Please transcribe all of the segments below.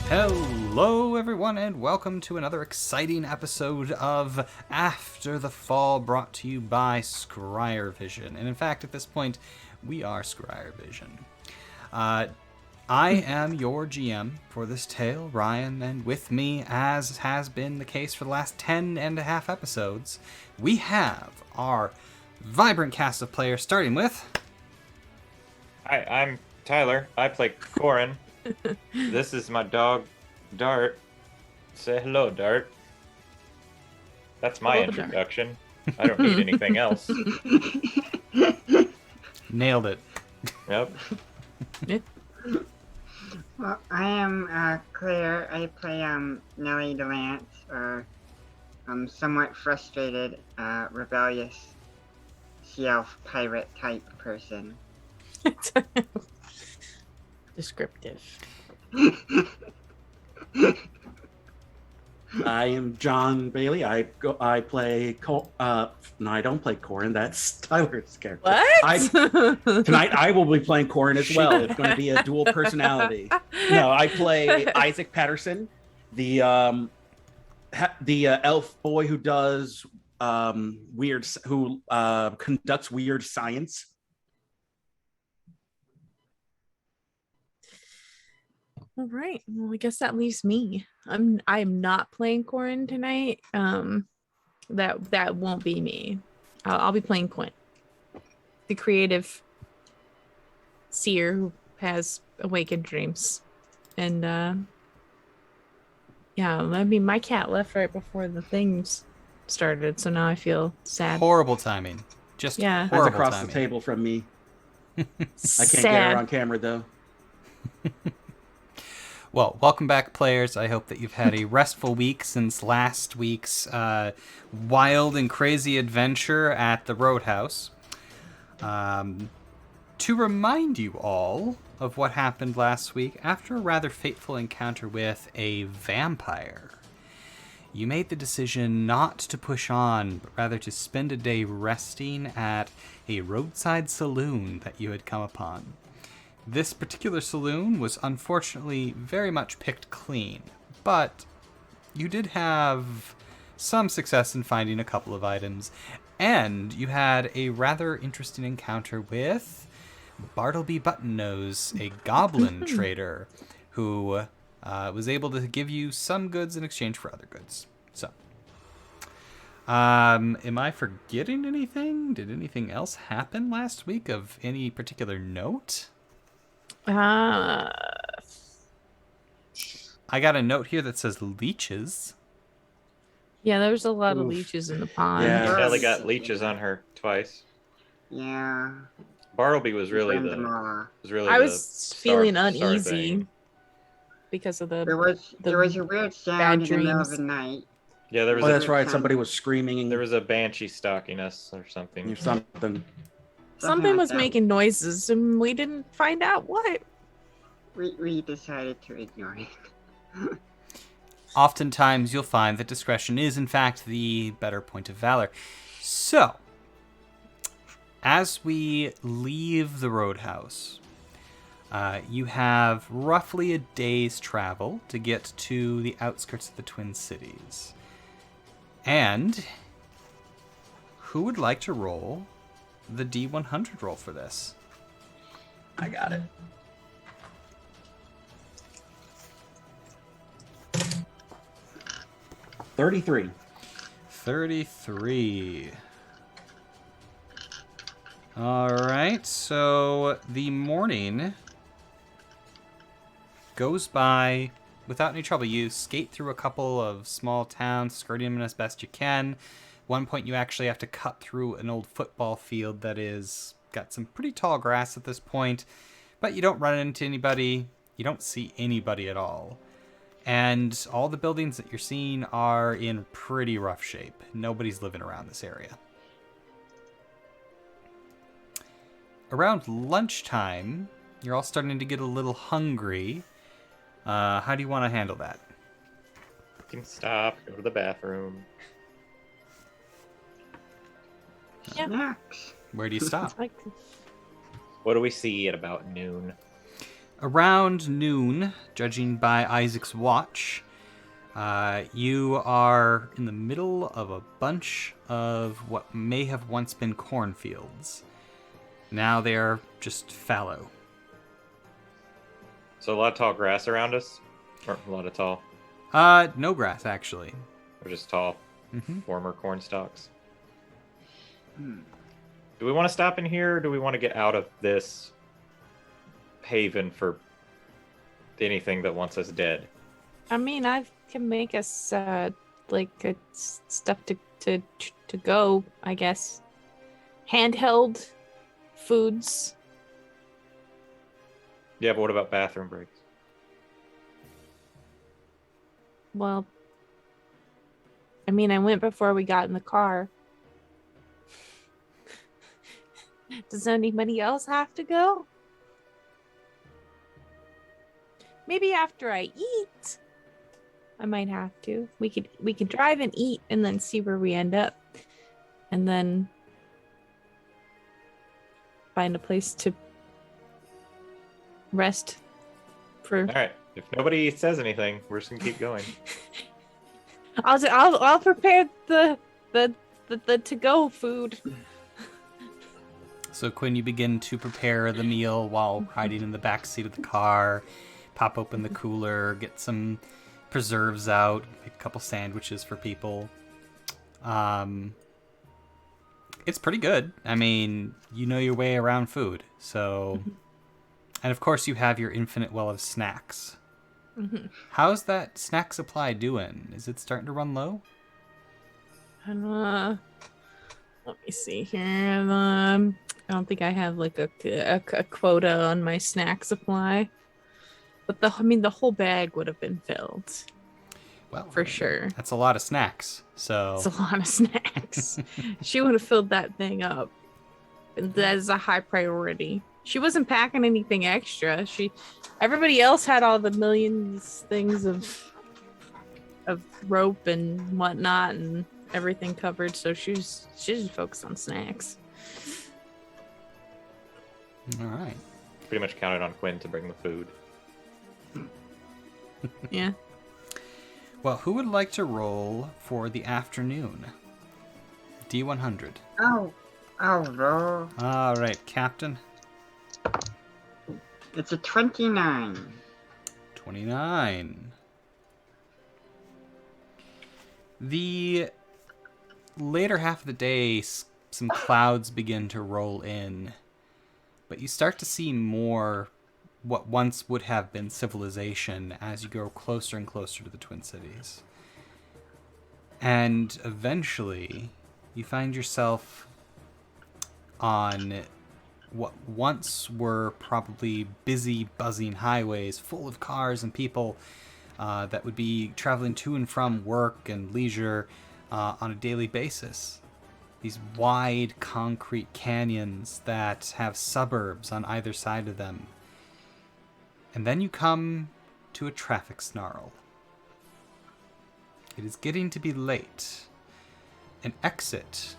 Hello everyone and welcome to another exciting episode of After the Fall, brought to you by Scryer Vision. And in fact, at this point, we are Scryer Vision. I am your GM for this tale, Ryan, and with me, as has been the case for the last 10 and a half episodes, we have our vibrant cast of players, starting with... Hi, I'm Tyler. I play Corin. This is my dog, Dart. Say hello, Dart. That's my introduction. I don't need anything else. Nailed it. Yep. Well, I am Claire. I play Nellie DeLance, or somewhat frustrated, rebellious, sea elf pirate type person. Descriptive. I am John Bailey. I play no, I don't play Corin. That's Tyler's character. What? Tonight I will be playing Corin as well. It's going to be a dual personality. No, I play Isaac Patterson, the elf boy who does conducts weird science. All right. Well, I guess that leaves me. I'm not playing Corin tonight. That won't be me. I'll be playing Quint, the creative seer who has awakened dreams. And yeah, I mean, my cat left right before the things started, so now I feel sad. Horrible timing. Just Yeah. That's horrible across timing. the table from me. I can't Sad. get her on camera though. Well, welcome back, players. I hope that you've had a restful week since last week's wild and crazy adventure at the Roadhouse. To remind you all of what happened last week, after a rather fateful encounter with a vampire, you made the decision not to push on, but rather to spend a day resting at a roadside saloon that you had come upon. This particular saloon was unfortunately very much picked clean, but you did have some success in finding a couple of items, and you had a rather interesting encounter with Bartleby Buttonnose, a goblin trader, who was able to give you some goods in exchange for other goods. So, am I forgetting anything? Did anything else happen last week of any particular note? I got a note here that says leeches. Yeah, there was a lot of Oof. leeches in the pond. Yeah. Ellie got leeches on her twice. Yeah. Bartleby was really Burned them all off. I was feeling star uneasy thing. because of the There was a weird sound in the middle of dreams. the night. Yeah, there was Oh, a, that's right. Somebody was screaming. there was a banshee stalking us or something. or something. something was like that. making noises and we didn't find out what. We decided to ignore it. Oftentimes, you'll find that discretion is, in fact, the better point of valor. So, as we leave the Roadhouse, you have roughly a day's travel to get to the outskirts of the Twin Cities. And who would like to roll the D100 roll for this? I got it. $33. 33. All right, so the morning goes by without any trouble. You skate through a couple of small towns, skirting them as best you can. One point you actually have to cut through an old football field that is got some pretty tall grass at this point, but you don't run into anybody. You don't see anybody at all. And all the buildings that you're seeing are in pretty rough shape. Nobody's living around this area. Around lunchtime, you're all starting to get a little hungry. How do you want to handle that? You can stop, go to the bathroom. Yeah. snacks. Where do you stop? Like, What do we see at about noon? Around noon, judging by Isaac's watch, you are in the middle of a bunch of what may have once been cornfields. Now they are just fallow. So a lot of tall grass around us? Or a lot of tall? No grass, actually. Or just tall, Mm-hmm. former corn stalks? Hmm. Do we want to stop in here, or do we want to get out of this haven for anything that wants us dead? I mean, I can make us stuff to go. I guess handheld foods. Yeah, but what about bathroom breaks? Well, I mean, I went before we got in the car. Does anybody else have to go? Maybe after I eat, I might have to. We could drive and eat and then see where we end up, and then find a place to rest for. All right. If nobody says anything, we're just gonna keep going. I'll prepare the to-go food. So, Quinn, you begin to prepare the meal while riding in the back seat of the car. Pop open the cooler, get some preserves out, make a couple sandwiches for people. It's pretty good. I mean, you know your way around food. So, and of course, you have your infinite well of snacks. Mm-hmm. How's that snack supply doing? Is it starting to run low? Let me see here. I don't think I have like a quota on my snack supply, but the whole bag would have been filled. Well, For sure. That's a lot of snacks. So It's a lot of snacks. She would have filled that thing up. And that is a high priority. She wasn't packing anything extra. Everybody else had all the millions things of rope and whatnot and everything covered, so she's just focused on snacks. all right. Pretty much counted on Quinn to bring the food. Yeah. Well, who would like to roll for the afternoon? D100. Oh, I'll roll. All right, Captain. It's a 29. 29. The later half of the day, some clouds begin to roll in, but you start to see more what once would have been civilization as you go closer and closer to the Twin Cities. And eventually, you find yourself on what once were probably busy, buzzing highways full of cars and people that would be traveling to and from work and leisure on a daily basis. These wide concrete canyons that have suburbs on either side of them. And then you come to a traffic snarl. It is getting to be late. An exit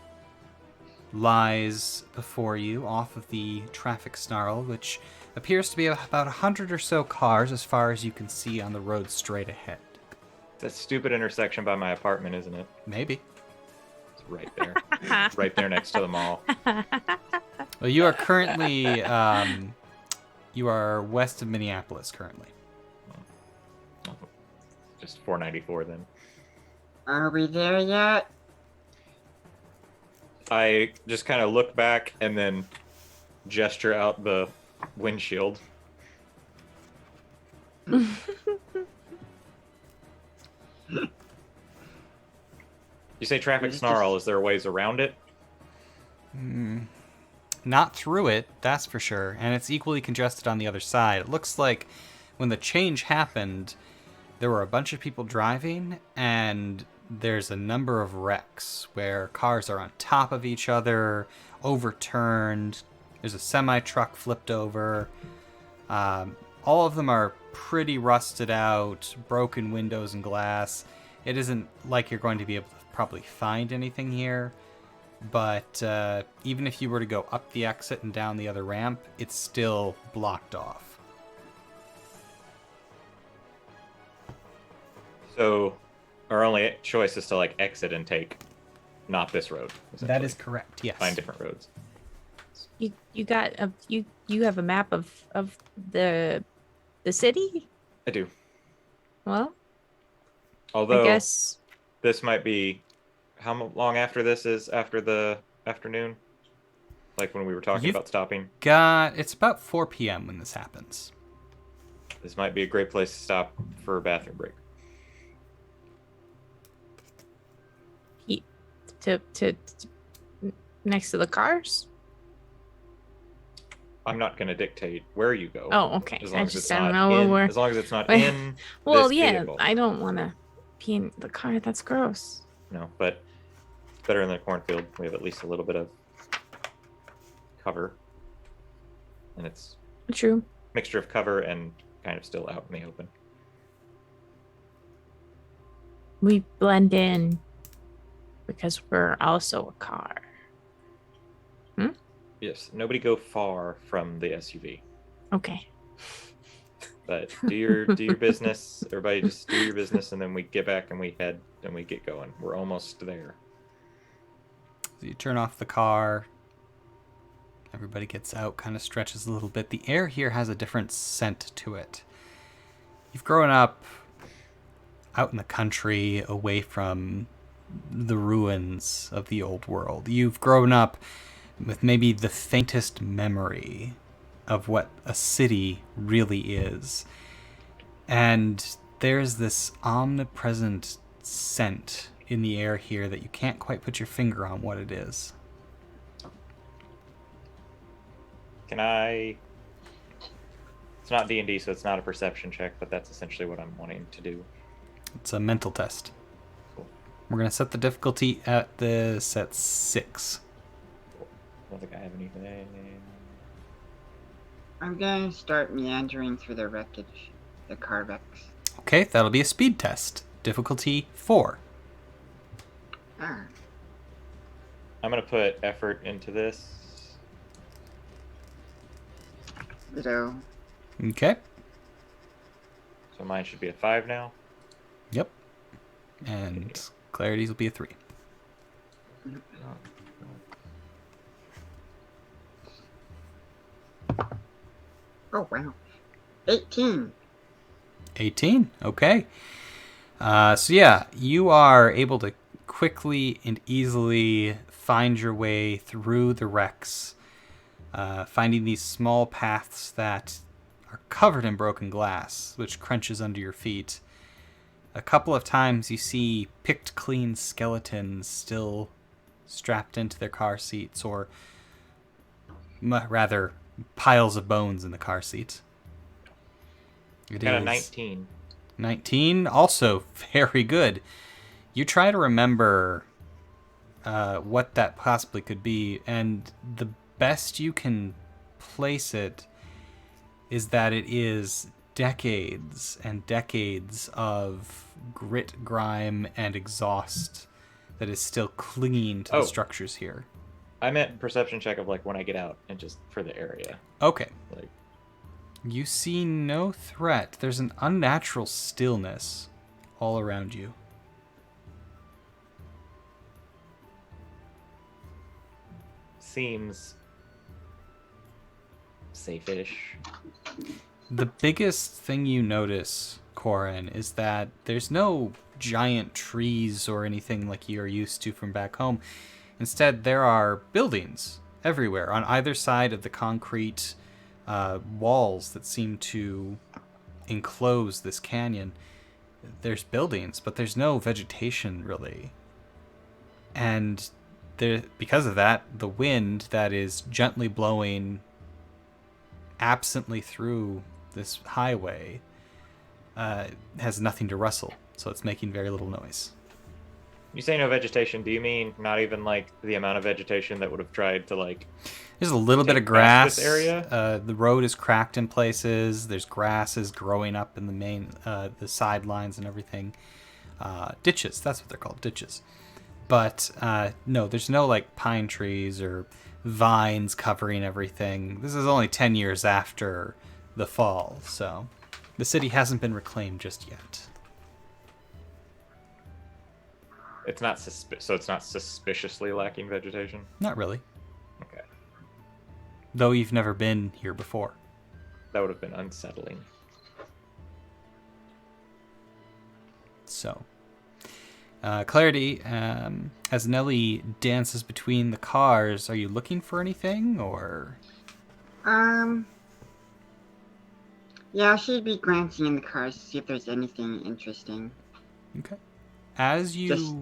lies before you off of the traffic snarl, which appears to be about 100 or so cars as far as you can see on the road straight ahead. It's that stupid intersection by my apartment, isn't it? Maybe. It's right there. It's right there next to the mall. Well, you are currently, you are west of Minneapolis currently. Just 494 then. Are we there yet? I just kind of look back and then gesture out the windshield. You say traffic snarl, is there ways around it? Not through it, that's for sure. And it's equally congested on the other side. It looks like when the change happened, there were a bunch of people driving, and there's a number of wrecks where cars are on top of each other, overturned. There's a semi-truck flipped over. All of them are pretty rusted out, broken windows and glass. It isn't like you're going to be able to probably find anything here, but even if you were to go up the exit and down the other ramp, it's still blocked off. So our only choice is to like exit and take not this road. That is correct, yes. Find different roads. You got a you have a map of the city? I do. Well, Although I guess this might be how long after this is after the afternoon? Like when we were talking You've about stopping. It's about 4 p.m. when this happens. This might be a great place to stop for a bathroom break. to next to the cars. I'm not going to dictate where you go. Oh, okay. As long I as just it's don't not know in, where. as long as it's not in Well, this yeah, vehicle. I don't want to pee in the car. That's gross. No, but it's better in the cornfield. We have at least a little bit of cover, and it's True. a mixture of cover and kind of still out in the open. We blend in because we're also a car. Yes, nobody go far from the SUV. Okay. But do your business. Everybody just do your business, and then we get back and we head and we get going. We're almost there. So you turn off the car. Everybody gets out, kind of stretches a little bit. The air here has a different scent to it. You've grown up out in the country, away from the ruins of the old world. You've grown up with maybe the faintest memory of what a city really is. And there's this omnipresent scent in the air here that you can't quite put your finger on what it is. Can I? It's not D&D, so it's not a perception check, but that's essentially what I'm wanting to do. It's a mental test. Cool. We're going to set the difficulty at 6. I don't think I have anything. I'm gonna start meandering through the wreckage, the car wrecks. Okay, that'll be a speed test. Difficulty 4. Ah, I'm gonna put effort into this. ditto. Okay. So mine should be a 5 now. Yep. And Clarity's will be a 3. Oh wow, 18. 18. Okay. So yeah, you are able to quickly and easily find your way through the wrecks, finding these small paths that are covered in broken glass, which crunches under your feet. A couple of times you see picked clean skeletons still strapped into their car seats, or rather, piles of bones in the car seats. It Got a is 19. 19, also very good. You try to remember what that possibly could be, and the best you can place it is that it is decades and decades of grit, grime, and exhaust that is still clinging to the structures here. I meant perception check of like when I get out and just for the area. Okay. Like You see no threat. There's an unnatural stillness all around you. seems safe-ish. The biggest thing you notice, Corin, is that there's no giant trees or anything like you're used to from back home. Instead, there are buildings everywhere on either side of the concrete walls that seem to enclose this canyon. There's buildings, but there's no vegetation, really. And because of that, the wind that is gently blowing absently through this highway has nothing to rustle, so it's making very little noise. You say no vegetation, do you mean not even like the amount of vegetation that would have tried to like... There's a little bit of take back grass. this area? The road is cracked in places. There's grasses growing up in the sidelines and everything. Ditches, that's what they're called, ditches. But no, there's no like pine trees or vines covering everything. This is only 10 years after the fall, so the city hasn't been reclaimed just yet. It's not so it's not suspiciously lacking vegetation. Not really. Okay, Though you've never been here before. that would have been unsettling. So, Clarity, as Nellie dances between the cars, are you looking for anything, or? Yeah, she'd be glancing in the cars to see if there's anything interesting. Okay. As you... Just-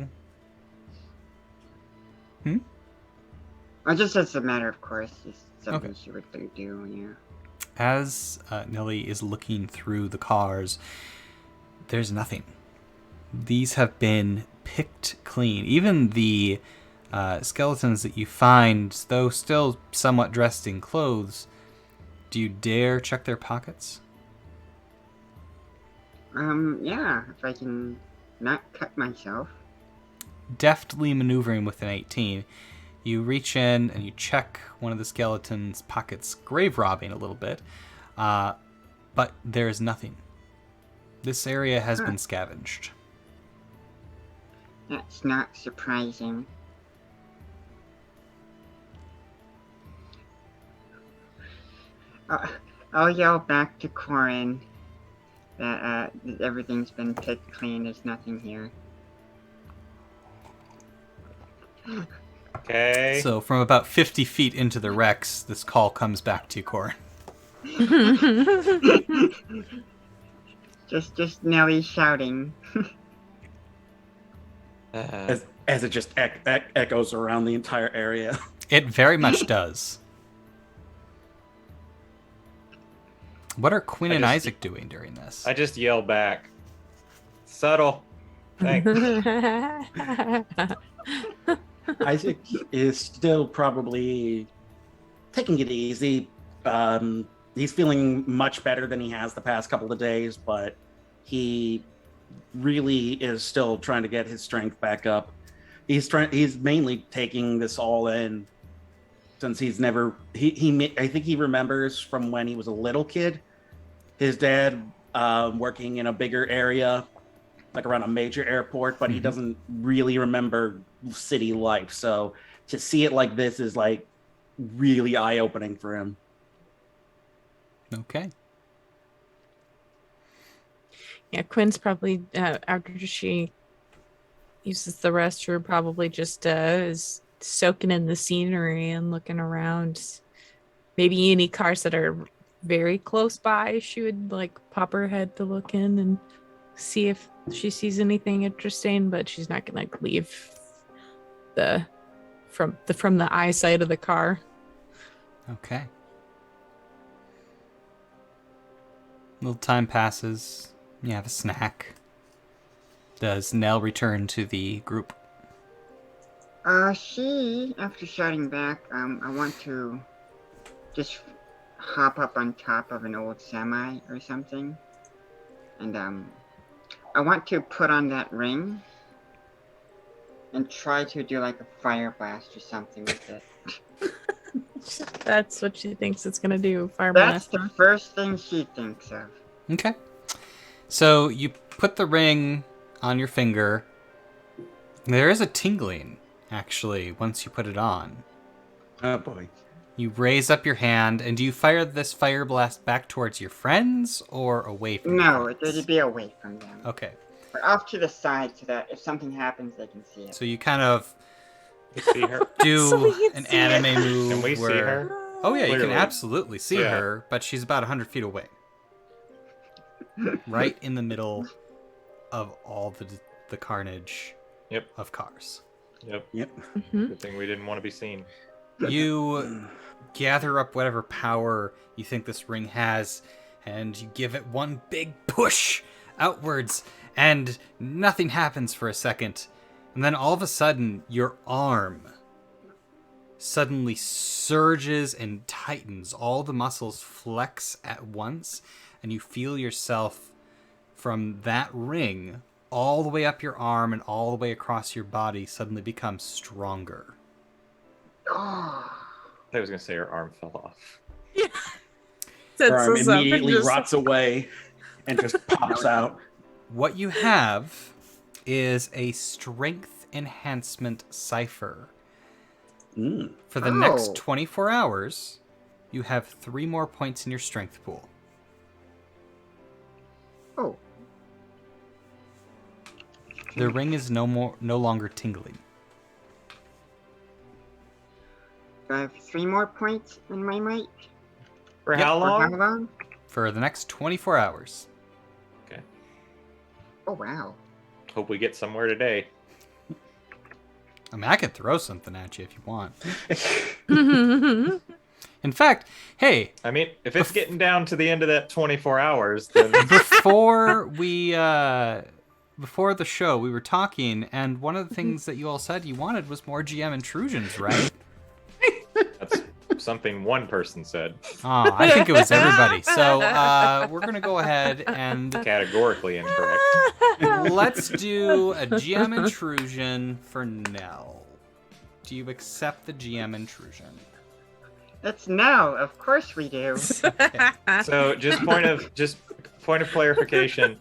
Hmm? Or just as a matter of course, it's something Okay. she would do, yeah. As Nellie is looking through the cars, there's nothing. These have been picked clean. Even the skeletons that you find, though still somewhat dressed in clothes, do you dare check their pockets? Yeah, if I can not cut myself. Deftly maneuvering with an 18, you reach in and you check one of the skeleton's pockets, grave robbing a little bit, but there is nothing. This area has been scavenged. That's not surprising. I'll yell back to Corin that everything's been picked clean, there's nothing here. Okay. So from about 50 feet into the wrecks, this call comes back to you, Corin. Just Nelly shouting. As it just echoes around the entire area. It very much does. What are Quinn and Isaac doing during this? I just yell back. Subtle. Thanks. Isaac is still probably taking it easy. He's feeling much better than he has the past couple of days, but he really is still trying to get his strength back up. He's mainly taking this all in since he's never I think he remembers from when he was a little kid, his dad working in a bigger area, like around a major airport, but he doesn't really remember city life. So to see it like this is like really eye-opening for him. Okay. Yeah, Quinn's probably after she uses the restroom, probably just is soaking in the scenery and looking around. Maybe any cars that are very close by, she would like pop her head to look in and see if she sees anything interesting, but she's not gonna like leave from the eyesight of the car. Okay. A little time passes. You have a snack. Does Nell return to the group? She, after shouting back, I want to just hop up on top of an old semi or something. And, I want to put on that ring and try to do like a fire blast or something with it. That's what she thinks it's gonna do. Fire That's blast. the first thing she thinks of. Okay. So you put the ring on your finger. There is a tingling, actually, once you put it on. Oh boy. You raise up your hand, and do you fire this fire blast back towards your friends or away from No, your friends? it'd be away from them. Okay. Or off to the side so that if something happens, they can see it. So you kind of You see her? do So we can an see anime it. move Can we see where... her? Oh yeah, you can Clearly. absolutely see Yeah. her, but she's about 100 feet away. Right in the middle of all the carnage Yep. of cars. Yep. Yep. Mhm. Good thing we didn't want to be seen. You gather up whatever power you think this ring has, and you give it one big push outwards, and nothing happens for a second. And then all of a sudden, your arm suddenly surges and tightens. All the muscles flex at once, and you feel yourself from that ring all the way up your arm and all the way across your body suddenly becomes stronger. Oh. I was gonna say her arm fell off. Yeah. Her arm immediately rots away and just pops out. What you have is a strength enhancement cipher. For the next 24 hours, you have 3 more points in your strength pool. Oh. The ring is no longer tingling. Do I have 3 more points in my might? For Yep. how For long? how long? For the next 24 hours. Okay. Oh, wow. Hope we get somewhere today. I mean, I could throw something at you if you want. In fact, hey, I mean, if it's getting down to the end of that 24 hours, then before the show, we were talking, and one of the things that you all said you wanted was more GM intrusions, right? that's something one person said. Oh, I think it was everybody. So we're going to go ahead and Categorically incorrect. let's do a GM intrusion for Nell. Do you accept the GM intrusion? It's no, of course we do. So just point of clarification.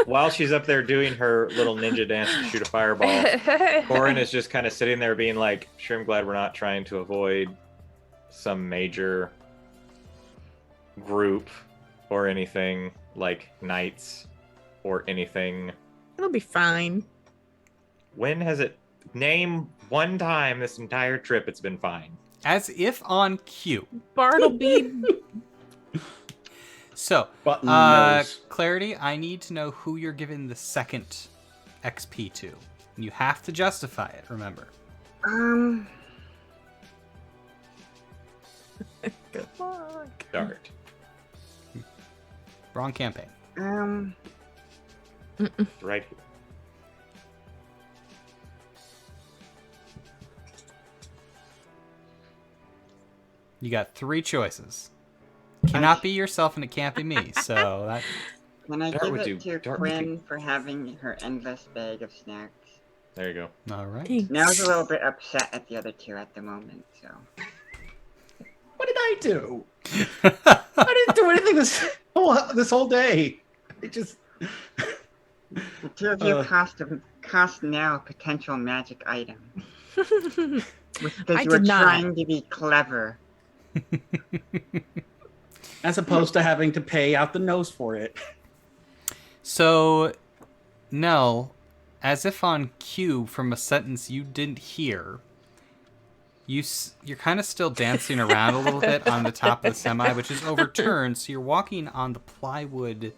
While she's up there doing her little ninja dance to shoot a fireball, Corin is just kind of sitting there being like, sure, I'm glad we're not trying to avoid some major group or anything like knights or anything. It'll be fine. When has it... Name one time this entire trip it's been fine. As if on cue. Bartleby. So, Button nose. Clarity, I need to know who you're giving the second XP to. And you have to justify it, remember. Good luck. Dart. Wrong campaign. Right here. You got 3 choices. Cannot be yourself and it can't be me, so that... Can I Dart give would it do. to Dart would Quinn for having her endless bag of snacks? There you go. All right. Thanks. Nell's a little bit upset at the other 2 at the moment, so... What did I do? I didn't do anything this whole day. It just... The 2 of you cost Nell a potential magic item. Because you were did not. trying to be clever. As opposed to having to pay out the nose for it. So, Nell, as if on cue from a sentence you didn't hear, you're kind of still dancing around a little bit on the top of the semi, which is overturned, so you're walking on the plywood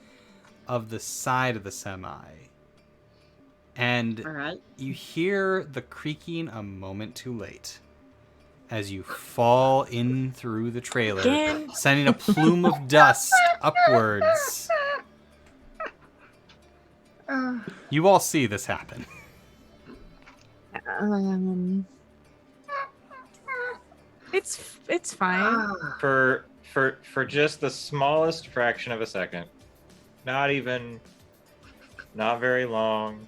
of the side of the semi. And Alright. you hear the creaking a moment too late as you fall in through the trailer, Again? sending a plume of dust upwards. You all see this happen. It's fine. For just the smallest fraction of a second, not very long,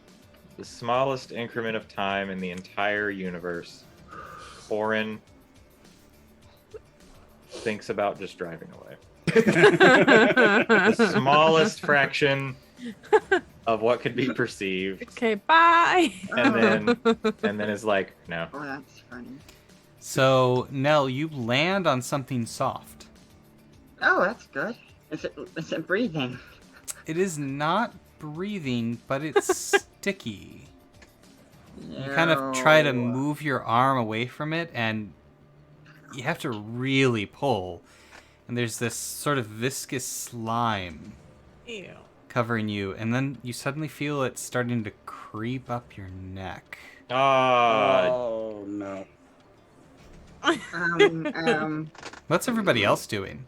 the smallest increment of time in the entire universe, Corin thinks about just driving away. The smallest fraction of what could be perceived, Okay, bye. and then is like, no. Oh, that's funny. So, Nell, you land on something soft. Oh, that's good. Is it breathing? It is not breathing, but it's sticky. You kind of try to move your arm away from it, and you have to really pull. And there's this sort of viscous slime Ew. covering you, and then you suddenly feel it starting to creep up your neck. Oh, no. What's everybody else doing?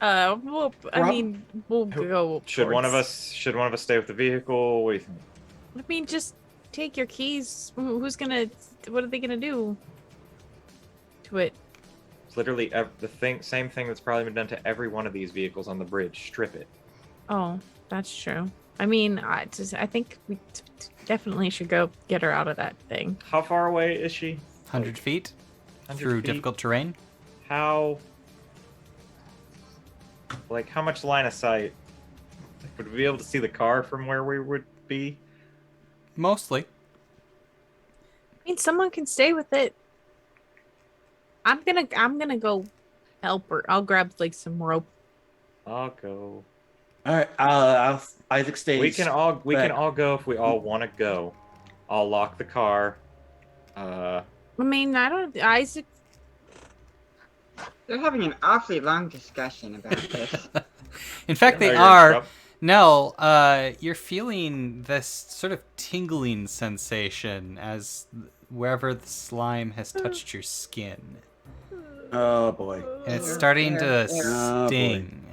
We'll go. Should one of towards- us stay with the vehicle? What do you think? I mean, just take your keys. What are they gonna do to it? It's literally same thing that's probably been done to every one of these vehicles on the bridge. Strip it. Oh, that's true. I mean, I think we definitely should go get her out of that thing. How far away is she? 100 feet 100 through feet? difficult terrain. How? Like, how much line of sight? Would we be able to see the car from where we would be? Mostly. I mean, someone can stay with it. I'm gonna go help her. I'll grab like some rope. I'll go. All right. Isaac stays. We can all back. go if we all want to go. I'll lock the car. I mean, I don't. Isaac. They're having an awfully long discussion about this. In fact, they you're in are. trouble. Nell, you're feeling this sort of tingling sensation as wherever the slime has touched your skin. Oh boy. And it's starting to Oh, boy. sting.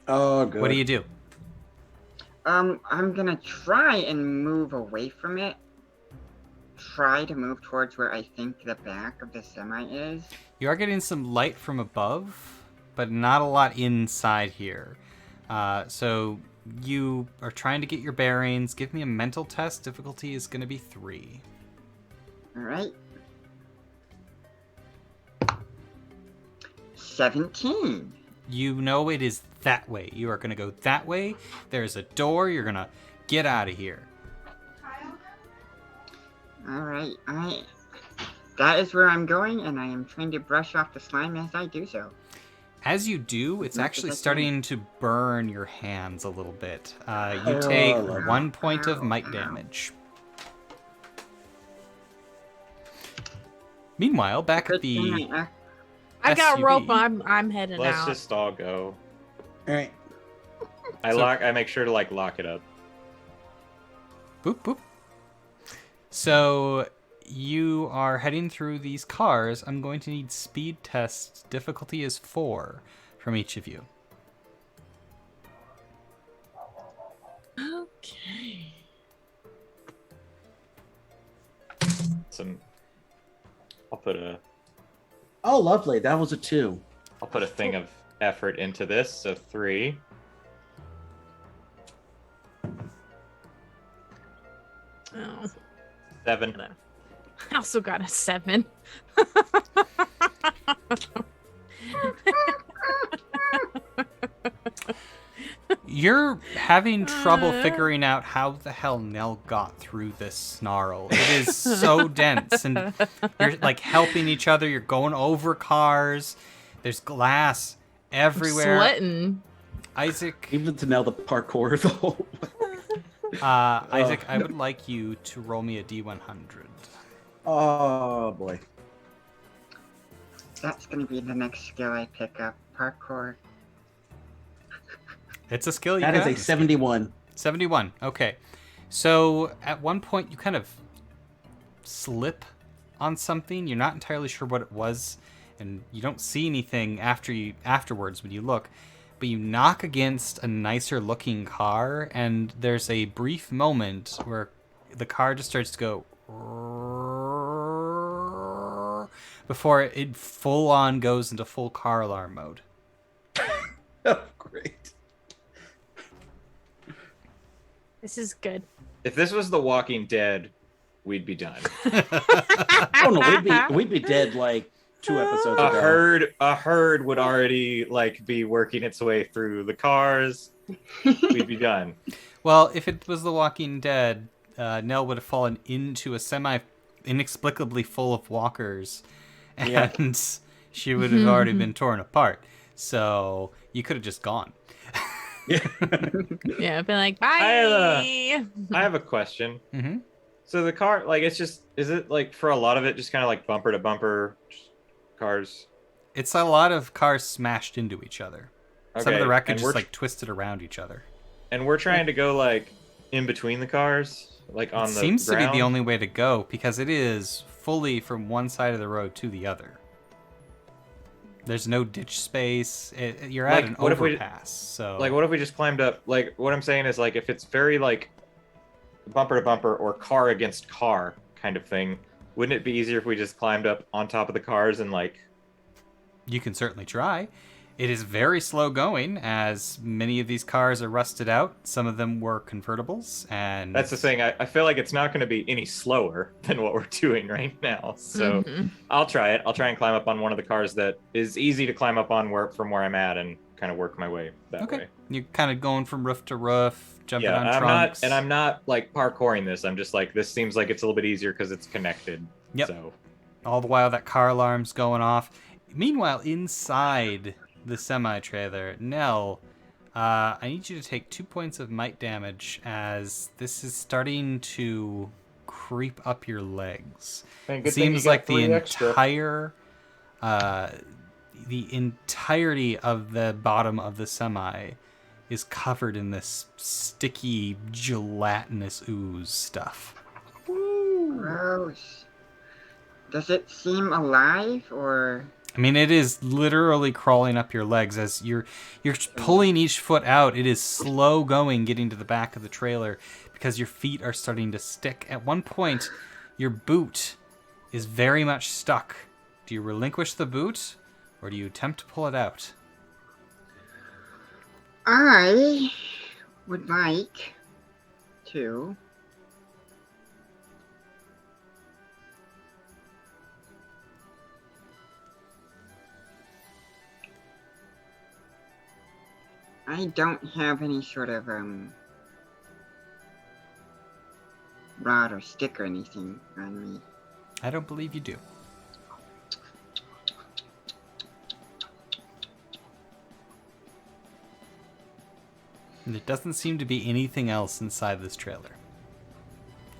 Oh, good. What do you do? I'm gonna try and move away from it. Try to move towards where I think the back of the semi is. You are getting some light from above, but not a lot inside here. So you are trying to get your bearings. Give me a mental test. Difficulty is going to be 3. All right. 17. You know it is that way. You are going to go that way. There's a door. You're going to get out of here. All right. That is where I'm going, and I am trying to brush off the slime as I do so. As you do, it's Not actually that I starting to burn your hands a little bit. You take 1 point of might damage. Meanwhile, back at Good thing the I got SUV. rope. I'm heading Let's out. just all go. All right. I make sure to like lock it up. boop boop. So you are heading through these cars. I'm going to need speed tests. Difficulty is 4 from each of you. Okay. I'll put a Oh, lovely. That was a 2. thing of effort into this. So 3. Oh, 7. I also got a 7. You're having trouble figuring out how the hell Nell got through this snarl. It is so dense, and you're like helping each other. You're going over cars. There's glass everywhere. Sweating. Isaac, Even to nail the parkour, though. Isaac, I no. would like you to roll me a D100. Oh, boy. That's gonna be the next skill I pick up. Parkour. It's a skill you That is got. a 71. 71. Okay. So at one point you kind of slip on something. You're not entirely sure what it was, and you don't see anything afterwards when you look. But you knock against a nicer looking car, and there's a brief moment where the car just starts to go before it full on goes into full car alarm mode. Oh, great. This is good. If this was The Walking Dead, we'd be done. Oh, no, we'd be dead like 2 episodes ago. A herd would already like be working its way through the cars. We'd be done. Well, if it was The Walking Dead, Nell would have fallen into a semi inexplicably full of walkers, and Yeah. she would have already been torn apart. So you could have just gone. Yeah, I've been like, bye. I have a question. Mm-hmm. So the car, like, is it like for a lot of it just kind of like bumper to bumper cars? It's a lot of cars smashed into each other. Some of Okay, the wreckage and is we're- like twisted around each other. And we're trying to go like in between the cars, like on It the seems to be ground? the only way to go because it is fully from one side of the road to the other. There's no ditch space. You're at Like, an what if we- overpass. So Like, what if we just climbed up? Like, what I'm saying is, like, if it's very like bumper to bumper or car against car kind of thing, wouldn't it be easier if we just climbed up on top of the cars and like? you can certainly try. It is very slow going, as many of these cars are rusted out. Some of them were convertibles, and That's the thing. I feel like it's not going to be any slower than what we're doing right now. So I'll try it. I'll try and climb up on one of the cars that is easy to climb up on from where I'm at and kind of work my way that way. You're kind of going from roof to roof, jumping on I'm trunks. I'm not like parkouring this. I'm just like, this seems like it's a little bit easier because it's connected. Yep. So all the while that car alarm's going off. Meanwhile, inside the semi-trailer, Nell, I need you to take 2 points of might damage as this is starting to creep up your legs. Man, It seems like the entirety of the bottom of the semi is covered in this sticky, gelatinous ooze stuff. Gross. Does it seem alive, or? I mean, it is literally crawling up your legs as you're pulling each foot out. It is slow going getting to the back of the trailer because your feet are starting to stick. At one point, your boot is very much stuck. Do you relinquish the boot, or do you attempt to pull it out? I would like to I don't have any sort of rod or stick or anything on me. I don't believe you do. And there doesn't seem to be anything else inside this trailer.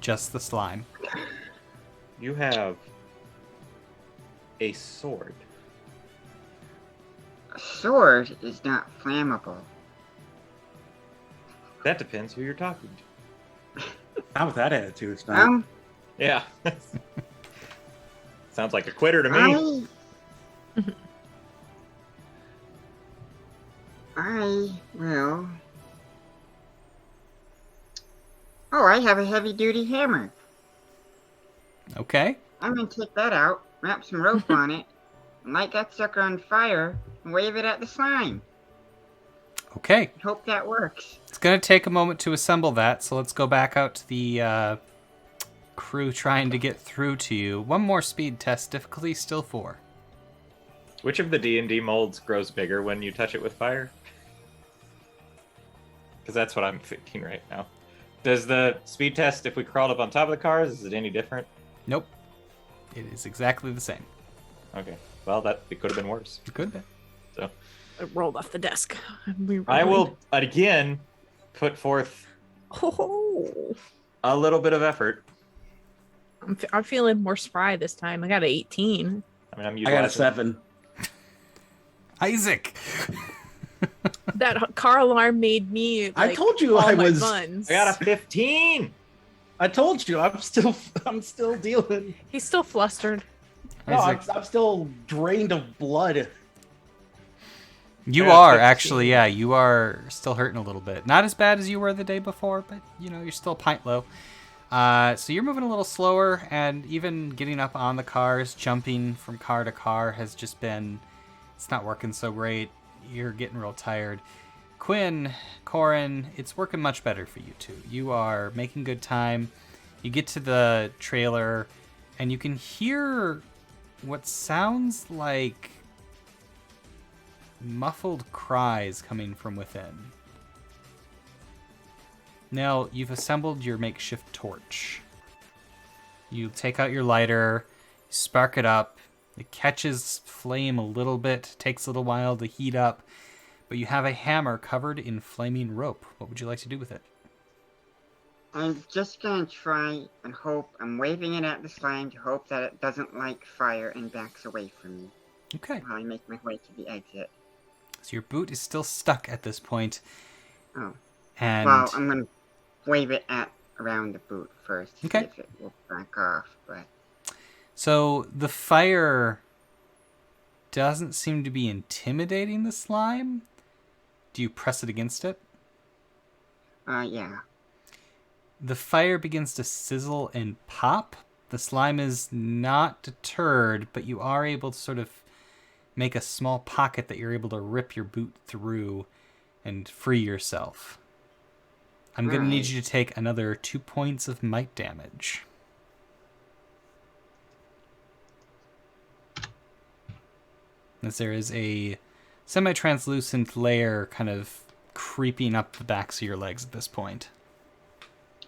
Just the slime. you have a sword. A sword is not flammable. That depends who you're talking to. Not with that attitude, it's not. Yeah. Sounds like a quitter to me. I will. Oh, I have a heavy-duty hammer. Okay. I'm gonna take that out, wrap some rope on it, and light that sucker on fire, and wave it at the slime. Okay. Hope that works. It's going to take a moment to assemble that, so let's go back out to the crew trying to get through to you. One more speed test, difficulty still 4. Which of the D&D molds grows bigger when you touch it with fire? Because that's what I'm thinking right now. Does the speed test, if we crawled up on top of the cars, is it any different? Nope. It is exactly the same. Okay. Well, it could have been worse. It could have been. So It rolled off the desk. I will, again, put forth a little bit of effort. I'm feeling more spry this time. I got an 18. I mean, I got a 7. Isaac! That car alarm made me. Like, I told you all I my was. buns. I got a 15! I told you I'm still dealing. He's still flustered. No, Isaac. I'm still drained of blood. You Yeah, are, 15. actually, yeah. You are still hurting a little bit. Not as bad as you were the day before, but, you're still pint low. So you're moving a little slower, and even getting up on the cars, jumping from car to car has just been... It's not working so great. You're getting real tired. Quinn, Corin, it's working much better for you two. You are making good time. You get to the trailer, and you can hear what sounds like muffled cries coming from within. Now, you've assembled your makeshift torch. You take out your lighter, spark it up. It catches flame a little bit, takes a little while to heat up, but you have a hammer covered in flaming rope. What would you like to do with it? I'm just gonna try and hope. I'm waving it at the slime to hope that it doesn't like fire and backs away from me Okay. while I make my way to the exit. So your boot is still stuck at this point. Oh. And Well, I'm gonna wave it at around the boot first to Okay. see if it will back off, but so the fire doesn't seem to be intimidating the slime. Do you press it against it? yeah. The fire begins to sizzle and pop. The slime is not deterred, but you are able to sort of make a small pocket that you're able to rip your boot through and free yourself. I'm going to need you to take another 2 points of might damage. As there is a semi-translucent layer kind of creeping up the backs of your legs at this point.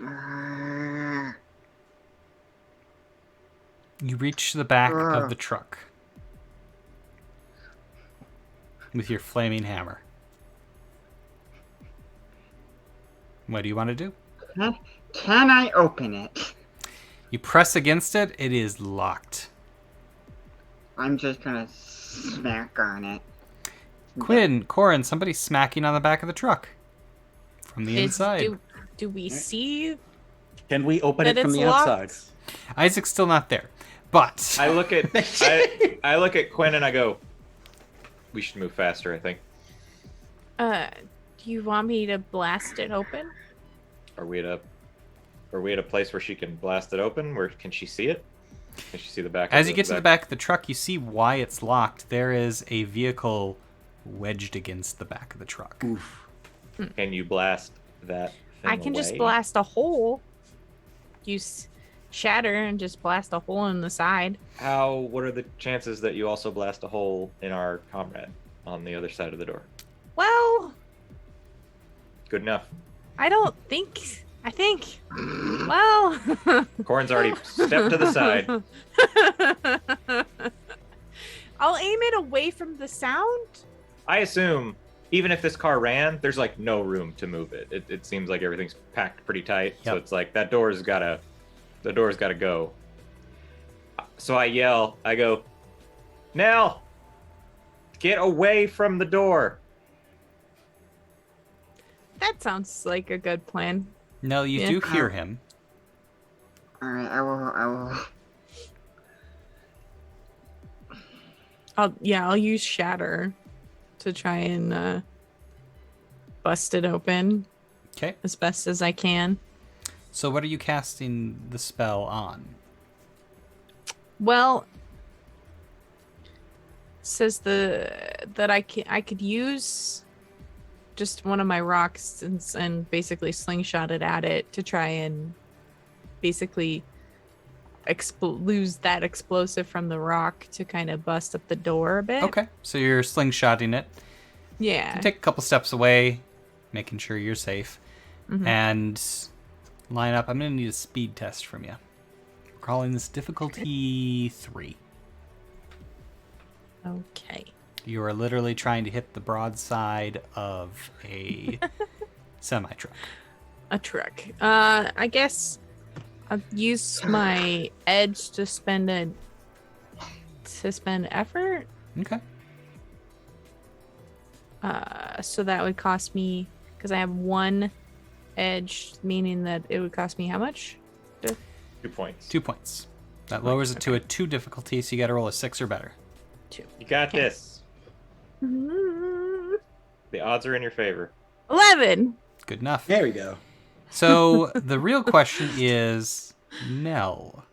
Uh, You reach the back of the truck with your flaming hammer. What do you want to do? can I open it? You press against it. It is locked. I'm just gonna smack on it. Quinn, Corin, somebody's smacking on the back of the truck from the inside. Do we see Can we open that it from it's the locked? outside? Isaac's still not there, but I look at I look at Quinn and I go, we should move faster, I think. Do you want me to blast it open? Are we at a place where she can blast it open? Where can she see it? Can she see the back? as you get to the back of the truck, you see why it's locked. There is a vehicle wedged against the back of the truck. Oof. Can you blast that thing I can just away? blast a hole. Use shatter and just blast a hole in the side. What are the chances that you also blast a hole in our comrade on the other side of the door? Well, Good enough. I think. Well. Corin's already stepped to the side. I'll aim it away from the sound. I assume even if this car ran, there's like no room to move it. It seems like everything's packed pretty tight. So Yep. it's like the door's gotta go. So I yell, I go, Nell, get away from the door. That sounds like a good plan. No, you Yeah. do hear him. Alright, I will. I'll use shatter to try and bust it open Okay. as best as I can. So what are you casting the spell on? Well, it says that I could use just one of my rocks and basically slingshot it at it to try and basically lose that explosive from the rock to kind of bust up the door a bit. Okay. So you're slingshotting it. Yeah. You take a couple steps away, making sure you're safe, Mhm. and line up. I'm going to need a speed test from you. We're calling this difficulty 3. Okay. You are literally trying to hit the broadside of a semi-truck. A truck. I guess I'll use my edge to spend effort. Okay. So that would cost me, because I have one edge, meaning that it would cost me how much? 2 points. 2 points. That lowers it to a 2 difficulty, so you got to roll a 6 or better. 2. You got Okay. this. The odds are in your favor. 11. Good enough. There we go. So the real question is, Nell,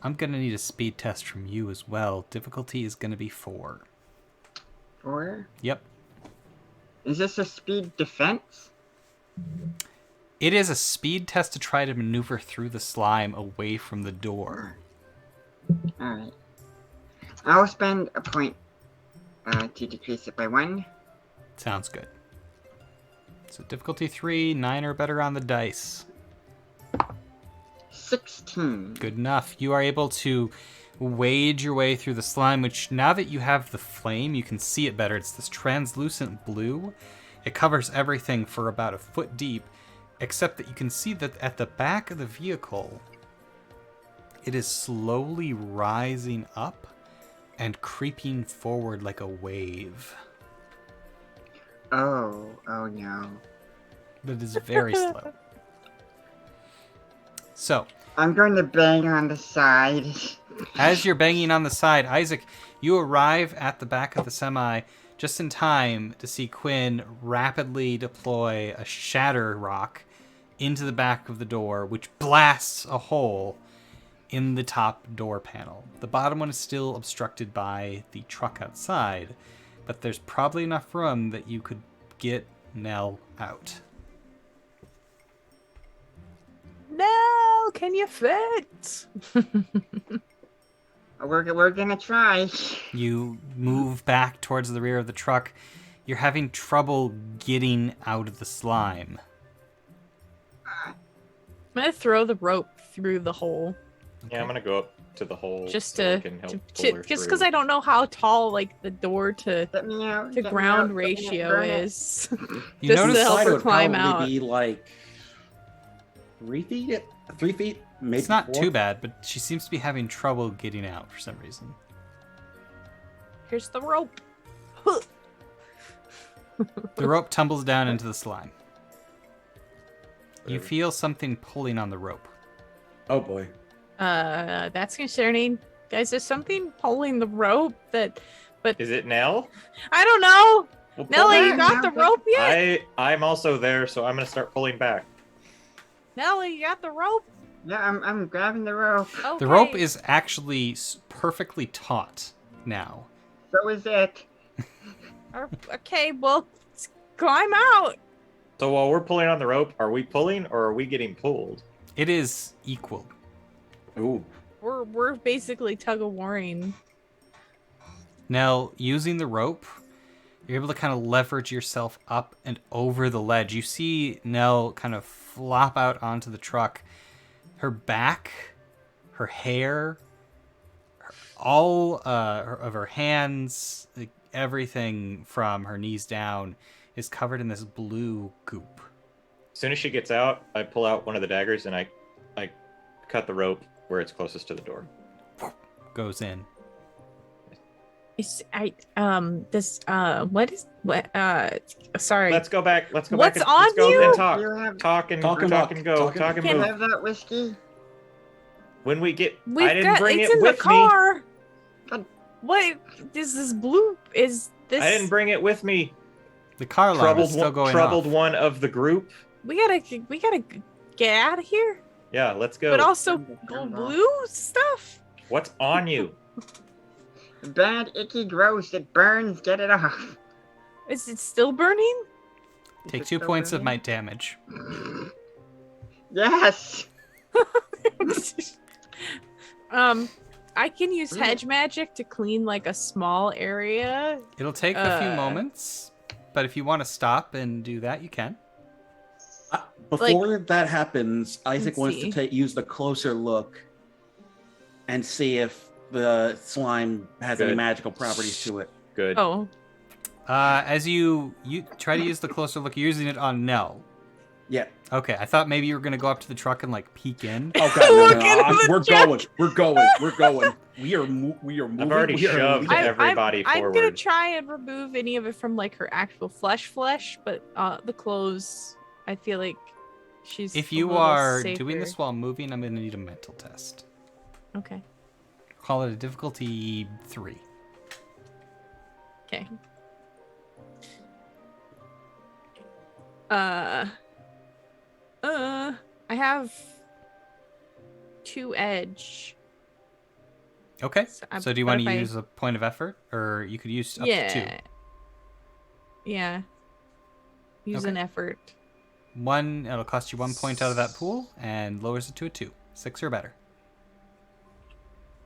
I'm going to need a speed test from you as well. Difficulty is going to be 4. 4? Yep. Is this a speed defense? It is a speed test to try to maneuver through the slime away from the door. Alright. I'll spend a point to decrease it by 1. Sounds good. So difficulty 3, 9 or better on the dice. 16. Good enough. You are able to wade your way through the slime, which now that you have the flame, you can see it better. It's this translucent blue. It covers everything for about a foot deep, except that you can see that at the back of the vehicle, it is slowly rising up and creeping forward like a wave. Oh no. But it is very slow. So, I'm going to bang on the side. as you're banging on the side, Isaac, you arrive at the back of the semi just in time to see Quinn rapidly deploy a shatter rock into the back of the door, which blasts a hole in the top door panel. The bottom one is still obstructed by the truck outside, but there's probably enough room that you could get Nell out. No, can you fit? We're gonna try. You move back towards the rear of the truck. You're having trouble getting out of the slime. I'm gonna throw the rope through the hole. Yeah, I'm gonna go up to the hole Just so we to can help pull just her because through. I don't know how tall like the door to Let me out. ground ratio is. You Just notice to help Side her would climb probably out. be like 3 feet, 3 feet, maybe. it's not 4. too bad, but she seems to be having trouble getting out for some reason. Here's the rope. The rope tumbles down into the slime. You Whatever. feel something pulling on the rope. Oh boy. That's concerning. Guys, there's something pulling the rope but Is it Nell? I don't know. Well, pull Nelly, you back. got the rope yet? I'm also there, so I'm gonna start pulling back. Nelly, you got the rope? Yeah, I'm grabbing the rope. Okay. The rope is actually perfectly taut now. So is it. Okay, well, climb out. So while we're pulling on the rope, are we pulling or are we getting pulled? It is equal. Ooh. We're basically tug of warring. Now, using the rope, you're able to kind of leverage yourself up and over the ledge. You see Nell kind of flop out onto the truck. Her back, her hair, all of her hands, like, everything from her knees down is covered in this blue goop. As soon as she gets out, I pull out one of the daggers and I cut the rope where it's closest to the door. Goes in. Sorry. Let's go back. Let's go What's back. on Let's go you? and talk. You have- Talk and Talk and talk walk. and go. Talk and- Talk and You move. have that whiskey? When we get, We've I didn't got bring it's it in with the car. But- What is this blue? Is me. this? I didn't bring it with me. The car alarm is still going troubled off. one of the group. We gotta get out of here. Yeah, let's go. But also Go. blue stuff. What's on you? Bad, icky, gross. It burns. Get it off. Is it still burning? Take Is it 2 still points of burning? might damage. Yes. I can use hedge magic to clean like a small area. It'll take a few Uh. moments, but if you want to stop and do that, you can. Before that happens, Isaac Let's wants see. to use the closer look and see if the slime has any Good. magical properties to it. Good. Oh, As you try to use the closer look, you're using it on Nell. Yeah. Okay, I thought maybe you were gonna go up to the truck and like peek in. Oh god, no, Look no, into the we're truck. going. We're going. We're going. We are moving. I've already we are shoved leaving. everybody I'm forward. gonna try and remove any of it from like her actual flesh, but the clothes, I feel like she's. If a you little are doing safer. this while moving, I'm gonna need a mental test. Okay. Call it a difficulty 3. Okay. I have 2 edge. Okay. So do you what want if to I- use a point of effort, or you could use up to 2? Yeah. Yeah. Use Okay. an effort. 1, it'll cost you 1 point out of that pool, and lowers it to a 2. 6 or better.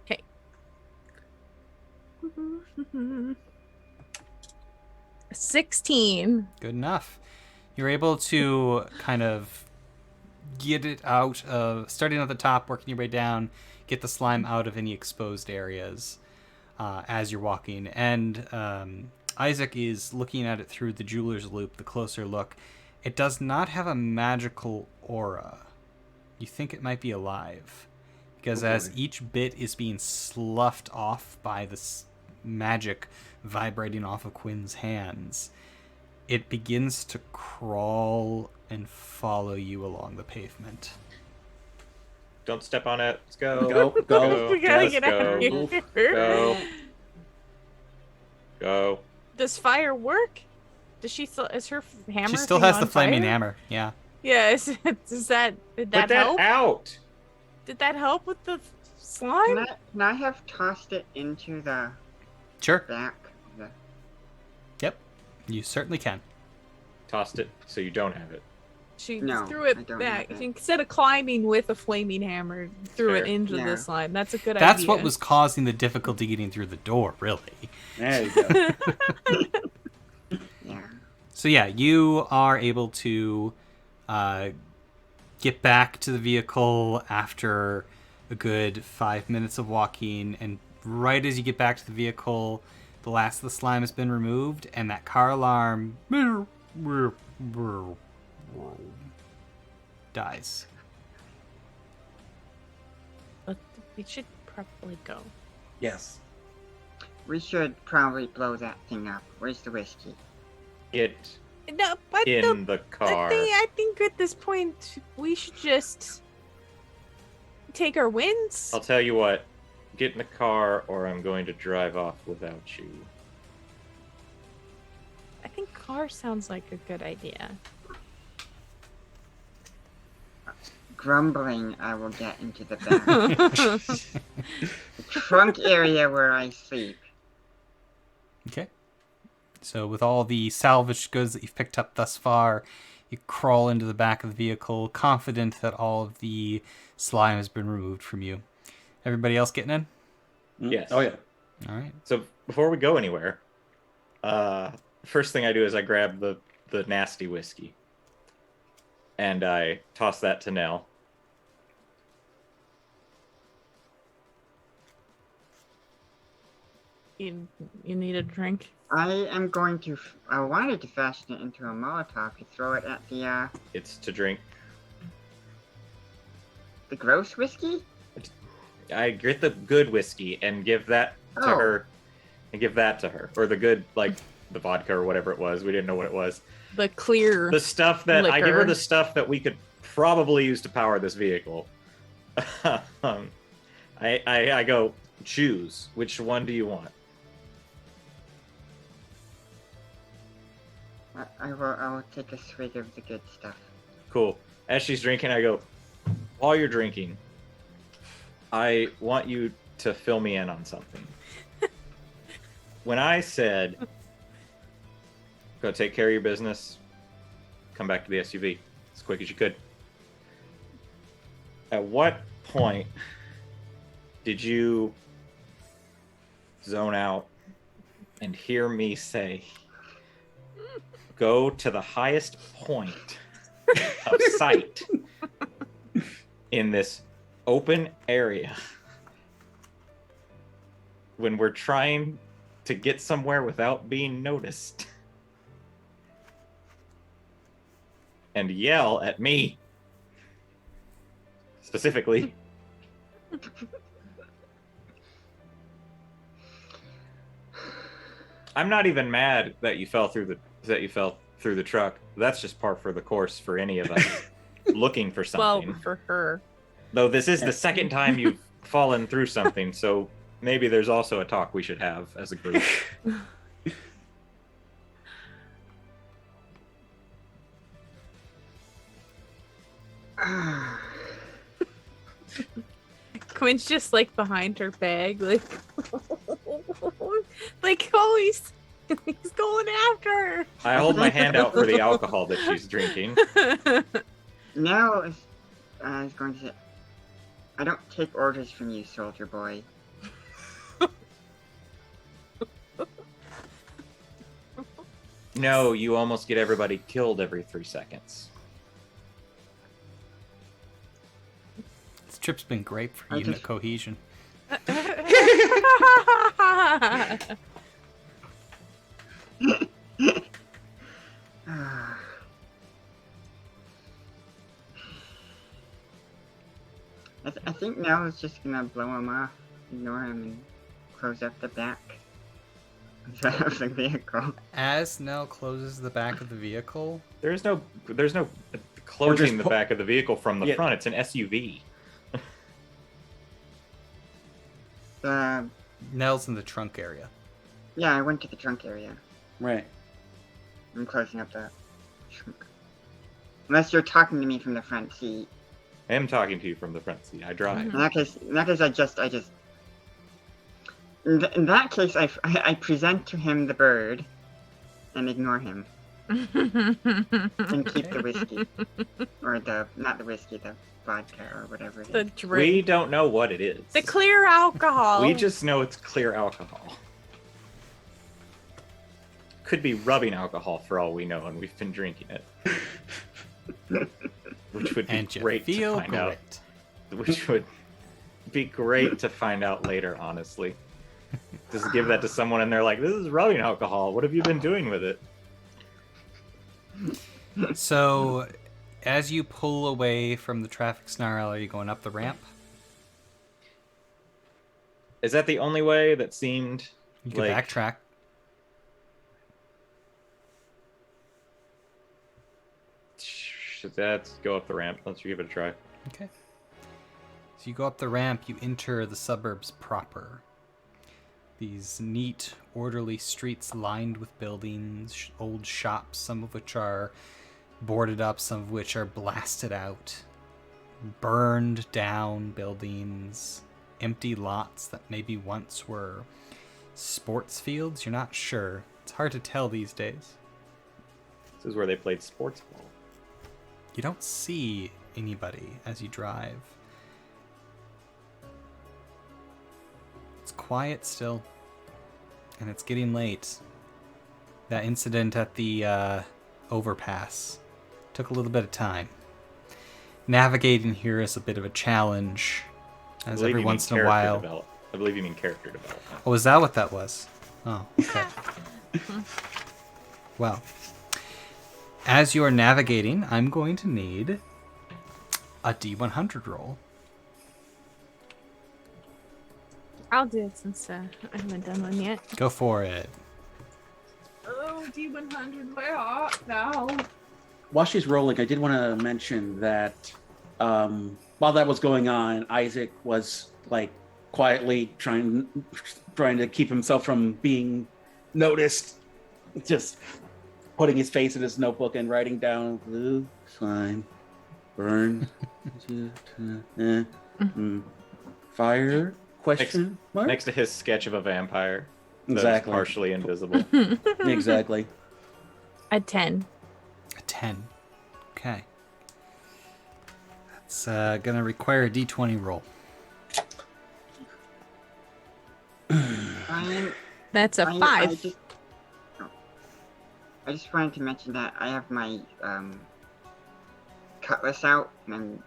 Okay. 16. Good enough. You're able to kind of get it out of, starting at the top, working your way down, get the slime out of any exposed areas as you're walking. And Isaac is looking at it through the jeweler's loop, the closer look. It does not have a magical aura. You think it might be alive. Because as each bit is being sloughed off by this magic vibrating off of Quinn's hands, it begins to crawl and follow you along the pavement. Don't step on it. Let's go. Go. We gotta Let's get out of go. here. Go. Go. Does fire work? Does she still? Is her hammer? She still thing has on the flaming fire? hammer. Yeah. Yeah. Does that? Did that Put that help? out. Did that help with the slime? Can I have tossed it into the Sure. back? Yep. You certainly can. Tossed it so you don't have it. She No, threw I it don't back. have it. She, instead of climbing with a flaming hammer, threw Fair. it into Yeah. the slime. That's a good That's idea. what was causing the difficulty getting through the door, really. There you go. Yeah. So yeah, you are able to get back to the vehicle after a good 5 minutes of walking, and right as you get back to the vehicle, the last of the slime has been removed, and that car alarm dies. But we should probably go. Yes. We should probably blow that thing up. Where's the whiskey? It No, but in the car. I think at this point we should just take our wins. I'll tell you what. Get in the car, or I'm going to drive off without you. I think car sounds like a good idea. Grumbling, I will get into the back. The trunk area where I sleep. Okay. So with all the salvaged goods that you've picked up thus far, you crawl into the back of the vehicle, confident that all of the slime has been removed from you. Everybody else getting in? Yes. Oh, yeah. All right. So before we go anywhere, first thing I do is I grab the nasty whiskey. And I toss that to Nell. You need a drink? I am going to. I wanted to fashion it into a Molotov to throw it at the It's to drink. gross whiskey. I get the good whiskey and give that to Oh. her. And give that to her. Or the good, like, the vodka or whatever it was. We didn't know what it was. The clear. The stuff that I give her, Liquor. the stuff that we could probably use to power this vehicle. I go, choose. Which one do you want? I will take a swig of the good stuff. Cool. As she's drinking, I go, while you're drinking, I want you to fill me in on something. When I said, go take care of your business, come back to the SUV as quick as you could. At what point did you zone out and hear me say, go to the highest point of sight in this open area when we're trying to get somewhere without being noticed and yell at me specifically? I'm not even mad that you fell through the truck. That's just par for the course for any of us looking for well, something. for her. Though this is the second time you've fallen through something, so maybe there's also a talk we should have as a group. Quinn's just like behind her bag, like, like, oh, he's going after her. I hold my hand out for the alcohol that she's drinking. Now is going to say, I don't take orders from you, soldier boy. No, you almost get everybody killed every 3 seconds. This trip's been great for I unit just- cohesion. I think now is just gonna blow him off, ignore him, and close up the back of the vehicle. As Nell closes the back of the vehicle, There's no closing the pu- back of the vehicle from the Yeah. front. It's an SUV. Nell's in the trunk area. Yeah, I went to the trunk area. Right. I'm closing up the trunk. Unless you're talking to me from the front seat. I am talking to you from the front seat. I drive. In that case, in that case, I present to him the bird, and ignore him, and keep the whiskey, or not the whiskey, the vodka or whatever it is. The drink. We don't know what it is. The clear alcohol. We just know it's clear alcohol. Could be rubbing alcohol for all we know, and we've been drinking it. Which would be great to find out. Which would be great to find out later, honestly. Just give that to someone and they're like, this is rubbing alcohol. What have you been doing with it? So, as you pull away from the traffic snarl, are you going up the ramp? Is that the only way that seemed You can backtrack. Let's go up the ramp. Let's give it a try. Okay. So you go up the ramp, you enter the suburbs proper. These neat, orderly streets lined with buildings, old shops, some of which are boarded up, some of which are blasted out. Burned down buildings, empty lots that maybe once were sports fields. You're not sure. It's hard to tell these days. This is where they played sports ball. You don't see anybody as you drive. It's quiet still, and it's getting late. That incident at the overpass took a little bit of time. Navigating here is a bit of a challenge, as every once in a while... I believe you mean character development. Oh, is that what that was? Oh, okay. Well, as you are navigating, I'm going to need a D100 roll. I'll do it since I haven't done one yet. Go for it. Oh, D100, where art thou? While she's rolling, I did want to mention that while that was going on, Isaac was like quietly trying to keep himself from being noticed, just putting his face in his notebook and writing down blue slime, burn, fire, question mark? Next to his sketch of a vampire. Exactly. Partially invisible. Exactly. A 10. A 10. Okay. That's going to require a D20 roll. That's a 5. I just wanted to mention that I have my cutlass out and I'm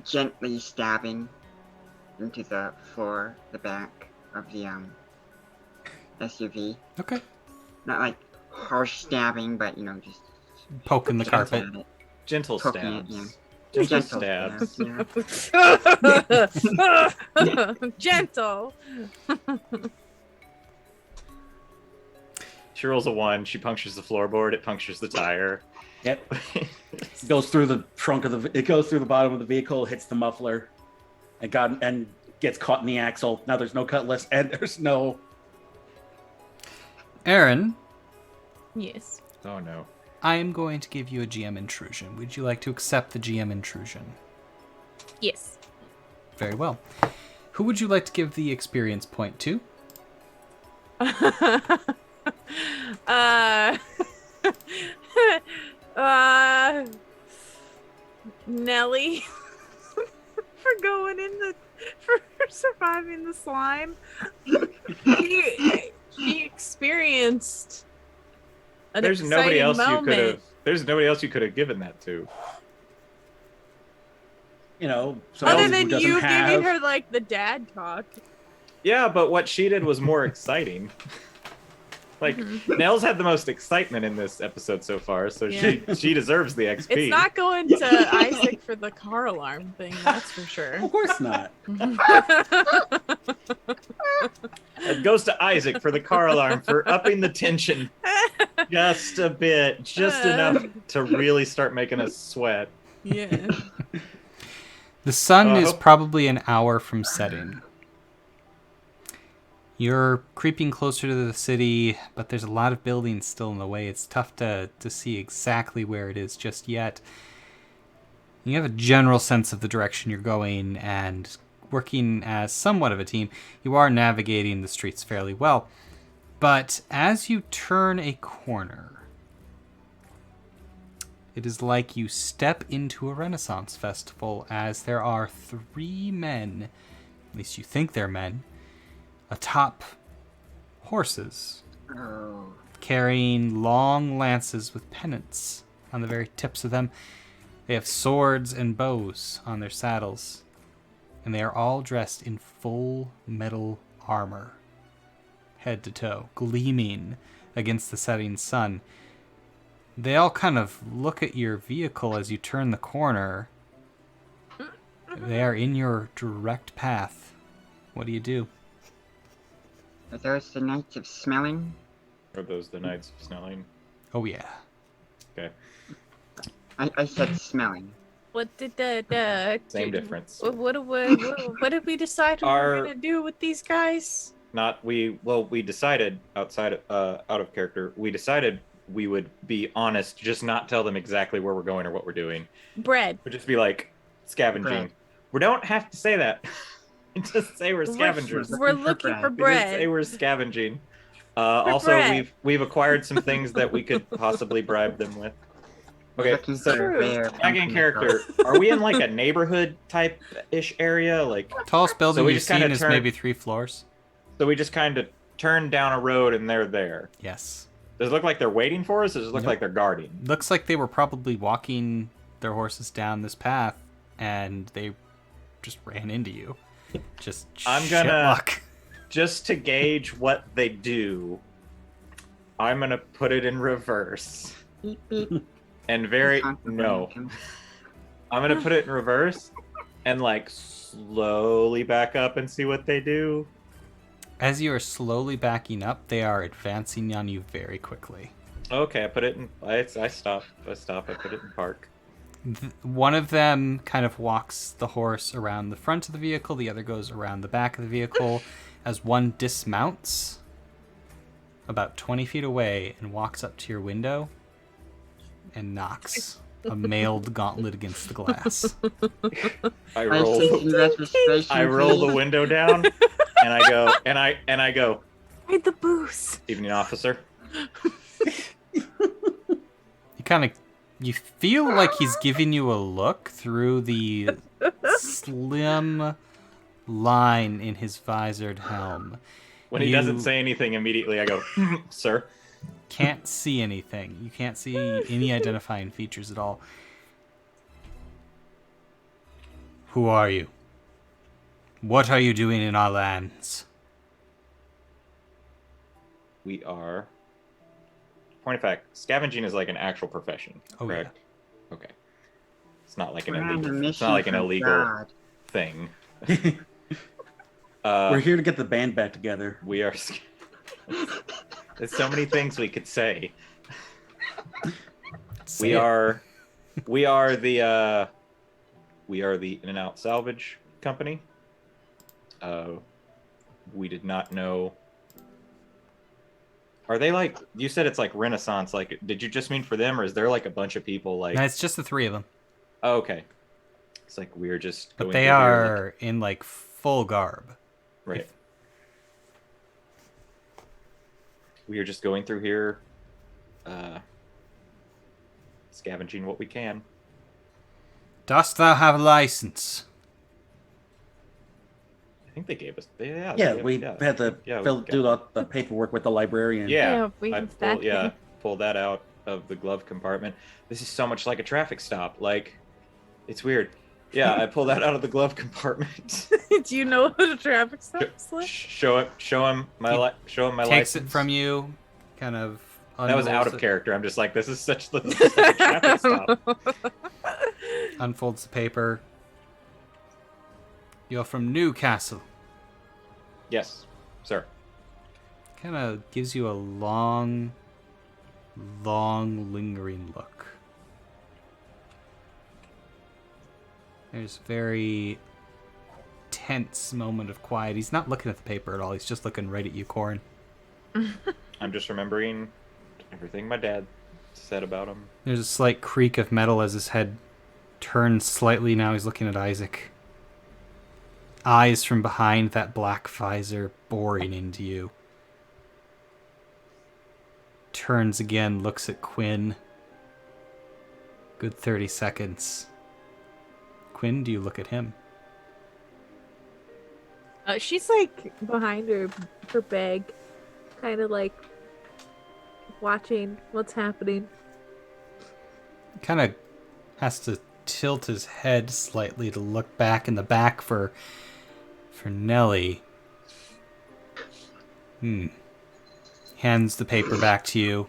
gently stabbing into the floor, the back of the SUV. Okay. Not like harsh stabbing, but just poking the carpet. Gentle Poking stabs. it, yeah. Gentle stabs. Yeah. Gentle. She rolls a 1. She punctures the floorboard. It punctures the tire. Yep. It goes through the trunk of it goes through the bottom of the vehicle, hits the muffler, and gets caught in the axle. Now there's no cutlass and there's no. Aaron. Yes. Oh no. I am going to give you a GM intrusion. Would you like to accept the GM intrusion? Yes. Very well. Who would you like to give the experience point to? Nelly. For surviving the slime. She experienced an There's nobody else moment. you could have. There's nobody else you could have given that to. Other than you giving her like the dad talk. Yeah, but what she did was more exciting. Like, Nell's had the most excitement in this episode so far, so she deserves the XP. It's not going to Isaac for the car alarm thing, that's for sure. Of course not. It goes to Isaac for the car alarm for upping the tension just a bit, just enough to really start making us sweat. Yeah. The sun is probably an hour from setting. You're creeping closer to the city, but there's a lot of buildings still in the way. It's tough to see exactly where it is just yet. You have a general sense of the direction you're going, and working as somewhat of a team, you are navigating the streets fairly well. But as you turn a corner, it is like you step into a Renaissance festival, as there are 3 men, at least you think they're men, atop horses, Oh. carrying long lances with pennants on the very tips of them. They have swords and bows on their saddles, and they are all dressed in full metal armor, head to toe, gleaming against the setting sun. They all kind of look at your vehicle as you turn the corner. They are in your direct path. What do you do? Are those the Knights of Smelling? Are those the Knights of Snelling? Oh, yeah. Okay. I said smelling. What did the Same difference. What did we decide we were gonna do with these guys? We decided out of character. We decided we would be honest, just not tell them exactly where we're going or what we're doing. Bread. We'd just be like scavenging. Bread. We don't have to say that. Just say we're scavengers. We're looking for bread. We just say bread. we're scavenging. Also, bread. we've acquired some things that we could possibly bribe them with. Okay, Looking so for a bear. back in character, are we in like a neighborhood type-ish area? Like, Tallest building So we you've just kinda seen is turn- maybe 3 floors. so we just kind of turn down a road and they're there. Yes. Does it look like they're waiting for us, or does it look Nope. like they're guarding? Looks like they were probably walking their horses down this path, and they just ran into you. Just I'm shit gonna- luck. Just to gauge what they do, I'm gonna put it in reverse. Beep, beep. And very Constantly no. looking. I'm gonna put it in reverse and like slowly back up and see what they do. As you are slowly backing up, they are advancing on you very quickly. Okay, I put it in. I stop. I put it in park. One of them kind of walks the horse around the front of the vehicle, the other goes around the back of the vehicle. As one dismounts about 20 feet away and walks up to your window and knocks a mailed gauntlet against the glass. I I roll. see some registration, I roll the please. window down, and I go. And I go. Hide the booze. Evening, officer. You feel like he's giving you a look through the slim line in his visored helm. When he You doesn't say anything immediately, I go, sir. can't see anything. You can't see any identifying features at all. Who are you? What are you doing in our lands? We are. Point of fact, scavenging is like an actual profession. Oh, correct? Okay. It's not like an We're on a illegal. It's mission not like an from illegal God. thing. We're here to get the band back together. We are. There's so many things we could say. Say We it. are the In Out Salvage company. We did not know. Are they like? You said it's like Renaissance. Like, did you just mean for them, or is there like a bunch of people like? No, it's just the 3 of them. Oh, okay. It's like we're just. But going they through here, are in like full garb. right. We are just going through here, scavenging what we can. Dost thou have a license? I think they gave us. Yeah, we had to do out the paperwork with the librarian. Yeah, we I that thing. pulled that out of the glove compartment. This is so much like a traffic stop. Like, it's weird. Yeah, I pulled that out of the glove compartment. Do you know what a traffic stop is like? Show him my Takes license. it from you, kind of. That was out unrolls of it, character. I'm just like, this is such a traffic stop. Unfolds the paper. You're from Newcastle. Yes, sir. Kind of gives you a long, lingering look. There's a very tense moment of quiet. He's not looking at the paper at all. He's just looking right at you, Corin. I'm just remembering everything my dad said about him. There's a slight creak of metal as his head Turns slightly, now he's looking at Isaac. Eyes from behind that black visor boring into you. Turns again, looks at Quinn. Good 30 seconds. Quinn, do you look at him? She's like behind her bag, kind of like watching what's happening. Kind of has to tilt his head slightly to look back in the back for Nelly. Hands the paper back to you.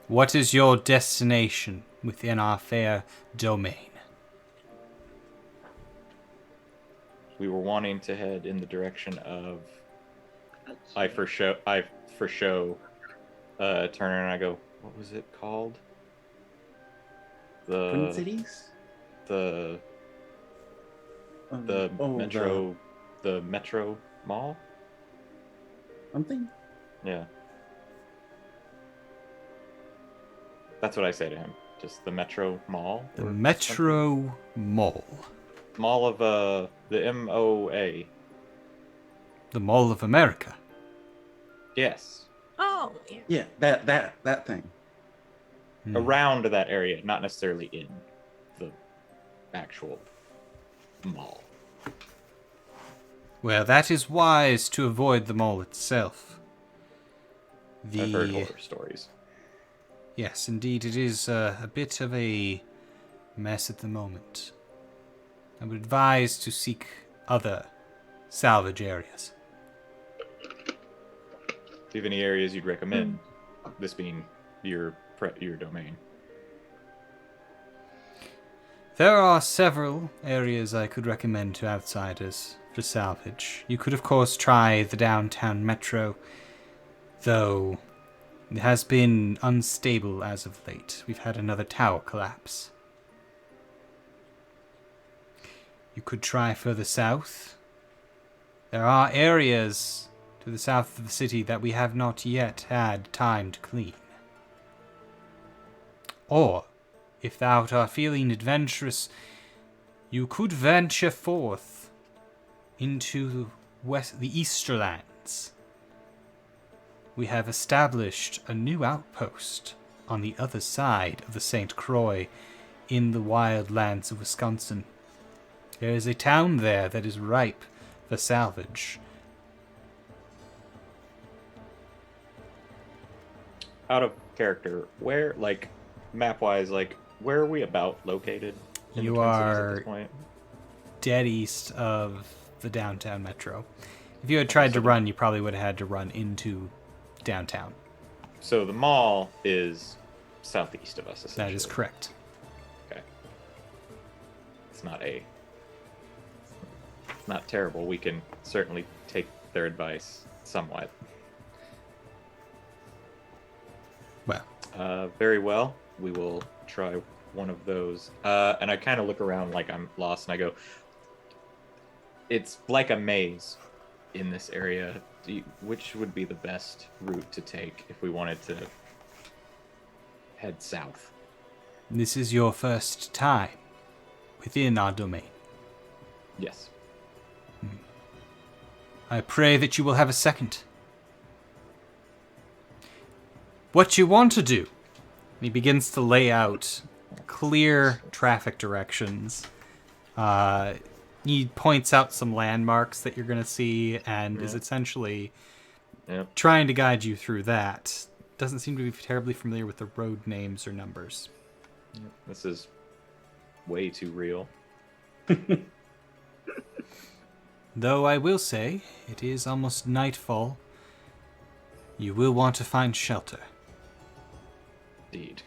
What is your destination within our fair domain? We were wanting to head in the direction of. I for show turn and I go, what was it called? Twin Cities? The Metro Mall? Something? Yeah. That's what I say to him. Just the Metro Mall? The Metro Mall. Mall of the MOA. The Mall of America. Yes. Oh, yeah. Yeah, that thing. Around that area, not necessarily in the actual mall. Well, that is wise to avoid the mall itself. I've heard horror stories. Yes, indeed, it is a bit of a mess at the moment. I would advise to seek other salvage areas. Do you have any areas you'd recommend? This being your domain. There are several areas I could recommend to outsiders for salvage. You could, of course, try the downtown metro, though it has been unstable as of late. We've had another tower collapse. You could try further south. There are areas to the south of the city that we have not yet had time to clean. Or, if thou art feeling adventurous, you could venture forth into the Easterlands. We have established a new outpost on the other side of the St. Croix in the wild lands of Wisconsin. There is a town there that is ripe for salvage. Out of character, where, like, map-wise, like, where are we about located? In You the Twin Cities are at this point? dead east of the downtown metro. If you had tried to run, you probably would have had to run into downtown. So the mall is southeast of us, essentially. That is correct. Okay. It's not terrible. We can certainly take their advice somewhat. Well, very well. We will try one of those. And I kind of look around like I'm lost, and I go, it's like a maze in this area. Which would be the best route to take if we wanted to head south? this is your first time within our domain. Yes. I pray that you will have a second. What you want to do, he begins to lay out clear traffic directions. He points out some landmarks that you're going to see and is essentially trying to guide you through that. Doesn't seem to be terribly familiar with the road names or numbers. This is way too real. Though I will say, it is almost nightfall. You will want to find shelter. Indeed.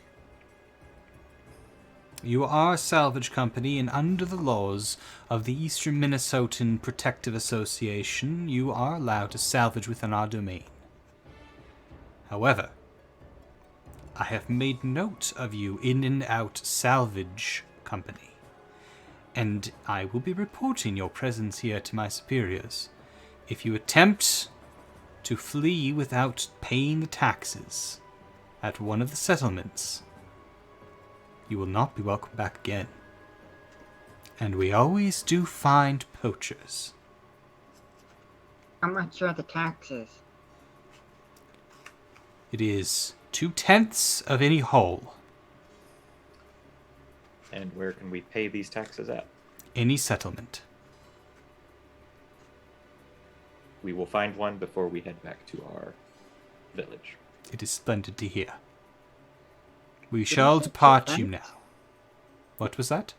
You are a salvage company, and under the laws of the Eastern Minnesotan Protective Association, you are allowed to salvage within our domain. However, I have made note of you In Out Salvage Company, and I will be reporting your presence here to my superiors. If you attempt to flee without paying the taxes at one of the settlements, you will not be welcome back again. And we always do find poachers. How much are the taxes? It is 2/10 of any haul. And where can we pay these taxes at? Any settlement. We will find one before we head back to our village. It is splendid to hear. We you shall say depart 2/10? you now. What was that?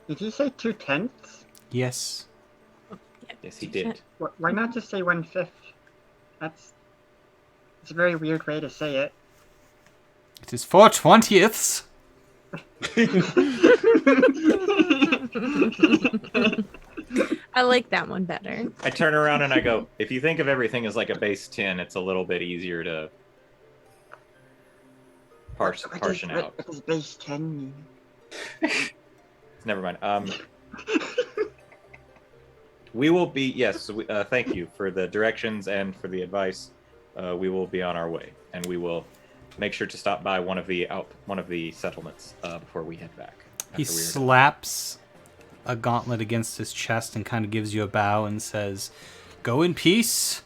Did you say 2/10? Yes. Yes, he did. Why not just say 1/5? It's a very weird way to say it. It is 4/20ths. I like that one better. I turn around and I go, if you think of everything as like a base 10, it's a little bit easier to portion out. What does base 10 mean? Never mind. We will be, yes, thank you for the directions and for the advice. We will be on our way, and we will make sure to stop by one of the settlements before we head back. He slaps a gauntlet against his chest and kind of gives you a bow and says, "Go in peace.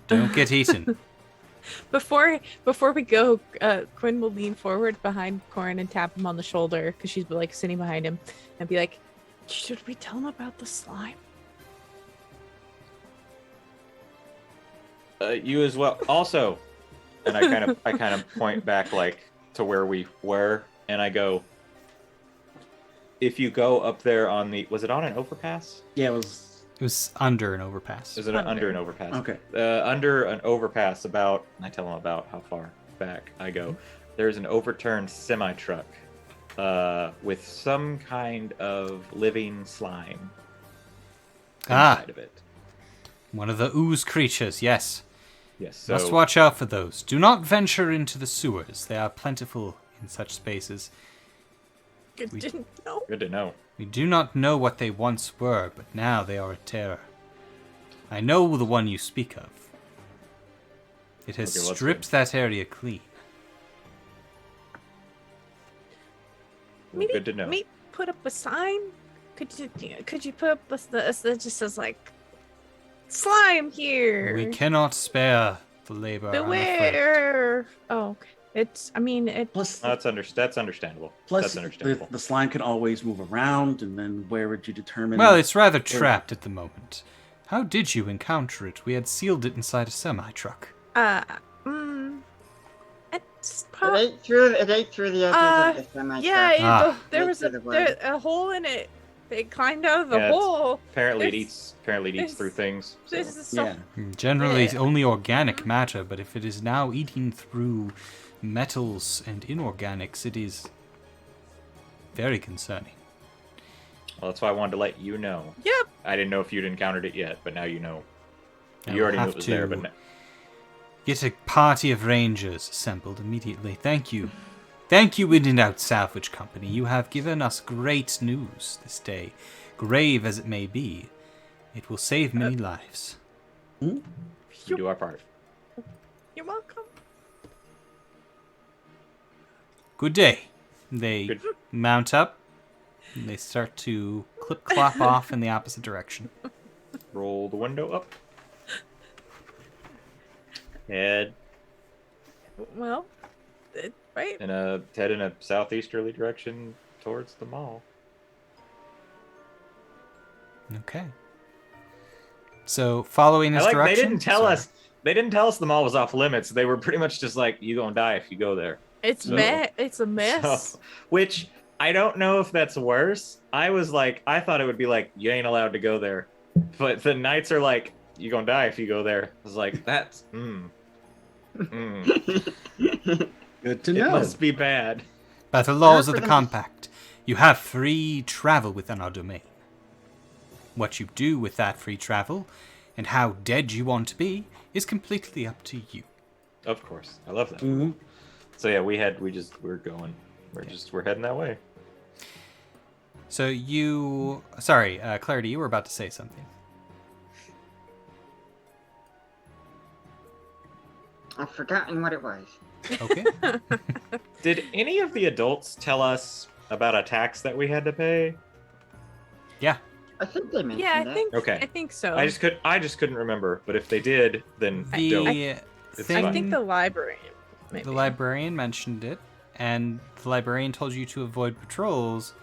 Don't get eaten." Before we go, Quinn will lean forward behind Corin and tap him on the shoulder because she's like sitting behind him and be like, "Should we tell him about the slime?" You as well. Also, and I kind of point back like to where we were, and I go, if you go up there was it on an overpass? Yeah, it was. It was under an overpass. Is it under an overpass? Okay. Under an overpass about, I tell them about how far back I go. There's an overturned semi-truck with some kind of living slime inside of it. One of the ooze creatures, yes. Yes, so Must watch out for those. Do not venture into the sewers. They are plentiful in such spaces. Didn't know. good to know. We do not know what they once were, but now they are a terror. I know the one you speak of. It has Okay, let's stripped that area clean. Well, good to know. Maybe put up a sign. Could you put up that just says like, "Slime here. We cannot spare the labor. I'm afraid. Beware." Oh, okay. It's. I mean, it. Plus, That's understandable. plus That's understandable. the slime can always move around, and then where would you determine? Well, it's rather trapped at the moment. How did you encounter it? We had sealed it inside a semi-truck. It's It probably. ate through the edges of the semi-truck. Yeah, there Right was through the wood. a hole in it. It climbed out of the Yeah, it's- hole. Apparently it There's- eats through things. So. This is so. yeah. Generally, Yeah. only organic matter, but if it is now eating through metals and inorganics, it is very concerning. Well, that's why I wanted to let you know. Yep. I didn't know if you'd encountered it yet, but now you know. I You will already knew have it was there, to but get a party of rangers assembled immediately. Thank you. Thank you, In Out Salvage Company. You have given us great news this day. Grave as it may be, it will save many lives. we do our part. You're welcome. Good day. They Good. mount up, and they start to clip-clop off in the opposite direction. Roll the window up. Head Well, right. head in a southeasterly direction towards the mall. Okay. So, following his direction... They didn't tell Sorry. us. They didn't tell us the mall was off limits. They were pretty much just like, "You gonna die if you go there." It's So- It's a mess. So, which I don't know if that's worse. I thought it would be like, "You ain't allowed to go there," but the knights are like, "You gonna die if you go there." I was like, "That's Good to it know. must be bad." By the laws of for the them to- compact, you have free travel within our domain. What you do with that free travel, and how dead you want to be, is completely up to you. Of course, I love that. Mhm. So yeah, we're going. We're heading that way. So you... Sorry, Clarity, you were about to say something. I've forgotten what it was. Okay. Did any of the adults tell us about a tax that we had to pay? Yeah. I think they mentioned Yeah, that. I think so. I just couldn't remember. But if they did, then dope. The It's thing, I think the librarian. Maybe. the librarian mentioned it, and the librarian told you to avoid patrols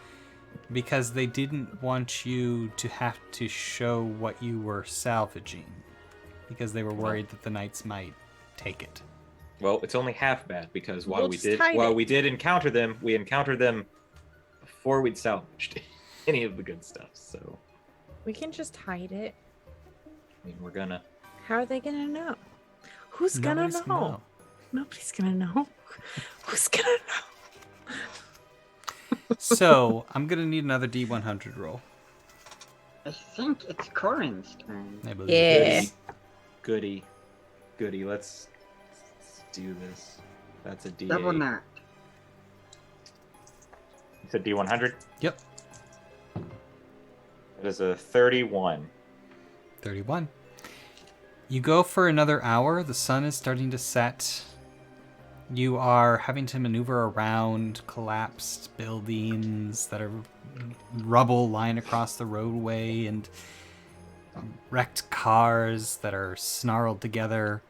because they didn't want you to have to show what you were salvaging, because they were worried that the knights might take it. Well, it's only half bad because while We'll we just did hide it. we did encounter them, we encountered them before we'd salvaged any of the good stuff. So We can just hide it. I mean, we're gonna. How are they gonna know? Who's gonna Nobody's know? Nobody's gonna know. Who's gonna know? So I'm gonna need another D100 roll. I think it's Corin's turn. I believe. Yeah. Goody. Let's do this. That's a D8. Double knot. It's a D100. Yep. It is a 31. 31. You go for another hour. The sun is starting to set. You are having to maneuver around collapsed buildings that are rubble lying across the roadway and wrecked cars that are snarled together.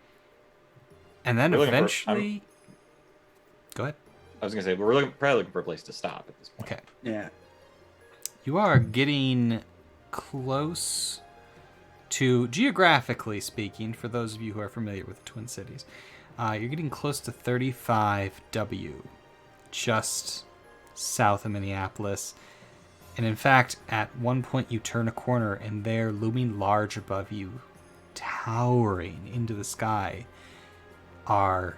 And then We're looking for- eventually... Go ahead. I was gonna say we're probably looking for a place to stop at this point. Okay. Yeah. You are getting close to, geographically speaking, for those of you who are familiar with the Twin Cities, you're getting close to 35W, just south of Minneapolis. And in fact, at one point you turn a corner and there, looming large above you, towering into the sky, are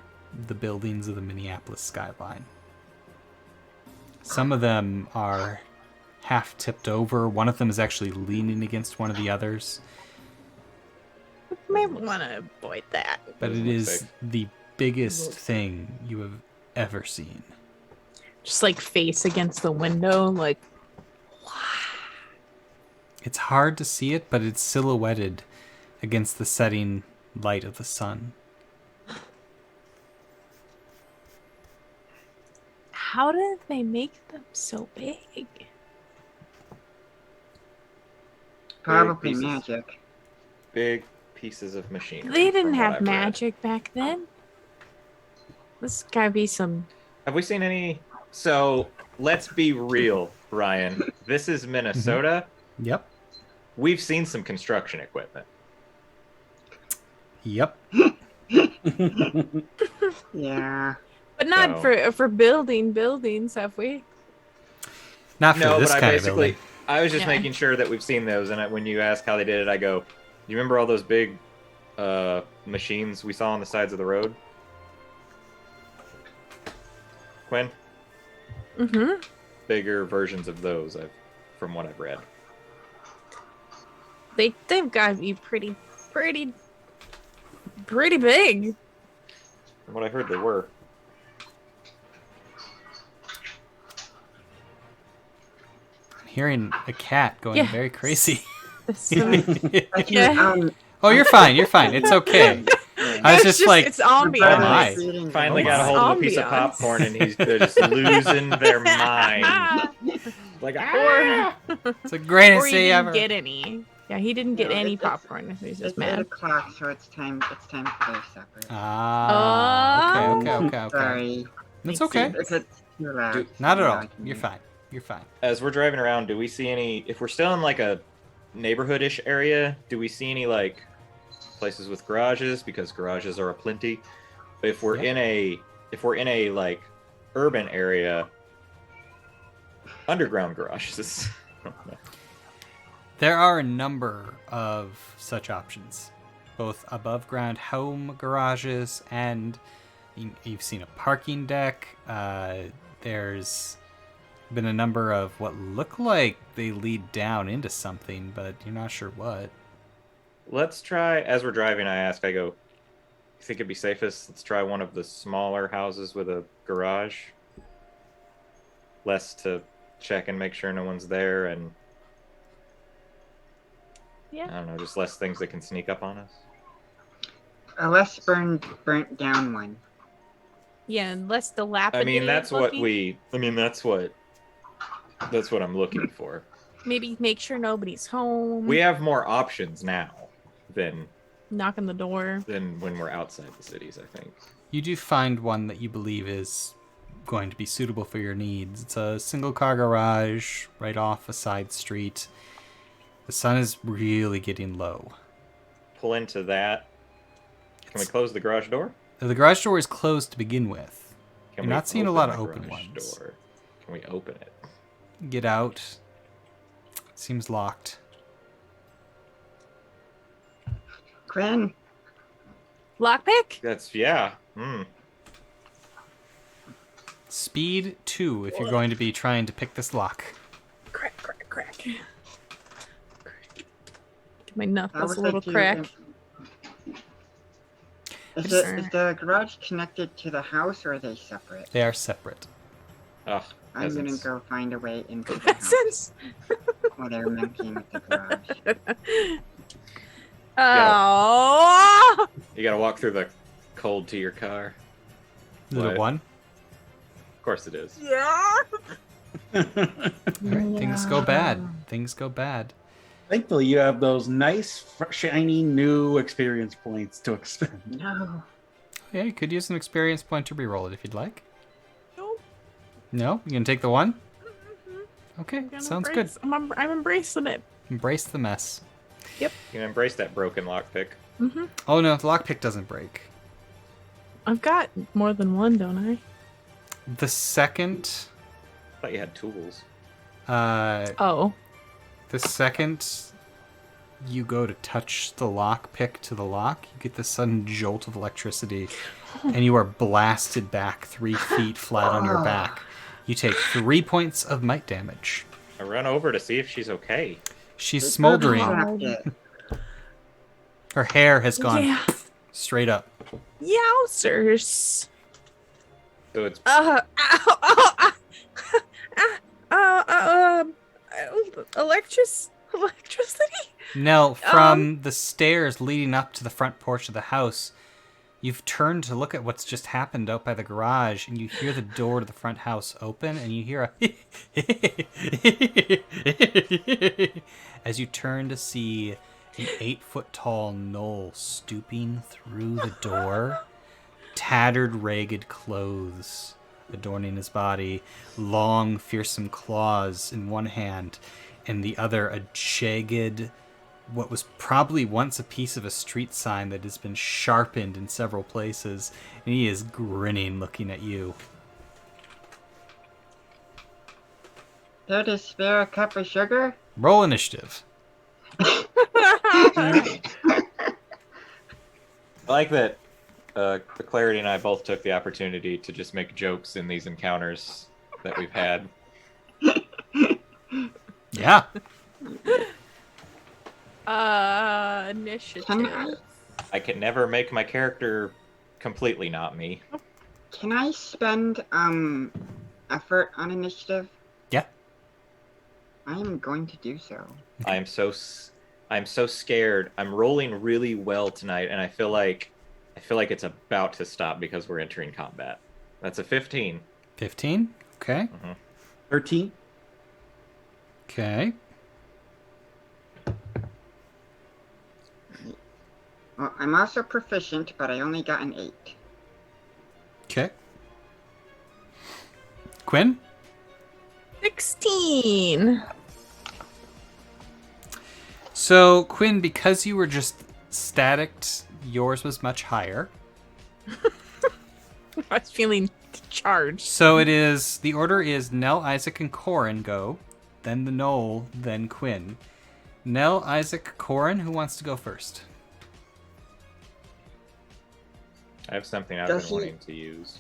the buildings of the Minneapolis skyline. Some of them are half tipped over. One of them is actually leaning against one of the others. We may want to avoid that. But Doesn't it look is safe. the biggest thing you have ever seen. Just like face against the window, like. It's hard to see it, but it's silhouetted against the setting light of the sun. How did they make them so big? Probably pieces. magic. Big pieces of machinery. They didn't from what have I've read. magic back then. This gotta be some. Have we seen any? So let's be real, Ryan. This is Minnesota. Yep. We've seen some construction equipment. Yep. Yeah. But not for building buildings, have we? Not for No, this but kind of building. I was just Yeah. making sure that we've seen those. And when you ask how they did it, I go, "You remember all those big machines we saw on the sides of the road?" Quinn, Mm-hmm. bigger versions of those, from what I've read. They've got to be pretty big. From what I heard, they were. I'm hearing a cat going Yeah. very crazy. Yeah. Oh, you're fine. You're fine. It's okay. I was It's just like, it's ambiance. my. Finally Oh got a my. hold of a piece of Ambiance. popcorn, and they're just losing their mind. Like, ah! It's the greatest Or he day didn't ever. get any. Yeah, he didn't get No, any it's- popcorn. He's just It's mad. 8 o'clock, so it's time for their supper. Ah. Oh. Okay. Sorry. That's Makes okay. sense. If it's too loud. Not at you all. know, I can- You're fine. You're fine. As we're driving around, do we see any? If we're still in like a neighborhood-ish area, do we see any like places with garages? Because garages are aplenty. But if we're in a like urban area, underground garages. There are a number of such options, both above ground home garages and you've seen a parking deck. There's been a number of what look like they lead down into something, but you're not sure what. Let's try. As we're driving, I go, "You think it'd be safest? Let's try one of the smaller houses with a garage. Less to check and make sure no one's there, and Yeah. I don't know, just less things that can sneak up on us." A less burnt down one. Yeah, and less I dilapidated. mean, that's what looking. that's what I'm looking for. Maybe make sure nobody's home. We have more options now than Knock on the door. when we're outside the cities, I think. You do find one that you believe is going to be suitable for your needs. It's a single car garage right off a side street. The sun is really getting low. Pull into that. Can we close the garage door? The garage door is closed to begin with. Can You're we not seeing a open lot the of open garage ones. door? Can we open it? Get out. Seems locked. Quinn, Lockpick? That's yeah. Speed 2 if you're going to be trying to pick this lock. Crack, crack, crack. Get my knuckles how a would little I do crack. Is It's- the garage connected to the house, or are they separate? They are separate. Ugh, I'm gonna peasants. go find a way into the house Peasants! while they're monkeying with the garage. Oh! You gotta walk through the cold to your car. Is it a What? 1? Of course it is. Yeah! Alright, things go bad. Things go bad. Thankfully, you have those nice, shiny, new experience points to expend. No. Yeah, you could use an experience point to reroll it if you'd like. No. No? You gonna take the 1? Okay, I'm gonna sounds good. embrace- I'm embracing it. Embrace the mess. You can embrace that broken lockpick. Mm-hmm. Oh no, the lockpick doesn't break. I've got more than one, don't I? The second, I thought you had tools. Oh. the second you go to touch the lockpick to the lock, you get this sudden jolt of electricity, and you are blasted back 3 feet flat on your back. You take 3 points of might damage. I run over to see if she's okay. She's They smoldering. trapped it. Her hair has gone Yeah. straight up. Yowzers. So it's Ow, ow, ah, electricity? No, from the stairs leading up to the front porch of the house, you've turned to look at what's just happened out by the garage, and you hear the door to the front house open, and you hear a as you turn to see an 8-foot-tall gnoll stooping through the door, tattered, ragged clothes adorning his body, long, fearsome claws in one hand, and the other a jagged, what was probably once a piece of a street sign that has been sharpened in several places, and he is grinning, looking at you. Here to spare a cup of sugar? Roll initiative. I like that Clarity and I both took the opportunity to just make jokes in these encounters that we've had. Yeah. Initiative. I can never make my character completely not me. Can I spend effort on initiative? Yeah. I am going to do so. I'm so scared. I'm rolling really well tonight, and I feel like it's about to stop because we're entering combat. That's a 15. 15? Okay. 13. Okay. Well, I'm also proficient, but I only got an 8. Okay. Quinn? 16. So, Quinn, because you were just staticked, yours was much higher. I was feeling charged. So it is, the order is Nell, Isaac, and Corin go, then the Knoll, then Quinn. Nell, Isaac, Corin, who wants to go first? I have something I've Does been he- wanting to use.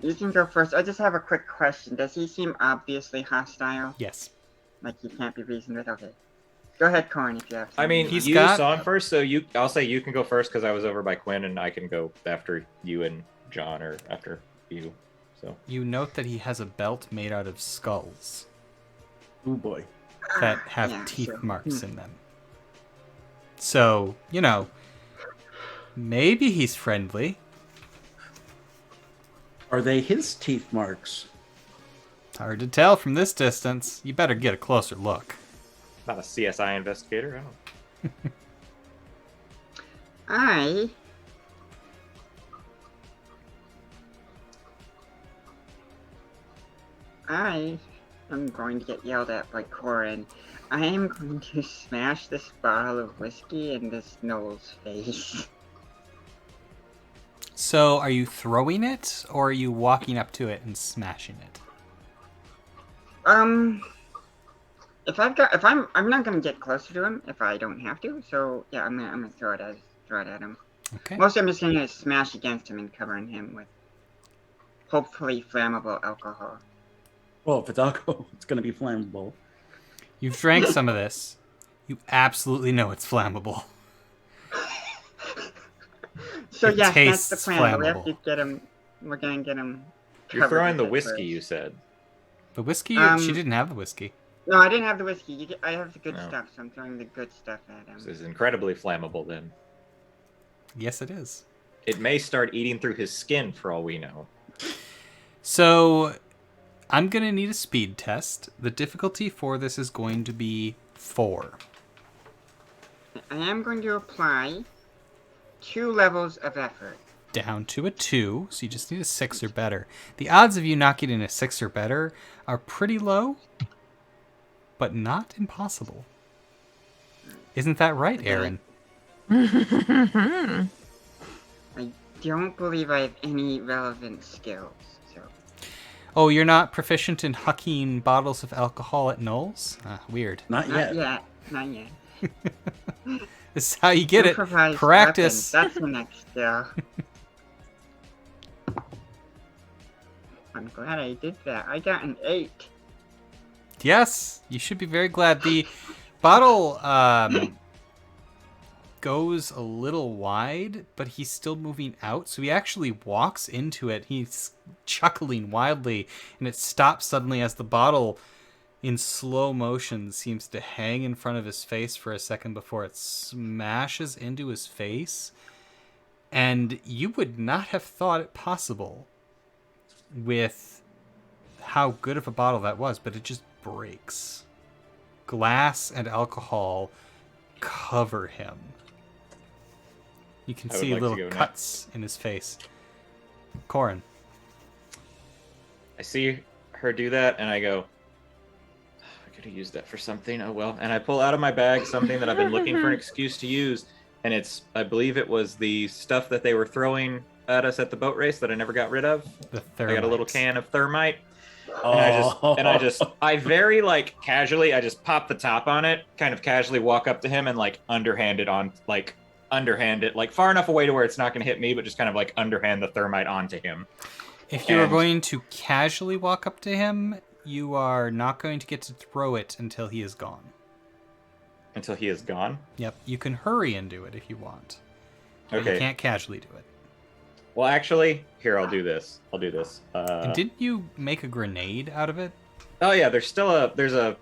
You can go first. I just have a quick question. Does he seem obviously hostile? Yes. Like he can't be reasoned with? Okay. Go ahead, Corin, if you have I mean, He's you got- saw him first, so I'll say you can go first because I was over by Quinn, and I can go after you and John, or after you. So You note that he has a belt made out of skulls Oh boy. that have yeah, teeth sure. marks in them. So, you know, Maybe he's friendly. Are they his teeth marks? Hard to tell from this distance. You better get a closer look. Not a CSI investigator. I don't. I am going to get yelled at by Corin. I am going to smash this bottle of whiskey in this Noel's face. So, are you throwing it, or are you walking up to it and smashing it? If I'm not gonna get closer to him if I don't have to. So yeah, I'm gonna throw it at him. Okay. Mostly, I'm just gonna smash against him and covering him with hopefully flammable alcohol. Well, if it's alcohol, it's going to be flammable. You've drank some of this. You absolutely know it's flammable. So It yes, that's the tastes plan. We have flammable. to get him. We're gonna get him. You're covered throwing the with it whiskey, first. you said. The whiskey? She didn't have the whiskey. No, I didn't have the whiskey. I have the good No. stuff, so I'm throwing the good stuff at him. This is incredibly flammable then. Yes, it is. It may start eating through his skin for all we know. So, I'm going to need a speed test. The difficulty for this is going to be 4. I am going to apply 2 levels of effort. Down to a 2, so you just need a 6 or better. The odds of you not getting a 6 or better are pretty low, but not impossible. Isn't that right, Aaron? I don't believe I have any relevant skills. So Oh, you're not proficient in hucking bottles of alcohol at Knowles? Weird. Not yet. Not yet. This is how you get it. Improvised Practice. weapons, that's the next skill. I'm glad I did that. I got an 8. Yes, you should be very glad. The bottle goes a little wide, but he's still moving out, so he actually walks into it. He's chuckling wildly, and it stops suddenly as the bottle, in slow motion, seems to hang in front of his face for a second before it smashes into his face. And you would not have thought it possible with how good of a bottle that was, but it just breaks. Glass and alcohol cover him. You can I would see like to little go cuts in his face. Corin. I see her do that, and I go, I could have used that for something. Oh well. And I pull out of my bag something that I've been looking for an excuse to use, and I believe it was the stuff that they were throwing at us at the boat race that I never got rid of. The I thermite. got a little can of thermite. Oh. I very like casually, I just pop the top on it, kind of casually walk up to him and like underhand it, like far enough away to where it's not going to hit me, but just kind of like underhand the thermite onto him. If you are And- going to casually walk up to him, you are not going to get to throw it until he is gone. Until he is gone. Yep, you can hurry and do it if you want. But Okay. you can't casually do it. Well, actually, here, I'll do this. And didn't you make a grenade out of it? Oh yeah, there's a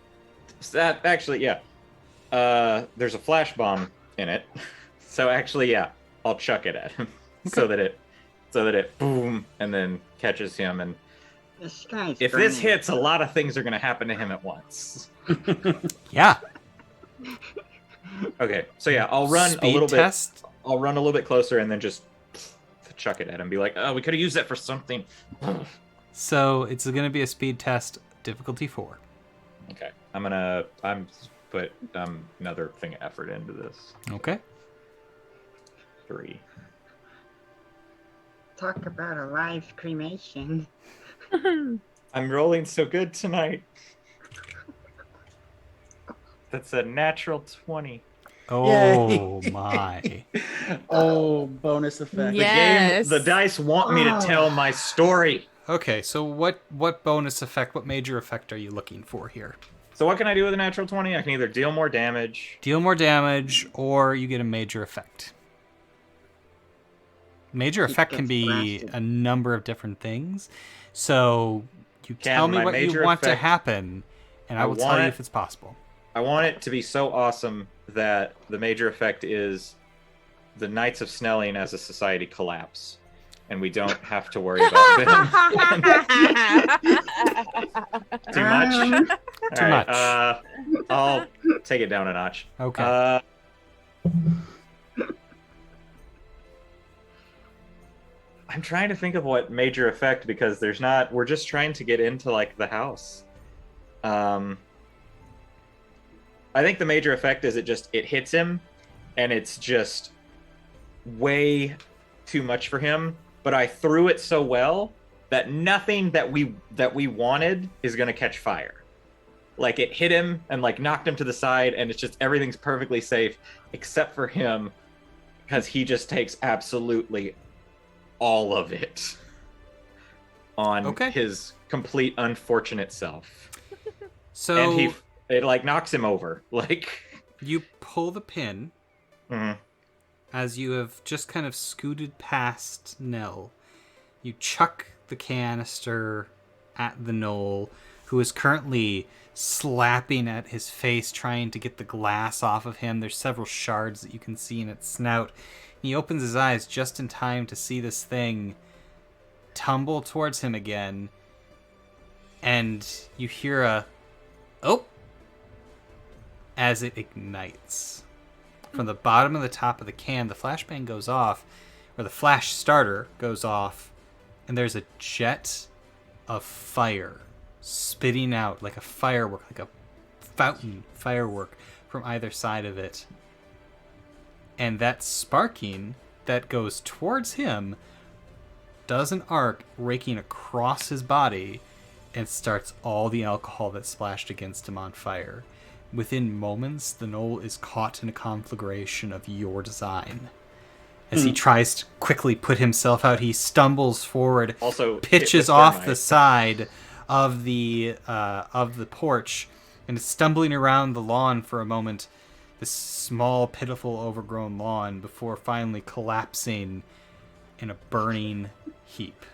flash bomb in it. So actually, yeah, I'll chuck it at him so that it boom and then catches him. And This guy's if this burning. hits, a lot of things are going to happen to him at once. Yeah. Okay, so yeah, I'll run Speed a little test. bit. I'll run a little bit closer and then just chuck it at him. Be like, oh, we could have used that for something. So it's going to be a speed test, difficulty 4. Okay, I'm put another thing of effort into this. Okay. 3. Talk about a live cremation. I'm rolling so good tonight. That's a natural 20. Oh my. Oh, bonus effect. Yes. The dice want me to tell my story. Okay, so what bonus effect, what major effect are you looking for here? So what can I do with a natural 20? I can either deal more damage. Deal more damage, or you get a major effect. Major He effect can gets be blasted. a number of different things. So you tell me my what you major want to effect- happen, and I I will tell want you it- if it's possible. I want it to be so awesome that the major effect is the Knights of Snelling as a society collapse, and we don't have to worry about them. Too much? Too All right, much. I'll take it down a notch. Okay. I'm trying to think of what major effect, because there's not. We're just trying to get into like the house. I think the major effect is it hits him, and it's just way too much for him. But I threw it so well that nothing that we wanted is gonna catch fire. Like, it hit him and like knocked him to the side, and it's just everything's perfectly safe except for him, because he just takes absolutely all of it on his complete unfortunate self. So and it like knocks him over. Like, you pull the pin as you have just kind of scooted past Nell. You chuck the canister at the gnoll, who is currently slapping at his face, trying to get the glass off of him. There's several shards that you can see in its snout. He opens his eyes just in time to see this thing tumble towards him again. And you hear a, "Oh!" as it ignites. From the bottom of the top of the can, the flashbang goes off, or the flash starter goes off, and there's a jet of fire spitting out like a firework, like a fountain firework from either side of it. And that sparking that goes towards him does an arc raking across his body and starts all the alcohol that splashed against him on fire. Within moments, the gnoll is caught in a conflagration of your design. As he tries to quickly put himself out, he stumbles forward, also pitches off the side of the porch, and is stumbling around the lawn for a moment. This small, pitiful, overgrown lawn before finally collapsing in a burning heap.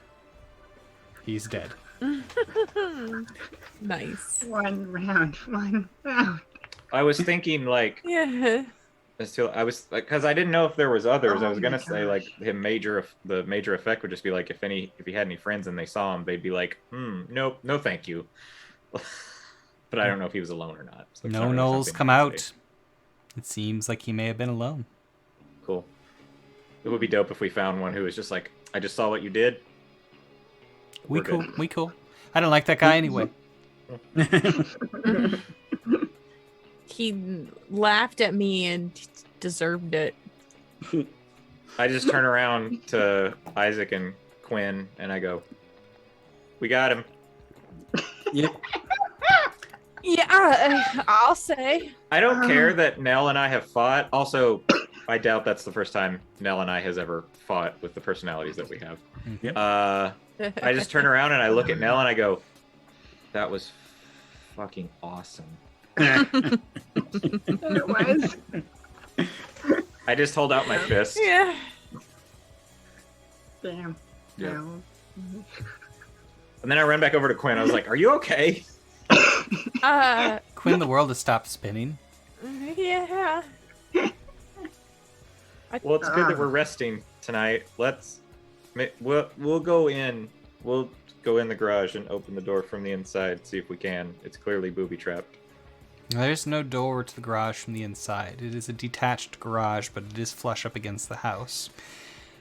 He's dead. Nice. One round. I was thinking like, Yeah. I was like, because I didn't know if there was others. I was Oh gonna my say like gosh. the major effect would just be like if he had any friends and they saw him, they'd be like, nope, no, thank you. But I don't know if he was alone or not. So it's No not really gnolls something come I can out. say. It seems like he may have been alone. Cool. It would be dope if we found one who was just like, I just saw what you did. We We're cool. good. We cool. I don't like that guy anyway. He laughed at me and deserved it. I just turn around to Isaac and Quinn and I go, we got him. Yep. Yeah, I'll say. I don't care that Nell and I have fought. Also, I doubt that's the first time Nell and I has ever fought with the personalities that we have. Yep. I just turn around and I look at Nell and I go, that was fucking awesome. It was. I just hold out my fist. Yeah. Damn. Yeah. No. And then I ran back over to Quinn. I was like, are you okay? Quinn, the world has stopped spinning. Yeah. Well, it's good that we're resting tonight. We'll go in. We'll go in the garage and open the door from the inside, see if we can. It's clearly booby-trapped. There's no door to the garage from the inside. It is a detached garage, but it is flush up against the house.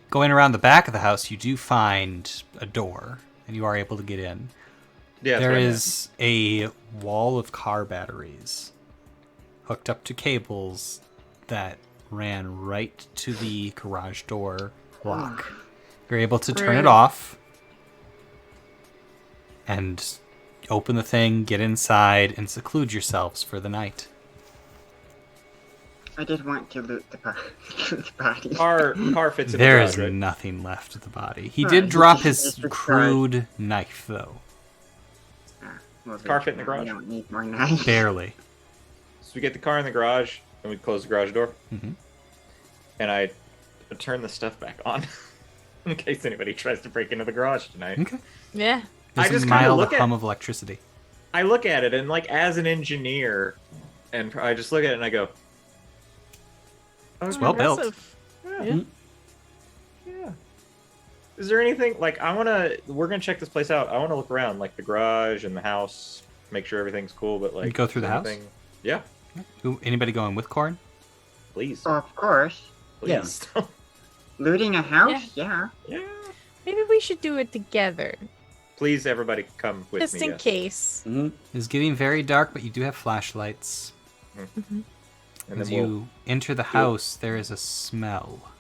Going around the back of the house, you do find a door, and you are able to get in. Yeah, There is a wall of car batteries hooked up to cables that ran right to the garage door lock. You're able to turn it Great. off and open the thing, get inside, and seclude yourselves for the night. I did want to loot the body. Car fits in There the is garage, right? nothing left of the body. He Right, did he drop just- his it's just crude knife, though. Well, Car fit in the I garage? don't need more knives. Barely. So we get the car in the garage, and we close the garage door, Mhm. and I turn the stuff back on in case anybody tries to break into the garage tonight. Okay. Yeah. There's I just a kinda mild look at- hum of electricity. I look at it, and like as an engineer, and I just look at it and I go, It's well built. Impressive. Yeah. Yeah. Is there anything like we're gonna check this place out. I wanna look around, like the garage and the house, make sure everything's cool, but like go through is the house? anything- Yeah, Anybody going with Corin? please. Of course. Please. Looting a house? Yeah. Yeah. Maybe we should do it together, Please everybody come with just me. in yes. case. Mhm. It's getting very dark, but you do have flashlights. And As then we'll you enter the house, there is a smell.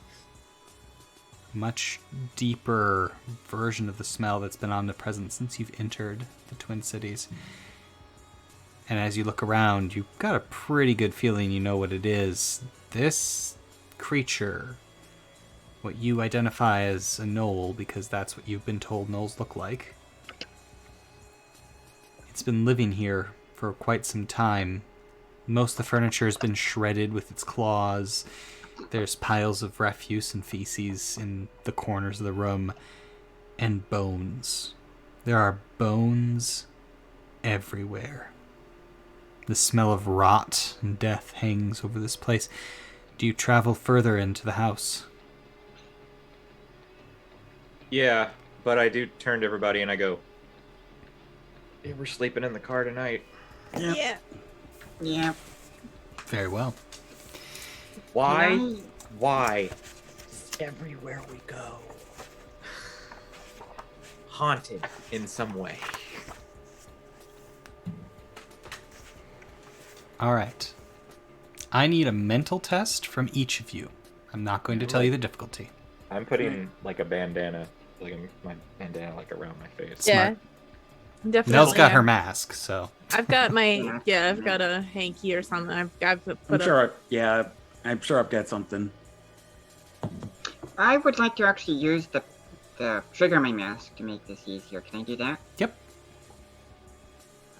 Much deeper version of the smell that's been omnipresent since you've entered the Twin Cities. And as you look around, you've got a pretty good feeling you know what it is. This creature, what you identify as a gnoll, because that's what you've been told gnolls look like. It's been living here for quite some time. Most of the furniture has been shredded with its claws. There's piles of refuse and feces in the corners of the room. And bones. There are bones everywhere. The smell of rot and death hangs over this place. Do you travel further into the house? Yeah, but I do turn to everybody and I go, "Yeah, we're sleeping in the car tonight." Yep. Yeah. Yeah. Very well. Why? Can I- Why? Everywhere we go. Haunted in some way. All right. I need a mental test from each of you. I'm not going to tell you the difficulty. I'm putting like a bandana, my bandana like around my face. Yeah. Smart. Definitely. Nell's got yeah. her mask, so I've got my I've got a hanky or something. I've put I'm up. sure. I'm sure I've got something. I would like to actually use the trigger my mask to make this easier. Can I do that? yep.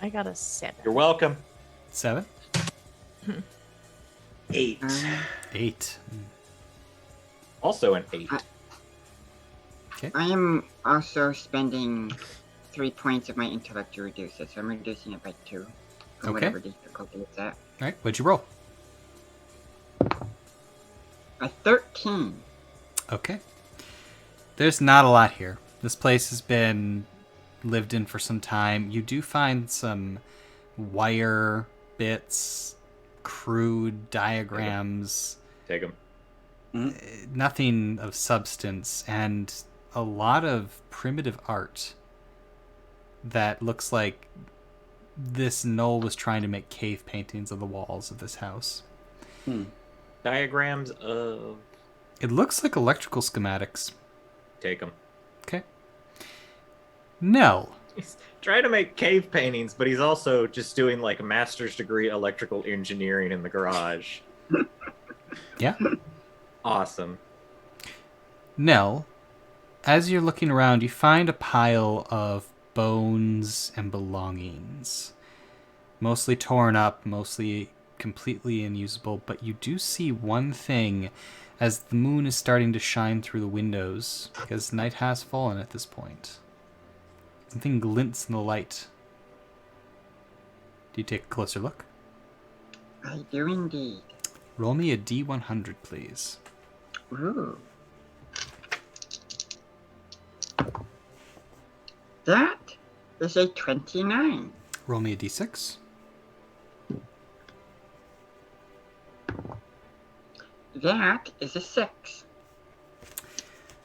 I got a 7. You're welcome. 7, 8. 8. Also an 8. I am also spending 3 points of my intellect to reduce it, so I'm reducing it by 2 from Okay. whatever difficulty it's at. All right, what'd you roll? A 13. Okay. There's not a lot here. This place has been lived in for some time. You do find some wire bits, crude diagrams, Take them. nothing of substance, and a lot of primitive art that looks like this gnoll was trying to make cave paintings of the walls of this house. Diagrams of. It looks like electrical schematics. Take them. Okay. Nell. He's trying to make cave paintings, but he's also just doing like a master's degree electrical engineering in the garage. Yeah. Awesome. Nell, as you're looking around, you find a pile of bones and belongings. Mostly torn up, mostly completely unusable, but you do see one thing as the moon is starting to shine through the windows, because night has fallen at this point. Something glints in the light. Do you take a closer look? I do indeed. Roll me a D100, please. Ooh. That is a 29. Roll me a D6. That is a 6.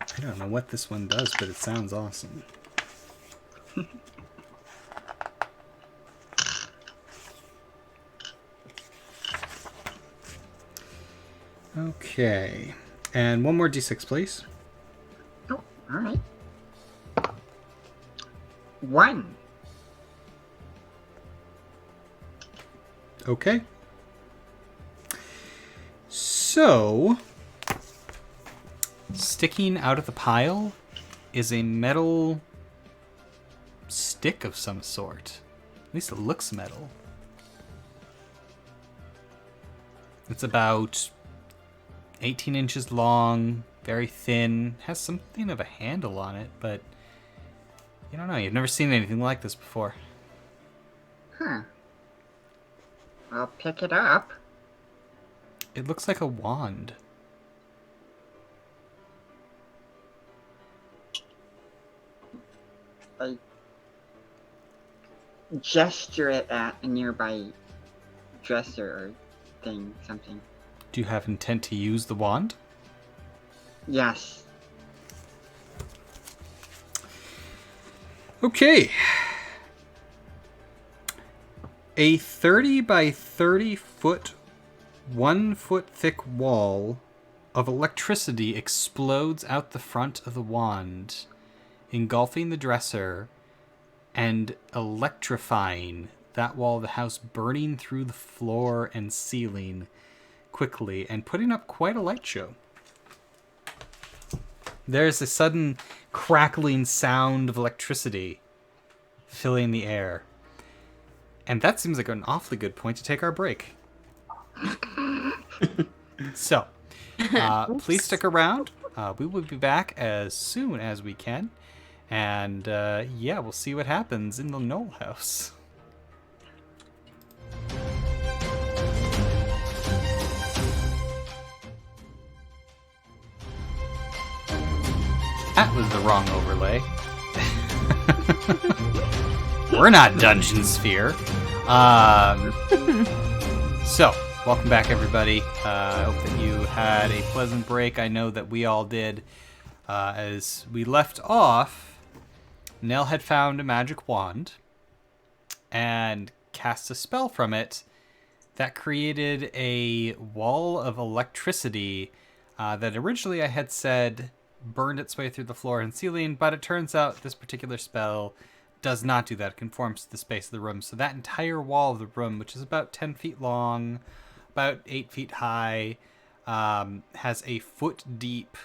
I don't know what this one does, but it sounds awesome. Okay. And one more D6, please. Oh, alright. 1. Okay. So, sticking out of the pile is a metal stick of some sort. At least it looks metal. It's about 18 inches long, very thin, has something of a handle on it, but you don't know. You've never seen anything like this before. Huh. I'll pick it up. It looks like a wand. gesture it at a nearby dresser or thing, something. Do you have intent to use the wand? Yes. Okay. A 30 by 30 foot, 1 foot thick wall of electricity explodes out the front of the wand, engulfing the dresser and electrifying that wall of the house, burning through the floor and ceiling quickly and putting up quite a light show. There's a sudden crackling sound of electricity filling the air. And that seems like an awfully good point to take our break. So, please stick around. We will be back as soon as we can. And yeah, we'll see what happens in the Knoll house. That was the wrong overlay. We're not Dungeon Sphere. So, welcome back, everybody. I hope that you had a pleasant break. I know that we all did. As we left off, Nell had found a magic wand and cast a spell from it that created a wall of electricity that originally I had said burned its way through the floor and ceiling, but it turns out this particular spell does not do that. It conforms to the space of the room. So that entire wall of the room, which is about 10 feet long, about 8 feet high, has a foot deep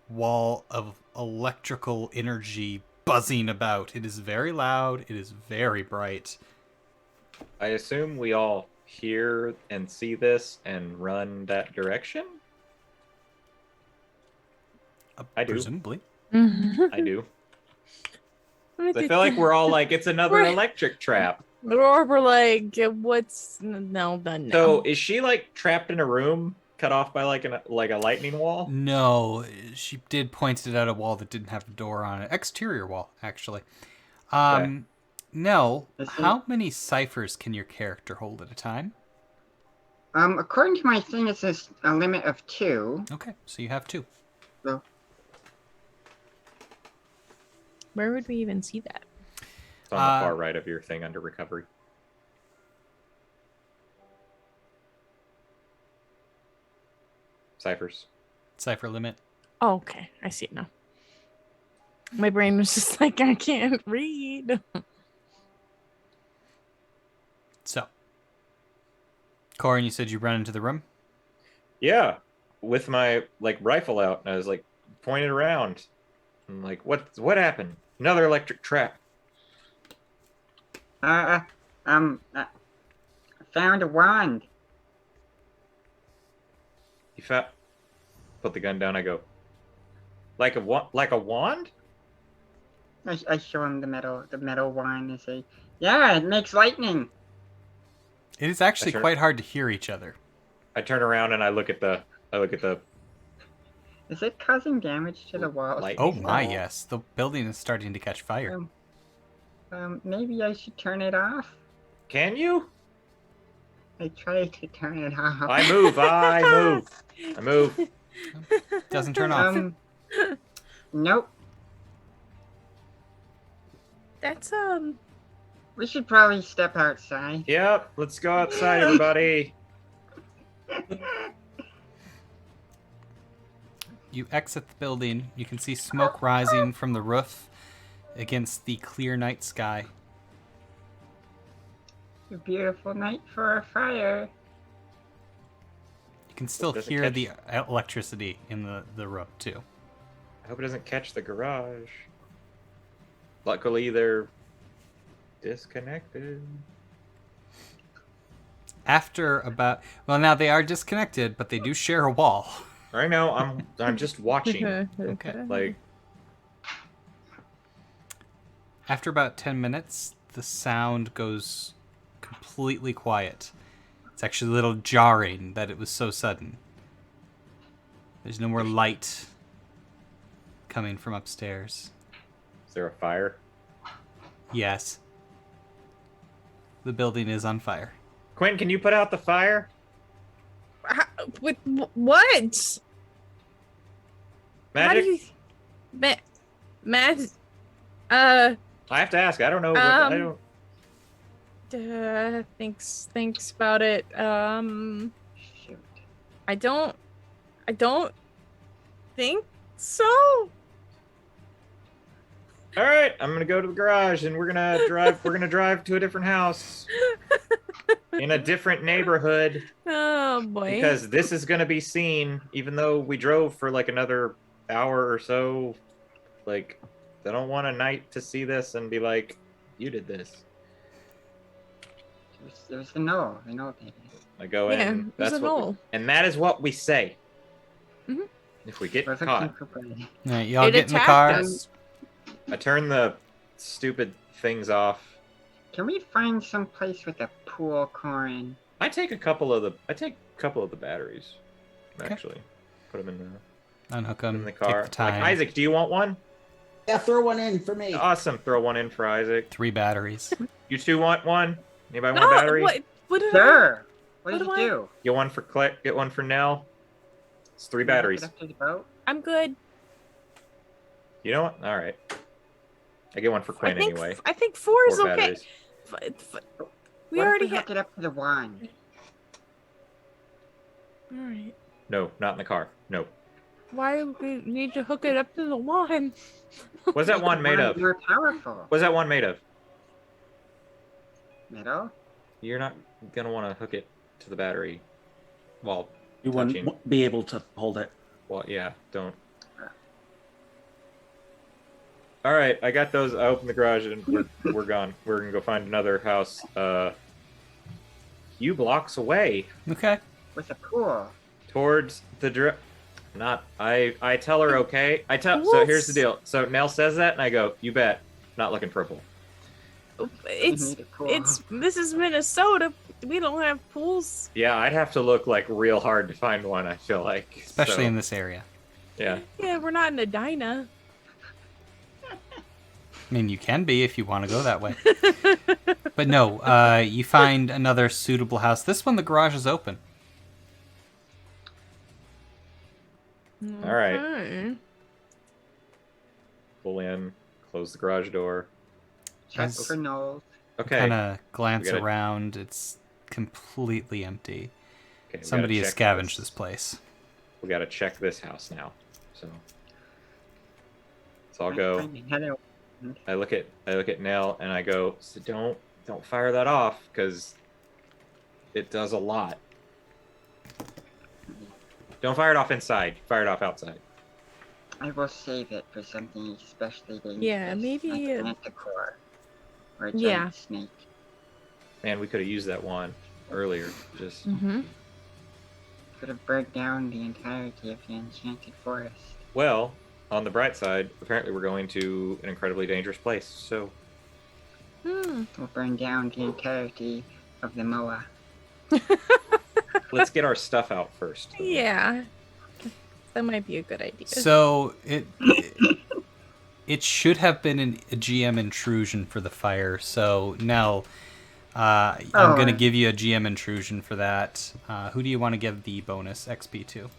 wall of electrical energy buzzing about. It is very loud. It is very bright. I assume we all hear and see this and run that direction? I do. Presumably. I do. I feel like we're all like, it's another Right. electric trap. Or we're like, what's no done now? So is she like trapped in a room, cut off by like a lightning wall? No, she did point it at a wall that didn't have a door on it. Exterior wall, actually. Okay. Nell, Is it- how many ciphers can your character hold at a time? According to my thing, it says a limit of 2. Okay, so you have 2. So, Where would we even see that? It's on the far right of your thing under recovery. Ciphers. Cipher limit. Oh, okay. I see it now. My brain was just like, I can't read. So, Corin, you said you run into the room? Yeah, with my like rifle out, and I was like pointed around. I'm like, what happened? Another electric trap. I found a wand. You found. Put the gun down. I go. Like a wand? I show him the metal wand and say, yeah, it makes lightning. It is actually Sure. quite hard to hear each other. I turn around and I look at the Is it causing damage to the walls? light. Oh my, yes. The building is starting to catch fire. Maybe I should turn it off. Can you? I tried to turn it off. I move. I move. Doesn't turn off. Nope. That's We should probably step outside. Yep. Let's go outside, everybody. You exit the building. You can see smoke rising from the roof against the clear night sky. A beautiful night for a fire. You can still Doesn't hear catch- the electricity in the room, too. I hope it doesn't catch the garage. Luckily, they're disconnected. After about... Well, now they are disconnected, but they do share a wall. I know. I'm just watching. Okay. Like, After about 10 minutes, the sound goes completely quiet. It's actually a little jarring that it was so sudden. There's no more light coming from upstairs. is there a fire? Yes. the building is on fire. Quinn, can you put out the fire? With what? How do Magic? you... I have to ask. I don't know. What, I don't. Thanks about it. Shoot. I don't think so. All right, I'm gonna go to the garage, and we're gonna drive. We're gonna drive to a different house in a different neighborhood Oh boy. because this is gonna be seen. Even though we drove for like another hour or so, like they don't want a night to see this and be like, "You did this." There's the no. I know that. I go Yeah, in. there's That's a what, knoll. and that is what we say. Mhm. If we get We're caught, looking for bread. All right, y'all It get in the attacked car. us. I turn the stupid things off. Can we find some place with a pool, Corin? I take a couple of the batteries. Okay. Actually, put them in Unhook them. the car. Take the time. Like, Isaac, do you want one? Yeah, throw one in for me. Awesome. Throw one in for Isaac. 3 batteries. You two want one? Anybody No, want a battery? what did Sure. What What did do you I- do? Get one for Click. Get one for Nell. It's 3 Did you hook batteries. it up to the boat? I'm good. You know what? All right. I get one for Quinn anyway. I think 4 is 4 okay. batteries. We What already if we have. hook it up to the wand? All right. No, not in the car. No. Why do we need to hook it up to the wand? What's that one made of? You're powerful. What's that one made of? Metal? You're not gonna want to hook it to the battery. Well, You touching. wouldn't be able to hold it. Well, yeah, don't. All right, I got those. I opened the garage and we're gone. We're gonna go find another house. Few blocks away Okay. With a pool. towards the Not. I tell her okay. So here's the deal. So Nell says that, and I go, "You bet." Not looking for a pool. We It's need a pool. this is Minnesota. We don't have pools. Yeah, I'd have to look like real hard to find one. I feel like, Especially So, in this area. yeah. Yeah, we're not in Edina. I mean, you can be if you want to go that way. But no, you find another suitable house. This one, the garage is open. All right. Okay. Pull in, close the garage door. Check As- for nulls. Okay. Kind of glance We gotta- around. It's completely empty. Okay, we Somebody gotta has check scavenged this place. We gotta check this house now. So I'll go. Hello. I look at Nell and I go, so don't fire that off because it does a lot. Don't fire it off inside. Fire it off outside. I will save it for something especially dangerous. Yeah, maybe, like a manticore or a giant yeah. snake. Man, we could have used that one earlier. Just Mm-hmm. Could have burned down the entirety of the enchanted forest. well, on the bright side, apparently we're going to an incredibly dangerous place. So Hmm. We'll burn down the entirety of the Moa. let's get our stuff out first. Yeah. That might be a good idea. So it should have been a GM intrusion for the fire. So Nell, I'm going to give you a GM intrusion for that. Who do you want to give the bonus XP to?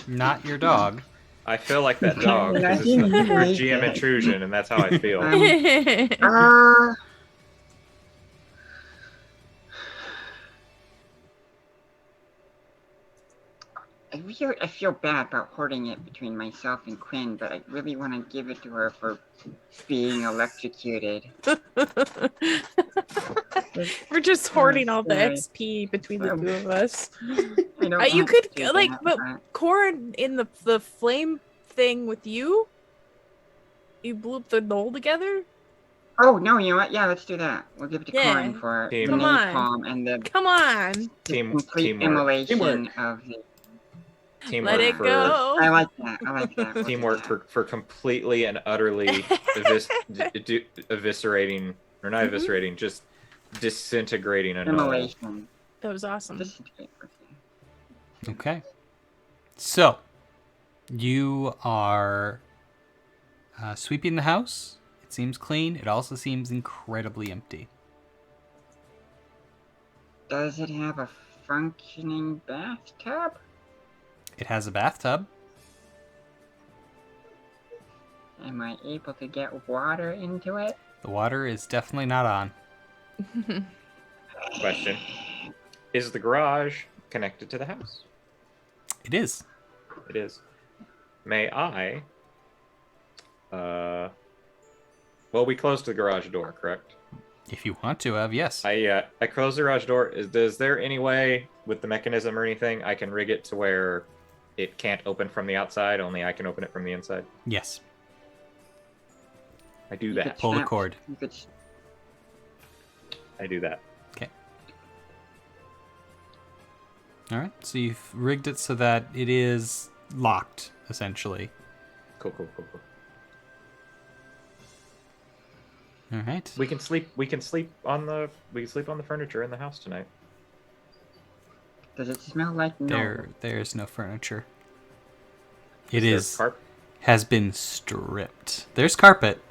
Not your dog. I feel like that dog because it's for GM intrusion, and that's how I feel. I feel bad about hoarding it between myself and Quinn, but I really want to give it to her for being electrocuted. We're just hoarding all the Sorry. XP between the two of us. I don't You want could, to do like, that, but Corin in the flame thing with you? You blew up the knoll together? Oh, no, you know what? Yeah, let's do that. We'll give it to Yeah. Corin for the Come on. napalm and the Come on. complete Teamwork. immolation of the... Teamwork Let it for go. I like that. I like that. We'll do teamwork that. for completely and utterly eviscerating, or not eviscerating, just disintegrating a knoll. Immolation. That was awesome. Disintegrate. Okay. So, you are sweeping the house. It seems clean. It also seems incredibly empty. Does it have a functioning bathtub? It has a bathtub. Am I able to get water into it? The water is definitely not on. Question. Is the garage connected to the house? It is. It is. May I... Well, we closed the garage door, correct? If you want to have, yes. I closed the garage door. Is there any way with the mechanism or anything I can rig it to where it can't open from the outside, only I can open it from the inside? Yes. I do You that. could Pull the snap- cord. You could I do that. Okay. All right. So you've rigged it so that it is locked, essentially. Cool. All right. We can sleep on the furniture in the house tonight. Does it smell like no? There's no furniture. There carpet? Has been stripped. There's carpet.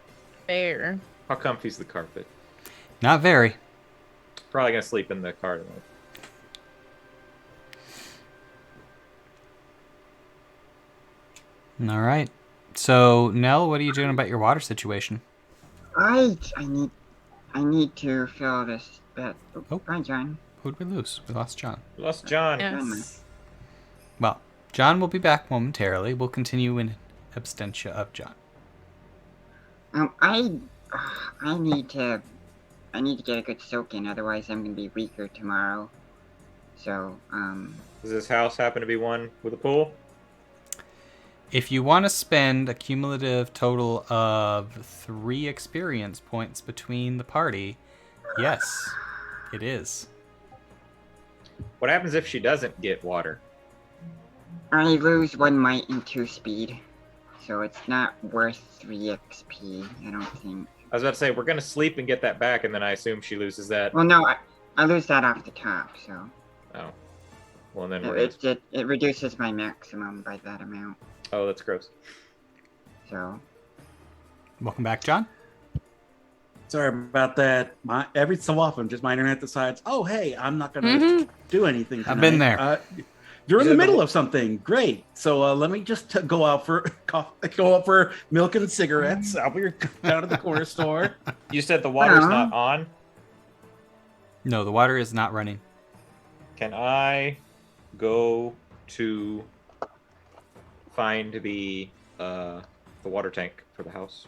Fair. How comfy's the carpet? Not very. Probably gonna sleep in the car tonight. All right. So, Nell, what are you doing about your water situation? I need to fill this bed. Oh. Bye, John. Who'd we lose? We lost John. We lost John. Yes. Well, John will be back momentarily. We'll continue in absentia of John. I need to get a good soak in, otherwise I'm gonna be weaker tomorrow. So, Does this house happen to be one with a pool? If you want to spend a cumulative total of 3 experience points between the party, yes, it is. What happens if she doesn't get water? I lose 1 might and 2 speed, so it's not worth 3 XP, I don't think. I was about to say, we're gonna sleep and get that back, and then I assume she loses that. Well, no, I lose that off the top, so Oh. Well, then we're gonna... it reduces my maximum by that amount. Oh, that's gross. So Welcome back, John. Sorry about that. Every so often, just my internet decides, oh, hey, I'm not going to do anything tonight. I've been there. You're in the middle of something. Great. So let me just go out for milk and cigarettes. I'll be down at the corner store. You said the water's not on? No, the water is not running. Can I go to find the water tank for the house?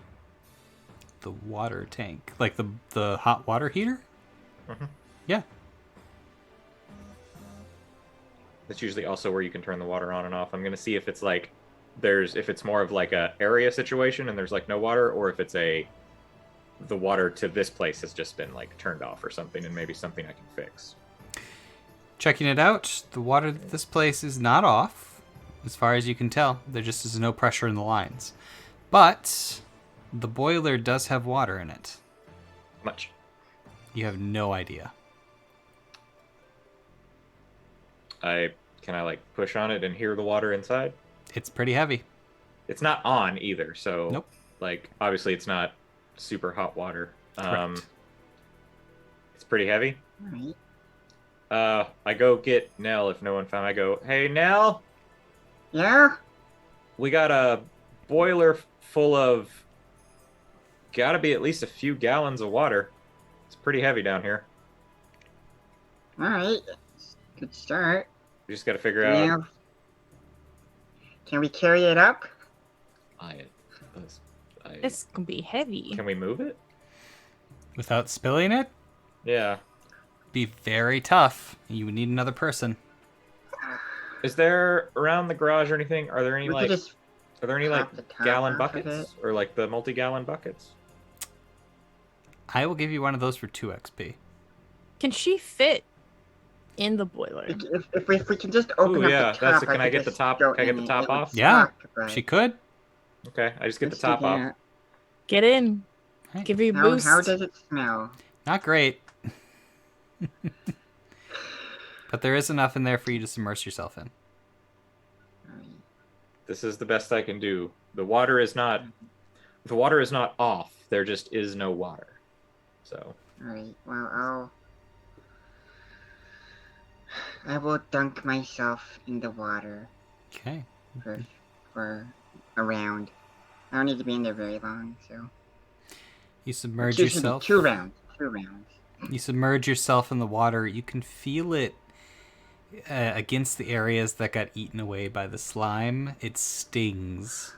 The water tank, like the hot water heater. Mm-hmm. Yeah. That's usually also where you can turn the water on and off. I'm gonna see if it's like if it's more of like a area situation and there's like no water, or if it's the water to this place has just been like turned off or something, and maybe something I can fix. Checking it out, the water to this place is not off, as far as you can tell. There just is no pressure in the lines, but the boiler does have water in it. Much. You have no idea. Can I like push on it and hear the water inside? It's pretty heavy. It's not on either, so Nope. Like obviously it's not super hot water. Correct. It's pretty heavy. alright. I go get Nell if no one found. I go, hey Nell, Yeah? we got a boiler full of gotta be at least a few gallons of water. It's pretty heavy down here. Alright. Good start. We just gotta figure out. Yeah. Can we carry it up? This can be heavy. Can we move it? Without spilling it, Yeah. be very tough. You would need another person. Is there around the garage or anything? Are there any We like could just are there any like pop the top gallon off of buckets it. or like the multi-gallon buckets? I will give you one of those for 2 XP. Can she fit in the boiler? If we can just open Ooh, up yeah, the top, that's it. Can could I get the just top- go can I get in the and top it would off? Yeah, suck, but She could. Okay, I just get let's the top do off. that. Get in. Right. Give you a How boost. does it smell? Not great. But there is enough in there for you to immerse yourself in. This is the best I can do. The water is not off. there just is no water. So. Alright, well, I will dunk myself in the water Okay. for a round. I don't need to be in there very long, so. You submerge It's usually yourself. 2 rounds. 2 rounds. You submerge yourself in the water. You can feel it against the areas that got eaten away by the slime. It stings.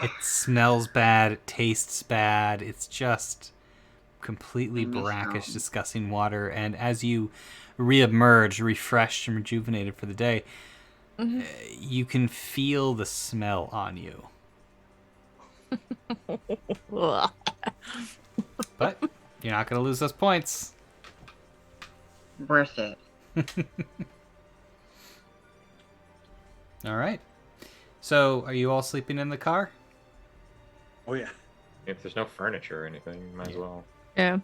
It smells bad. It tastes bad. It's just completely brackish, disgusting water. And as you reemerge, refreshed and rejuvenated for the day, you can feel the smell on you. But you're not going to lose those points. Worth it. All right. So, are you all sleeping in the car? Oh yeah. If there's no furniture or anything, you might as well. Yeah.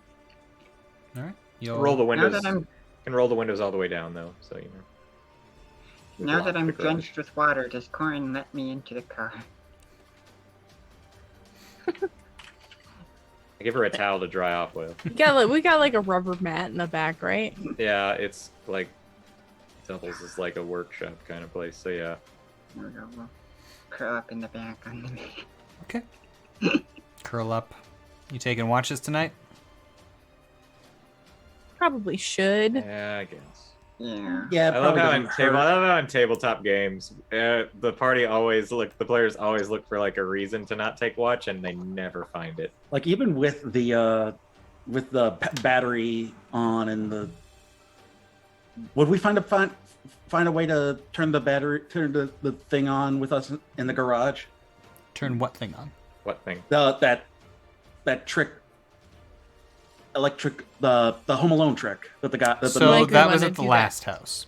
All right. Roll the windows. Now that I'm, Can roll the windows all the way down though, so you know. now that Block I'm the garage. drenched with water, does Corin let me into the car? I give her a towel to dry off with. We got like a rubber mat in the back, right? Yeah, it's like doubles as like a workshop kind of place. So yeah. There we go. We'll curl up in the back on the mat. Okay. Curl up. You taking watches tonight? Probably should. Yeah, I guess. Yeah. Yeah. I love probably how doesn't hurt. I love how in tabletop games, the players always look for like a reason to not take watch, and they never find it. Like even with the battery on and the, would we find a way to turn the thing on with us in the garage? Turn what thing on? What thing? That trick, electric, the Home Alone trick that the guy. So Like we that was wanna at the do last house.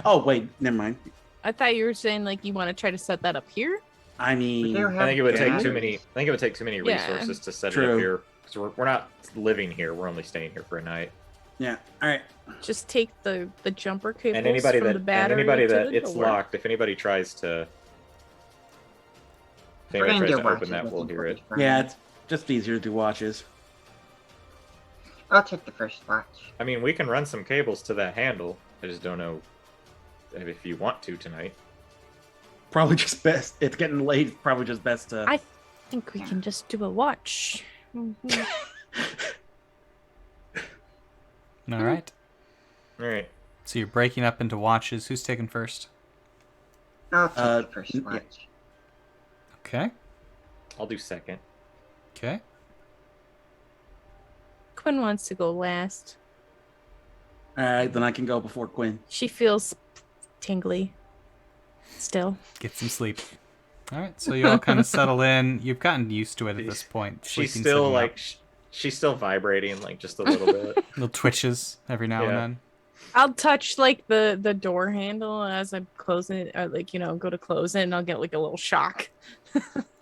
Oh wait, never mind. I thought you were saying like you want to try to set that up here. I We mean, do I have think it would take too batteries. many. I think it would take too many Yeah. resources to set it True. up here. Because we're not living here. We're only staying here for a night. yeah. All right. Just take the jumper cables And anybody from the battery to the it's door. locked. If anybody tries to open that, we'll hear it. Yeah, it's just easier to do watches. I'll take the first watch. I mean, we can run some cables to that handle. I just don't know if you want to tonight. Probably just best. It's getting late. Probably just best to. I think we can just do a watch. All right. All right. So you're breaking up into watches. Who's taking first? I'll take the first yeah. watch. Okay. I'll do second. Okay. Quinn wants to go last. All right, then I can go before Quinn. She feels tingly. Still. Get some sleep. All right. So you all kind of settle in. You've gotten used to it at this point. She's sleeping, still sitting like up. she's still vibrating like just a little bit. Little twitches every now Yeah. and then. I'll touch like the door handle as I'm closing it, or like go to close it, and I'll get like a little shock.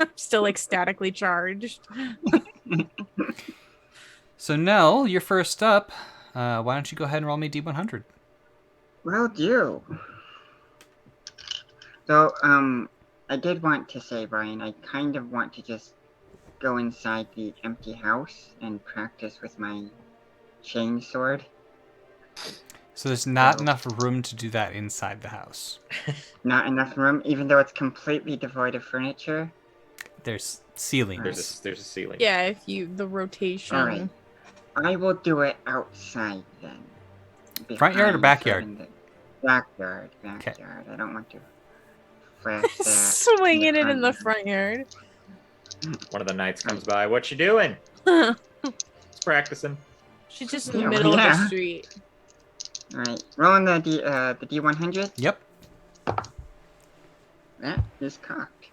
I'm still like statically charged. So Nell, you're first up. Why don't you go ahead and roll me D100? Will do. So, I did want to say, Brian, I kind of want to just go inside the empty house and practice with my chain sword. So there's not Oh. enough room to do that inside the house. Not enough room, even though it's completely devoid of furniture. There's ceilings. There's a ceiling. Yeah, if the rotation. Alright. I will do it outside then. Front yard or Behind, backyard? so in the Backyard. I don't want to flash that. Swinging it in the front yard. One of the knights comes by. What you doing? It's practicing. She's just in the Yeah, middle of the yeah. street. Alright, rolling the D100. Yep. That is cocked.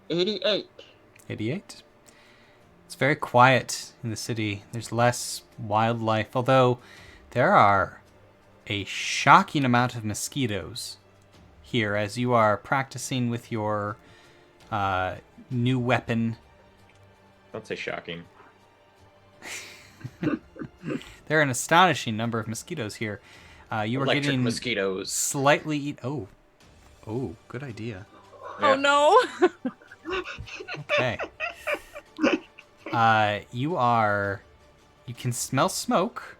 88. 88. It's very quiet in the city. There's less wildlife, although there are a shocking amount of mosquitoes here as you are practicing with your new weapon. Don't say shocking. There are an astonishing number of mosquitoes here. You are Electric getting mosquitoes. slightly... Oh, good idea. Oh no! Okay. You can smell smoke,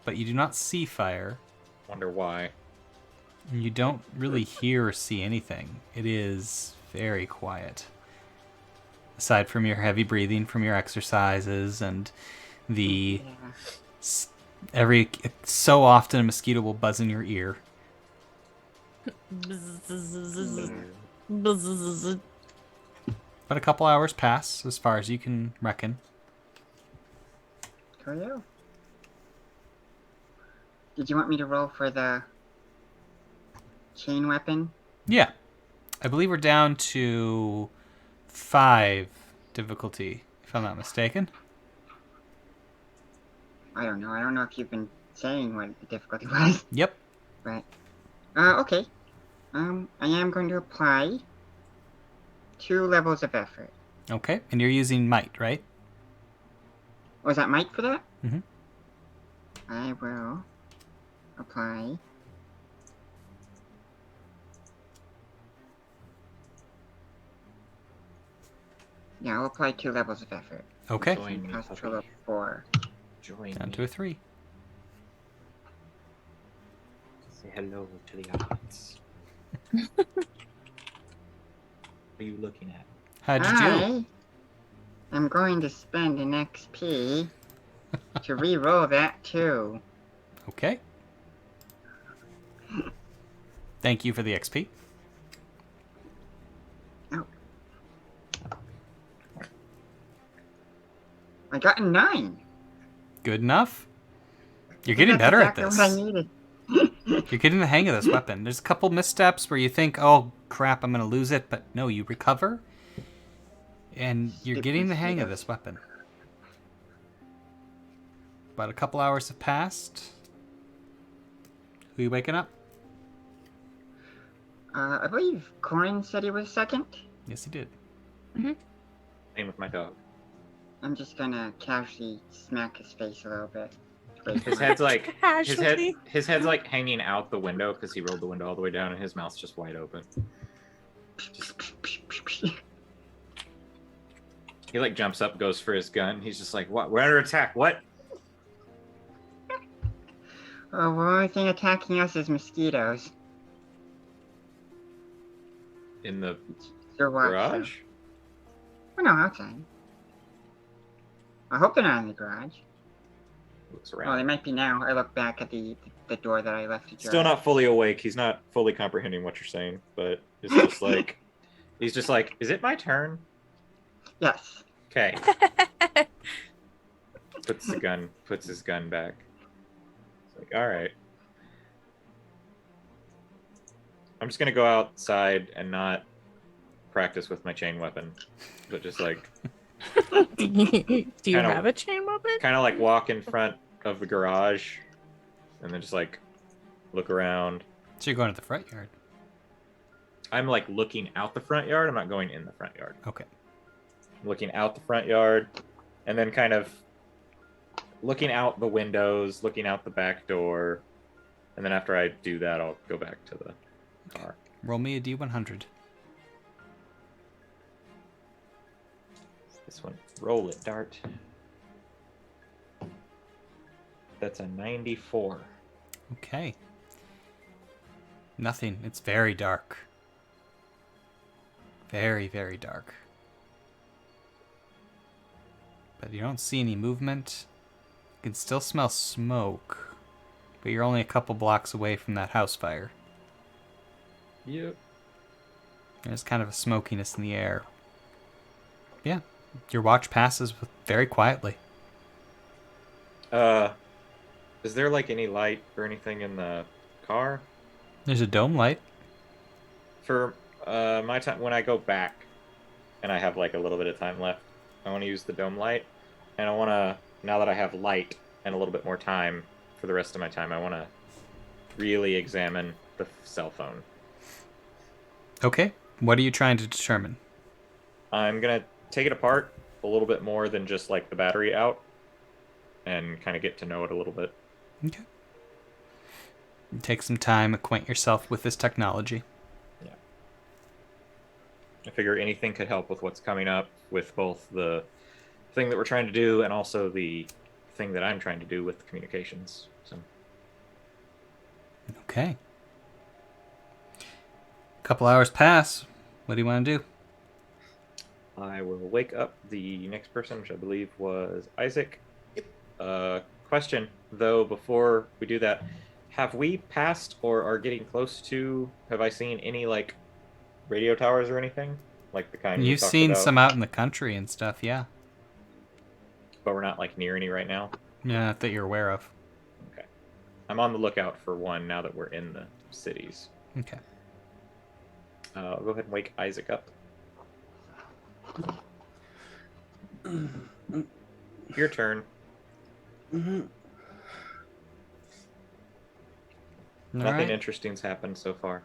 but you do not see fire. Wonder why. And you don't really hear or see anything. It is very quiet. Aside from your heavy breathing from your exercises and the every so often a mosquito will buzz in your ear. But a couple hours pass, as far as you can reckon. Coolio. Did you want me to roll for the chain weapon? Yeah. I believe we're down to 5 difficulty, if I'm not mistaken. I don't know. I don't know if you've been saying what the difficulty was. Yep. But, okay. I am going to apply 2 levels of effort. Okay. And you're using might, right? Was that might for that? Mm-hmm. I will apply. Yeah, I'll apply 2 levels of effort. Okay. Join me, Cost a puppy. total of 4. Join Down me. to a 3. Say hello to the audience. What are you looking at? How'd you do? I'm going to spend an XP to re-roll that too. Okay. Thank you for the XP. Oh. I got a 9. Good enough. You're getting better at this. That's exactly what I needed. You're getting the hang of this weapon. There's a couple missteps where you think, oh crap, I'm going to lose it, but no, you recover. And you're getting the hang of this weapon. About a couple hours have passed. Who are you waking up? I believe Corin said he was second. Yes, he did. Same with my dog. I'm just gonna casually smack his face a little bit. His head's like Casually. his head's like hanging out the window because he rolled the window all the way down, and his mouth's just wide open. He like jumps up, goes for his gun. He's just like, "What? We're under attack. What?" Oh, well, the only thing attacking us is mosquitoes. In the Sure, watch. garage? Oh, no, outside. I hope they're not in the garage. Looks Oh, they around. might be now. I look back at the door that I left ajar. Still not fully awake. He's not fully comprehending what you're saying, but it's just like he's just like, "Is it my turn?" Yes. Okay. Puts his gun back. It's like, all right. I'm just gonna go outside and not practice with my chain weapon, but just like Do you Kinda- have a chain weapon? kind of like walk in front of the garage, and then just like look around. So you're going to the front yard. I'm like looking out the front yard. I'm not going in the front yard. Okay. Looking out the front yard, and then kind of looking out the windows, looking out the back door, and then after I do that, I'll go back to the car. Roll me a D100. This one, roll it, dart. That's a 94. Okay. Nothing. It's very dark. Very, very dark. But you don't see any movement. You can still smell smoke. But you're only a couple blocks away from that house fire. Yep. There's kind of a smokiness in the air. Yeah. Your watch passes very quietly. Is there like any light or anything in the car? There's a dome light. For my time, when I go back and I have like a little bit of time left, I want to use the dome light. And I want to, now that I have light and a little bit more time for the rest of my time, I want to really examine the cell phone. Okay. What are you trying to determine? I'm going to take it apart a little bit more than just like the battery out and kind of get to know it a little bit. Okay. Take some time, acquaint yourself with this technology. Yeah. I figure anything could help with what's coming up with both the thing that we're trying to do and also the thing that I'm trying to do with communications. So. Okay. A couple hours pass. What do you want to do? I will wake up the next person, which I believe was Isaac. Question, though, before we do that, have we passed or are getting close to, have I seen any, like, radio towers or anything? Like the kind you You've talked seen about? some out in the country and stuff, yeah. But we're not, like, near any right now? Yeah, not that you're aware of. Okay. I'm on the lookout for one now that we're in the cities. Okay. I'll go ahead and wake Isaac up. Your turn. Mhm. Nothing interesting's happened so far.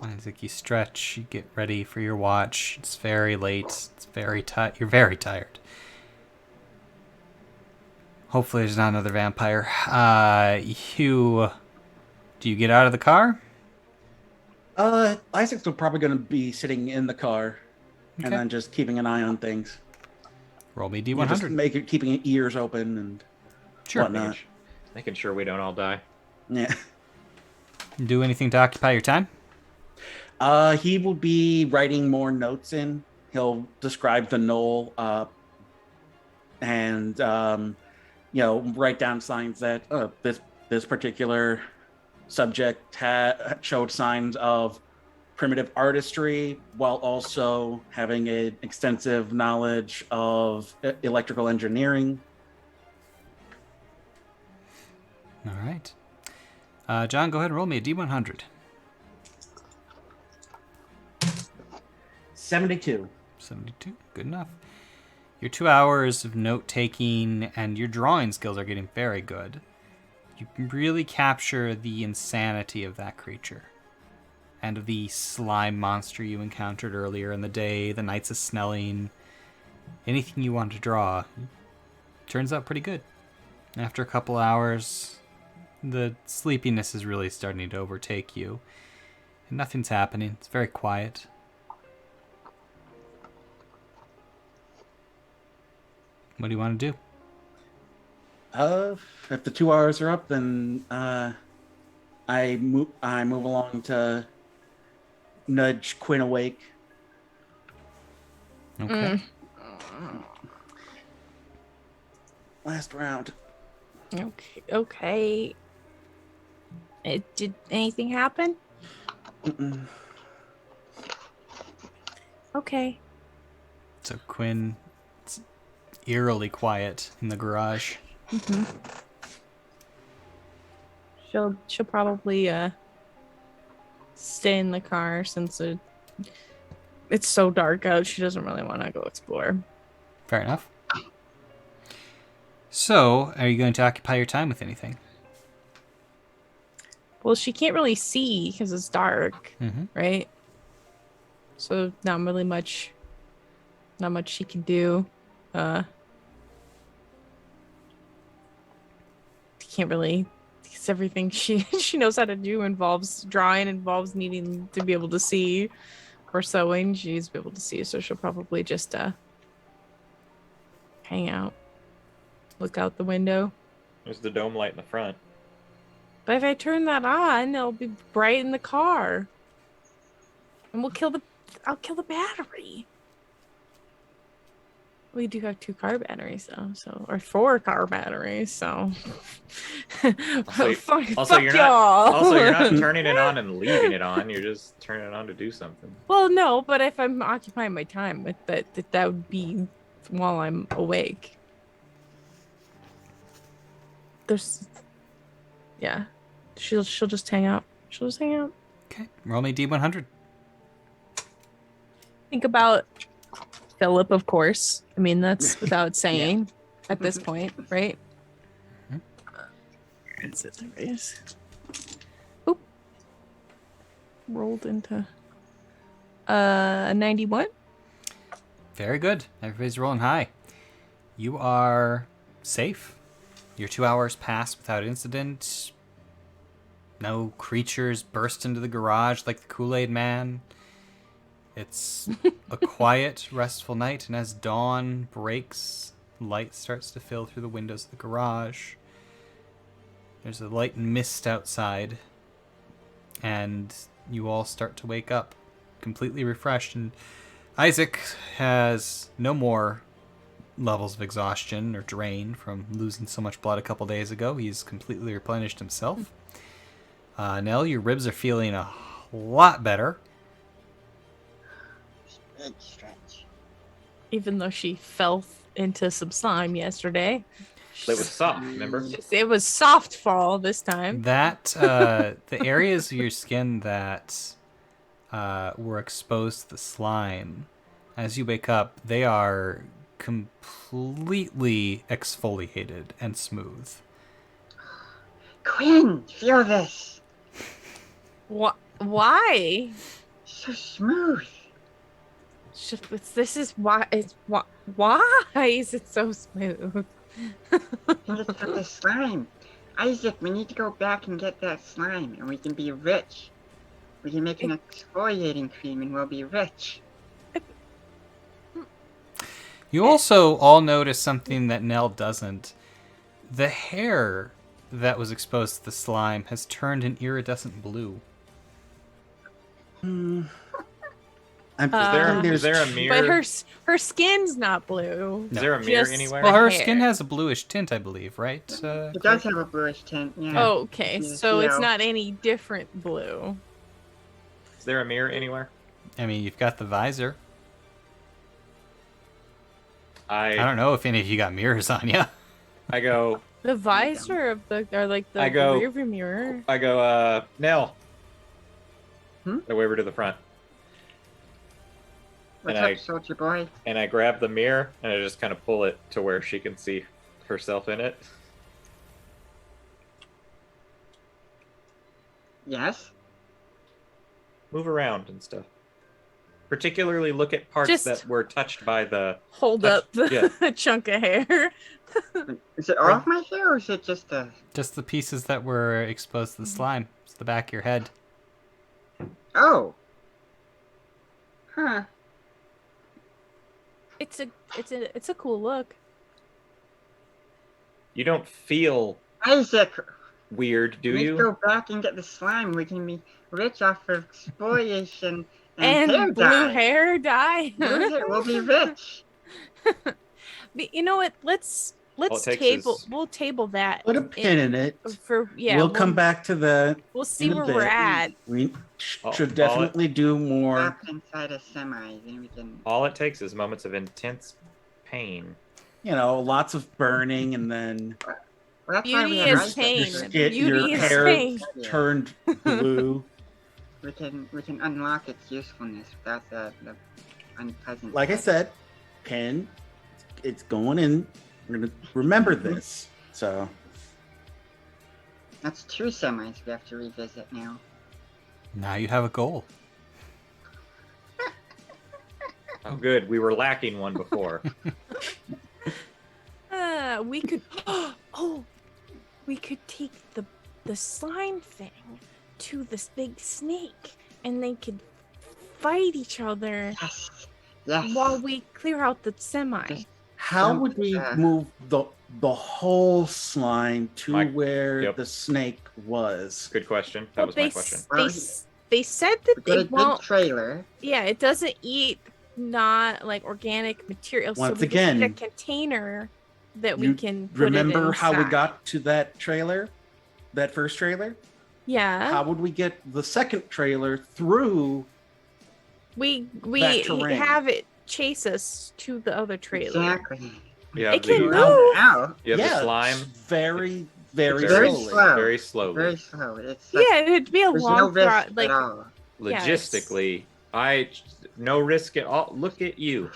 Isaac, you stretch, you get ready for your watch. It's very late. It's very tired. You're very tired. Hopefully there's not another vampire. Do you get out of the car? Isaac's probably going to be sitting in the car Okay. and then just keeping an eye on things. Roll me You know, just D100. keeping ears open and Sure. whatnot. Making sure we don't all die. Yeah. Do anything to occupy your time? He will be writing more notes in. He'll describe the knoll and write down signs that this particular subject showed signs of primitive artistry while also having an extensive knowledge of electrical engineering. All right. John, go ahead and roll me a D100. 72. 72. Good enough. Your 2 hours of note-taking and your drawing skills are getting very good. You can really capture the insanity of that creature. And of the slime monster you encountered earlier in the day, the Knights of Snelling. Anything you want to draw turns out pretty good. After a couple hours, the sleepiness is really starting to overtake you. And nothing's happening. It's very quiet. What do you want to do? If the 2 hours are up, then I move along to nudge Quinn awake. Okay. Last round. Okay. Did anything happen? Mm-mm. Okay. So Quinn, it's eerily quiet in the garage. Mm-hmm. She'll probably stay in the car since it's so dark out. She doesn't really want to go explore. Fair enough. So, are you going to occupy your time with anything? Well, she can't really see because it's dark, right? So not much she can do. Can't really, because everything she knows how to do involves drawing, involves needing to be able to see, or sewing. She needs to be able to see, so she'll probably just hang out, look out the window. There's the dome light in the front. But if I turn that on, it'll be bright in the car, and I'll kill the battery. We do have 2 car batteries though, or 4 car batteries, so fuck y'all. Also, you're not turning it on and leaving it on. You're just turning it on to do something. Well, no, but if I'm occupying my time with that would be while I'm awake. She'll just hang out. She'll just hang out. Okay, roll me D100. Think about Philip, of course. I mean, that's without saying at this point, right? Oop. Rolled into 91. Very good. Everybody's rolling high. You are safe. Your 2 hours pass without incident. No creatures burst into the garage like the Kool-Aid Man. It's a quiet, restful night, and as dawn breaks, light starts to fill through the windows of the garage. There's a light mist outside, and you all start to wake up, completely refreshed. And Isaac has no more levels of exhaustion or drain from losing so much blood a couple days ago. He's completely replenished himself. Nell, your ribs are feeling a lot better. Big stretch. Even though she fell into some slime yesterday. It was soft, remember? It was soft fall this time. That the areas of your skin that were exposed to the slime, as you wake up, they are completely exfoliated and smooth. Quinn, feel this. Why? So smooth. This is why. Why is it so smooth? It's for the slime. Isaac, we need to go back and get that slime, and we can be rich. We can make an exfoliating cream, and we'll be rich. You also all notice something that Nell doesn't. The hair that was exposed to the slime has turned an iridescent blue. I'm Is there a mirror? But her skin's not blue. Is there a mirror Just- anywhere? Well, her hair. skin has a bluish tint, I believe, right? It does have a bluish tint, yeah. Oh, okay, Yeah, so it's yeah. not any different blue. Is there a mirror anywhere? I mean, you've got the visor. I I don't know if any of you got mirrors on you. go, The visor of the or like the I go- rear view mirror. Nell. Hmm? I wave her to the front. What's and up, soldier boy? And I grab the mirror and I just kind of pull it to where she can see herself in it. Yes? Move around and stuff. Particularly look at parts Just- that were touched by the... Hold touch- up the chunk of hair. Is it all of my hair, or is it just the... Just the pieces that were exposed to the slime. It's the back of your head. Oh! Huh. It's a cool look. You don't feel Isaac, weird, do let's you? go back and get the slime. We can be rich off of exfoliation and, And hair blue dye. hair dye. Blue hair, we'll be rich. But you know what? Let's it takes table. is- We'll table that. Put a pin in it. For we'll come back to the. We'll see in a where bit. we're at. We All- should all definitely do more. Wrapped inside a semi, then we can... All it takes is moments of intense pain. You know, lots of burning, and then Well, that's why we Beauty have is Isaac, pain. because get your Beauty is hair pain. turned blue. We can unlock its usefulness without the unpleasant... Like I side. said, pin. It's going in. We're gonna remember this. So That's 2 semis we have to revisit now. Now you have a goal. Oh, good. We were lacking one before. We could. Oh, we could take the slime thing to this big snake, and they could fight each other Yes! Yes! while we clear out the semi. how would we move the whole slime to Mike, where yep. the snake was? Good question. That was my question. They said that We got a they good won't. trailer. Yeah, it doesn't eat not like organic materials. Once so we can get a again, container that we you can put Remember it how we inside. got to that trailer? That first trailer? Yeah, How would we get the second trailer through? we that terrain? have it chase us to the other trailer. Exactly. You It have, can the, move. Ow! you have yeah, the slime. very, very, Very slowly. slow. Very slowly. Very slow. It's like, Yeah, it'd be a there's long no risk ride. Like at all. Yes. Logistically, no risk at all. Look at you.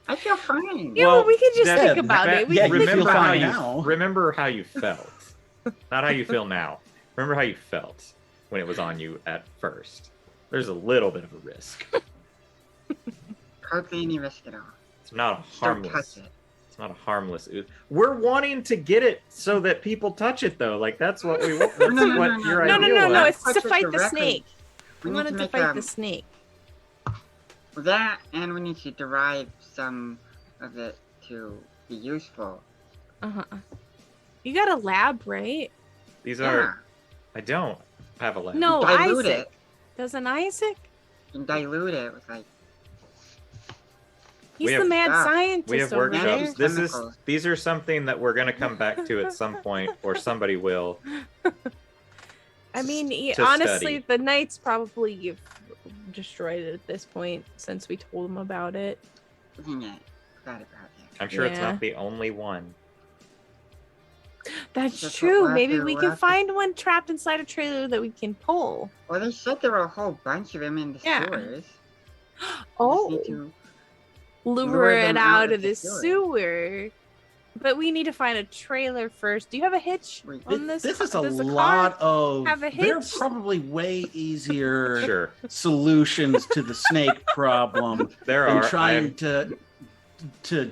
I feel fine. yeah, well, we could just that- think about that- it. We yeah, could you think feel remember about how fine it. you now. remember how you felt, not how you feel now. Remember how you felt when it was on you at first. There's a little bit of a risk. Hardly any risk at all. It's not Just don't harmless. touch it. It's not a harmless ooze. We're wanting to get it so that people touch it, though. Like, that's what we want. That's what your No, idea no, was. it's to Touch it fight the directly. snake. We We need to wanted to make fight the snake. that, and we need to derive some of it to be useful. Uh-huh. You got a lab, right? These Yeah. are. I don't have a lab. No, Dilute Isaac. it. Doesn't Isaac? And dilute it with like He's We the have- mad Ah, scientist We have over there. workshops. These are something that we're gonna come back to at some point, or somebody will. I mean, to honestly, study. the Knights probably destroyed it at this point since we told them about it. dang it. Forgot about it. I'm sure it's Yeah. not the only one. That's That's true. what Maybe we'll we have can to- find one trapped inside a trailer that we can pull. Well, they said there were a whole bunch of them in the Yeah. sewers. We just Oh, need to lure lure it them out out of of the the sewer. sewer. But we need to find a trailer first. Do you have a hitch Wait, on this? This is a does the car lot of. have a There are hitch? probably way easier Sure, solutions to the snake problem there than are. trying to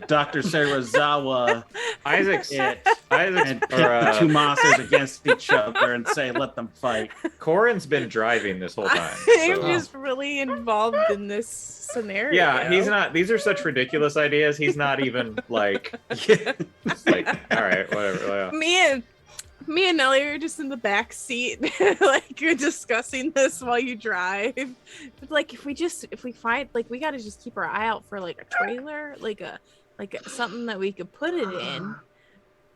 Dr. Sarazawa Isaac's it Isaac's and pit or, the two monsters against each other and say, let them fight. Corin's been driving this whole time. I'm so- just really involved in this scenario. Yeah, he's not. These are such ridiculous ideas. He's not even like. Just like, all right, whatever. Me and Nelly are just in the back seat, like you're discussing this while you drive. But like, if we find, like, we gotta just keep our eye out for like a trailer, like something that we could put it in,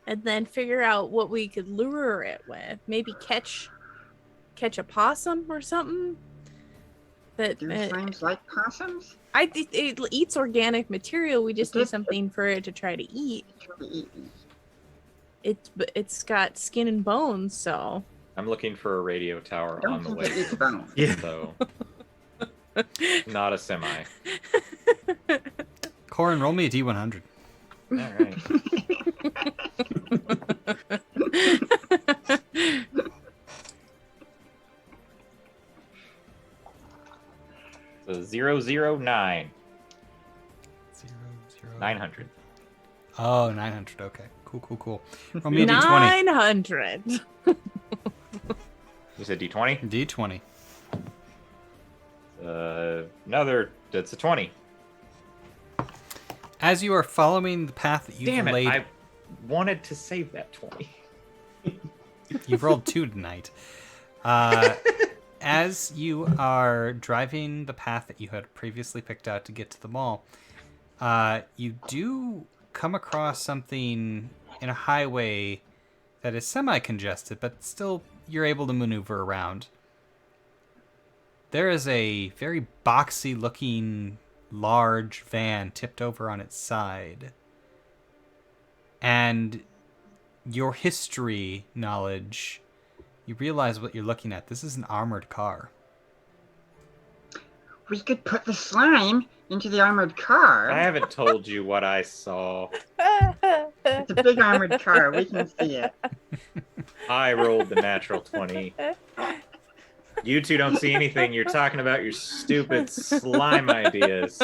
and then figure out what we could lure it with. Maybe catch a possum or something. That do slimes like possums? it eats organic material. We just It need does- something for it to try to eat. Try to eat these. It's got skin and bones, so I'm looking for a radio tower Don't on the think way. it eats bones. Yeah. So, not a semi. Corin, roll me a D100. All right. So 009. 900. Oh, 900. Okay. Cool. Roll me a D20. 900. You said D20? D20. That's a 20. As you are following the path that you've Damn it, laid, I wanted to save that 20. you've rolled 2 tonight. As you are driving the path that you had previously picked out to get to the mall, you do come across something in a highway that is semi-congested, but still you're able to maneuver around. There is a very boxy-looking large van tipped over on its side. And your history knowledge, you realize what you're looking at. This is an armored car. We could put the slime into the armored car. I haven't told you what I saw. It's a big armored car. We can see it. I rolled the natural 20. You two don't see anything. You're talking about your stupid slime ideas.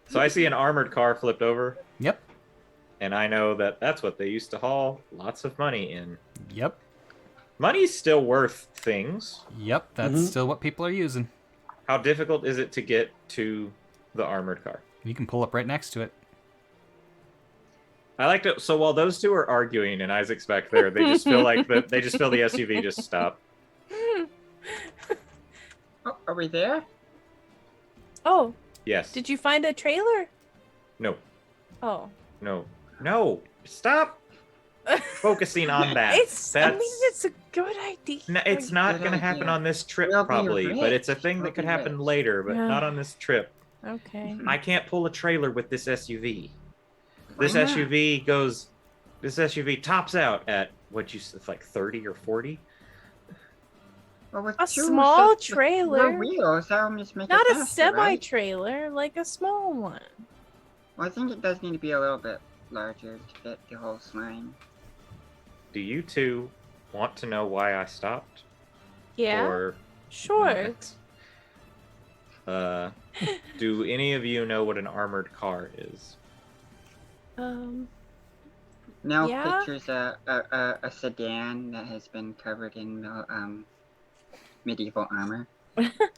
So I see an armored car flipped over, Yep. and I know that that's what they used to haul lots of money in. Yep. Money's still worth things. Yep. That's Mhm. still what people are using. How difficult is it to get to the armored car? You can pull up right next to it. I like to. So while those two are arguing and Isaac's back there, they just feel like they just feel the SUV just stop. Oh, are we there? Oh, Yes. did you find a trailer? No. Oh. No. Stop focusing on that. I mean, it's a good idea. No, it's not Good going to happen idea. on this trip, We'll be probably, but it's a rich. thing We'll that could be happen rich. later, but Yeah. not on this trip. Okay. I can't pull a trailer with this SUV. Why This not? SUV tops out at what you said, like 30 or 40. Well, with A two small sets of trailer. rear wheels, that'll just make Not it a faster, semi right? trailer, like a small one. Well, I think it does need to be a little bit larger to get the whole slime. Do you two want to know why I stopped? Yeah, Or sure. not? Do any of you know what an armored car is? Now Yeah? pictures a sedan that has been covered in medieval armor.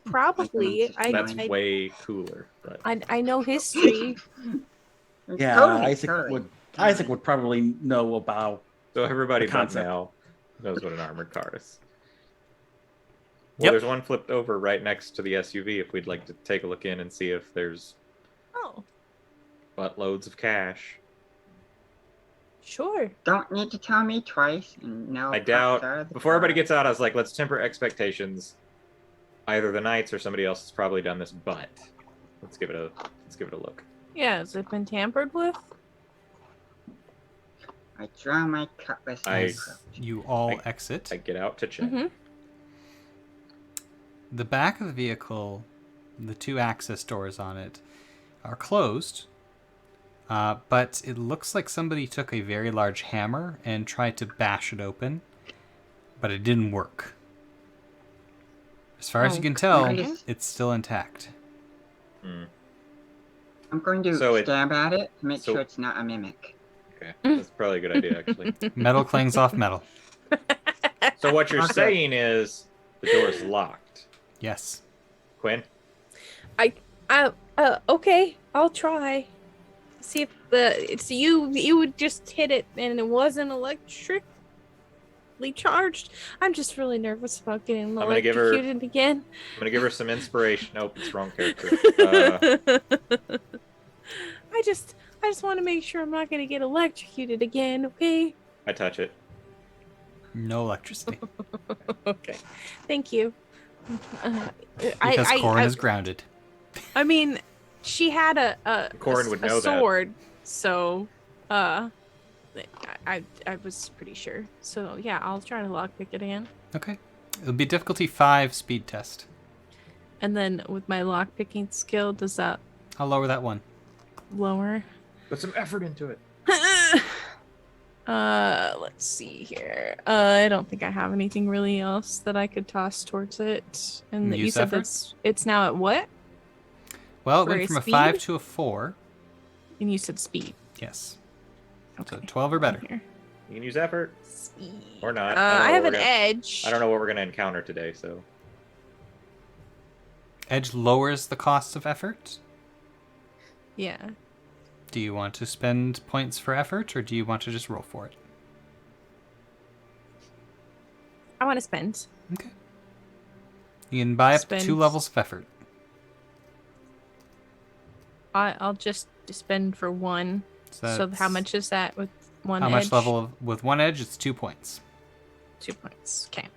Probably. That's I way cooler. But I know history. Yeah, Totally, Isaac totally. would. Isaac would probably know about. so everybody The but concept. Mel knows what an armored car is. Well, Yep. there's one flipped over right next to the SUV. If we'd like to take a look in and see if there's Oh, buttloads of cash. sure. Don't need to tell me twice. And now I pops doubt. out of the Before everybody car. gets out, I was like, let's temper expectations. Either the Knights or somebody else has probably done this, but let's give it a look. Yeah, has it been tampered with? I draw my cutlass. and I- approach. You all I- exit. I get out to check. Mm-hmm. The back of the vehicle, the 2 access doors on it, are closed. But it looks like somebody took a very large hammer and tried to bash it open, but it didn't work. As far as you can tell, Okay. it's still intact. I'm going to So it- stab at it to make so- sure it's not a mimic. Okay, that's probably a good idea, actually. Metal clings off metal. So what you're Okay. saying is the door's locked. Yes. Quinn? Okay, I'll try. See if it's you would just hit it and it wasn't electrically charged. I'm just really nervous about getting gonna give her- electrocuted again. I'm gonna give her some inspiration. Nope, it's wrong character. I just want to make sure I'm not gonna get electrocuted again, okay? I touch it. No electricity. Okay. Thank you. Because Corin is grounded. I mean, she had a Corin would know that. sword, so I was pretty sure. So yeah, I'll try to lockpick it again. Okay. It'll be difficulty 5 speed test. And then with my lockpicking skill, does that I'll lower that one. lower? Put some effort into it. Let's see here. I don't think I have anything really else that I could toss towards it. And you Use said effort? it's now at what? Well, it For went a from a speed? 5 to a 4. And you said speed. Yes. Okay. So 12 or better. Here. You can use effort Speed. or not. I have what an we're gonna- edge. I don't know what we're gonna encounter today, so Edge lowers the cost of effort. Yeah. Do you want to spend points for effort, or do you want to just roll for it? I want to spend. Okay. You can buy up to 2 Spend. levels of effort. I'll just spend for one. So how that's- much is that with one How edge? much level of, with 1 edge? It's 2 points. 2 points. Okay.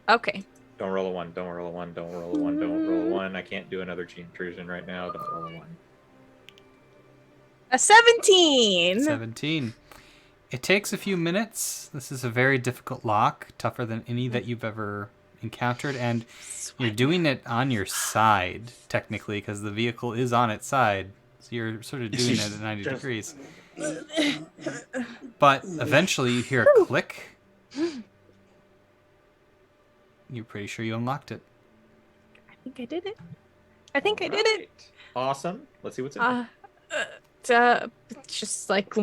Okay. don't roll a 1. Don't roll a 1. Don't roll a 1. Don't roll a 1. I can't do another G intrusion right now. Don't roll a 1. A 17. 17. It takes a few minutes. This is a very difficult lock, tougher than any that you've ever encountered, and you're doing it on your side, technically, because the vehicle is on its side. So you're sort of doing it at 90 degrees. But eventually you hear a click. You're pretty sure you unlocked it. I think I did it. I think I did it. Alright. Awesome. Let's see what's in there. Just like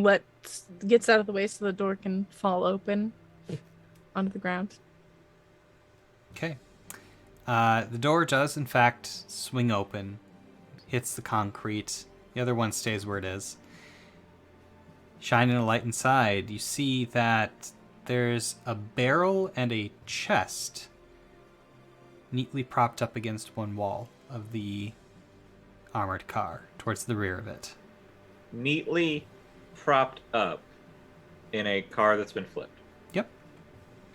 gets out of the way so the door can fall open onto the ground. Okay. The door does, in fact, swing open, hits the concrete. The other one stays where it is. Shining a light inside, you see that there's a barrel and a chest neatly propped up against one wall of the armored car, towards the rear of it. Neatly propped up in a car that's been flipped. Yep.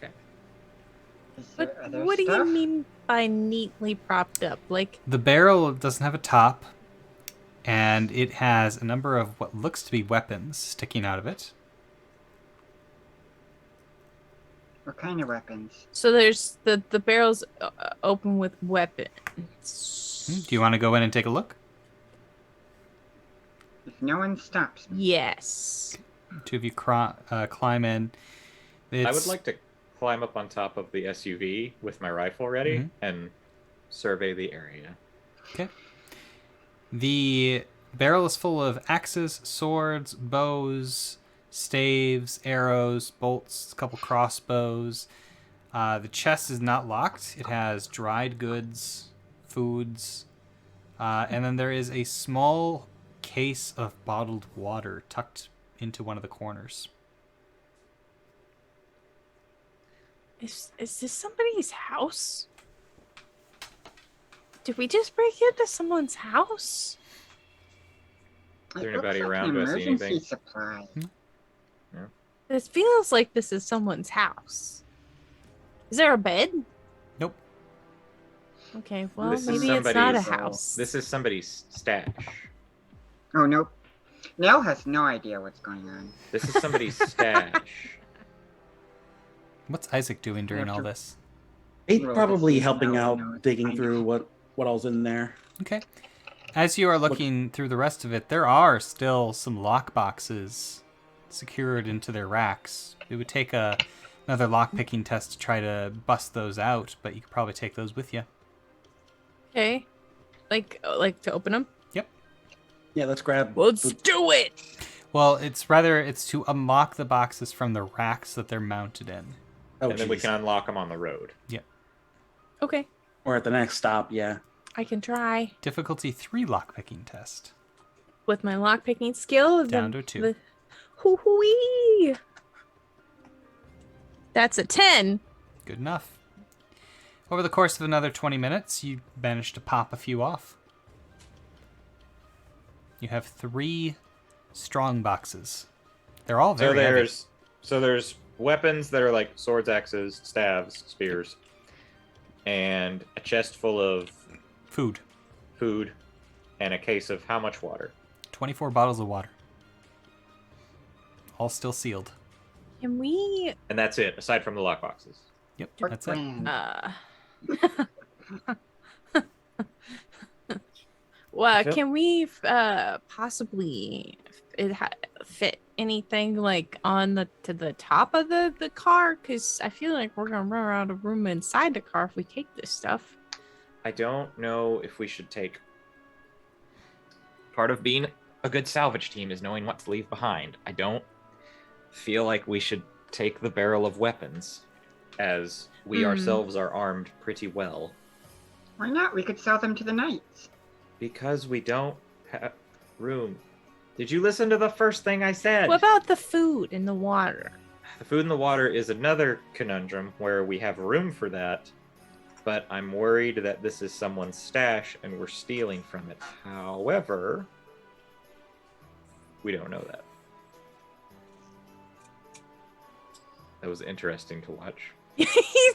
Is there But other what do you stuff? mean by neatly propped up? Like, The barrel doesn't have a top, and it has a number of what looks to be weapons sticking out of it. What kind of weapons? so there's the barrel's open with weapons. Do you want to go in and take a look? If no one stops me. Yes. 2 of you climb in. I would like to climb up on top of the SUV with my rifle ready Mhm. and survey the area. Okay. The barrel is full of axes, swords, bows, staves, arrows, bolts, a couple crossbows. The chest is not locked. It has dried goods, foods, and then there is a small case of bottled water tucked into one of the corners. Is this somebody's house? Did we just break into someone's house? Is there It looks anybody like around? an Do I see emergency anything? supply. This feels like this is someone's house. Is there a bed? Nope. Okay, well, This is maybe it's not a somebody's- house. This is somebody's stash. Oh, nope. Nell has no idea what's going on. This is somebody's stash. What's Isaac doing during all this? He's Well, probably this is helping now out, known. digging I through know. what all's in there. Okay. As you are looking through the rest of it, there are still some lock boxes secured into their racks. It would take another lock-picking test to try to bust those out, but you could probably take those with you. Okay. Like to open them? Yep. Yeah, let's grab. Let's do it! Well, it's to unlock the boxes from the racks that they're mounted in. Oh, And then we jeez. can unlock them on the road. Okay, Or at the next stop, yeah. I can try. Difficulty 3 lock-picking test. With my lockpicking skill. Down to 2. Hoo-hoo-wee! That's a 10. Good enough. Over the course of another 20 minutes, you manage to pop a few off. You have 3 strong boxes. They're all very heavy. So there's weapons that are like swords, axes, staves, spears, and a chest full of Food. food, and a case of how much water? 24 bottles of water. All still sealed. Can we And that's it, aside from the lockboxes. Yep, What that's it. brand? well, Phil? can we possibly fit anything like on to the top of the car? Because I feel like we're gonna run out of room inside the car if we take this stuff. I don't know if we should take. Part of being a good salvage team is knowing what to leave behind. I don't feel like we should take the barrel of weapons, as we ourselves are armed pretty well. Why not? We could sell them to the knights. Because we don't have room. Did you listen to the first thing I said? What about the food and the water? The food and the water is another conundrum where we have room for that, but I'm worried that this is someone's stash and we're stealing from it. However, we don't know that. That was interesting to watch. He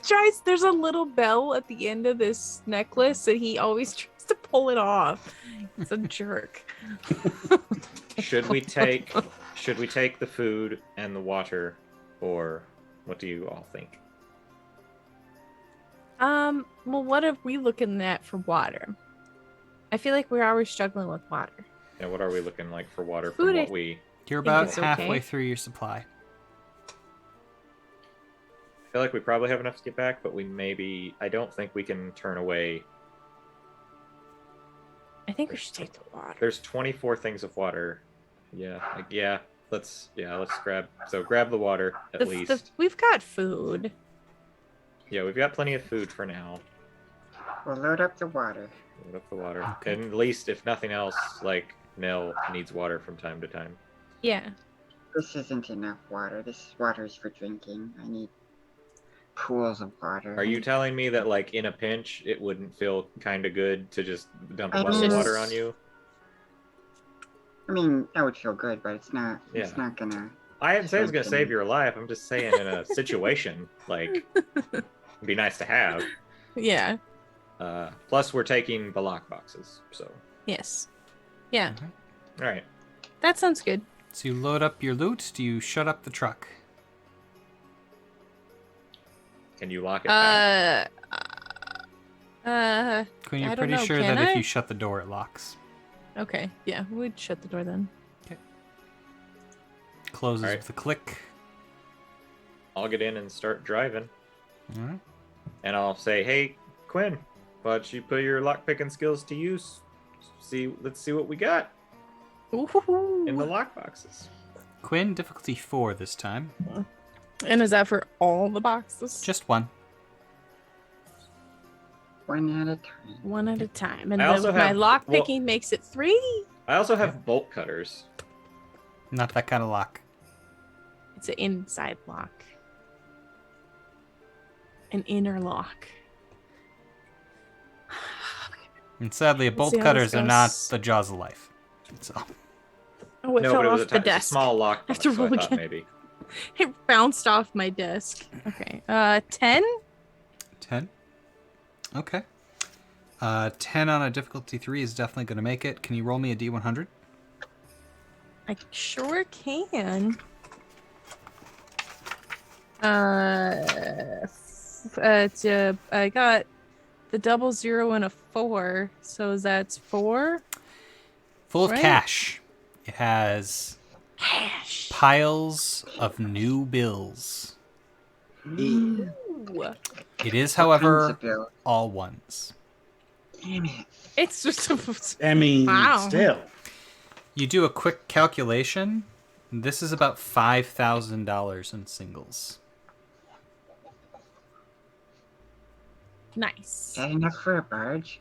tries. There's a little bell at the end of this necklace, and he always tries to pull it off. It's a jerk. Should we take the food and the water, or what do you all think? Well, what are we looking at for water? I feel like we're always struggling with water. And what are we looking like for water Food from is- what we... You're about it's halfway okay. through your supply. I feel like we probably have enough to get back, but I don't think we can turn away. I think we should take the water. There's 24 things of water. Yeah, let's grab the water at least. We've got food. Yeah, we've got plenty of food for now. We'll load up the water. Load up the water. Okay. And at least, if nothing else, like, Nell needs water from time to time. Yeah. This isn't enough water. This water is for drinking. I need pools of water. Are you telling me that, like, in a pinch, it wouldn't feel kind of good to just dump a I bottle of mean- water on you? I mean, that would feel good, but it's not. It's Yeah. not gonna. I didn't say it was going to save your life. I'm just saying in a situation, like, it'd be nice to have. Yeah. Plus, we're taking the lock boxes, so. Yes. Yeah. Okay. All right. That sounds good. So you load up your loot. Do you shut up the truck? Can you lock it back? Queen, I you're don't pretty know, sure can that I? if you shut the door, it locks. Okay. Yeah, we'd shut the door then. Closes Alright. with a click. I'll get in and start driving. All right. And I'll say, hey, Quinn, But you put your lockpicking skills to use. Let's see what we got Ooh. in the lockboxes. Quinn, difficulty 4 this time. And is that for all the boxes? Just one. One at a time. One at a time. And I also my have- lock well- picking makes it 3. I also have bolt cutters. Not that kind of lock. It's an inside lock. An inner lock. And sadly, Let's bolt see how cutters this are not goes. the jaws of life. So, Oh, it No, fell but it was off the it's a desk. small lockbox, I have to so I roll thought again. maybe. It bounced off my desk. Okay. 10? 10. Okay. 10 on a difficulty 3 is definitely going to make it. Can you roll me a D100? I sure can. I got the 00 and a 4, so that's 4. Full of Right. cash. It has Cash. piles of new bills. Ooh. It is, Tons however, of bills. all ones. Damn it. It's just I mean, Wow. still. You do a quick calculation. This is about $5,000 in singles. nice. Is that enough for a barge?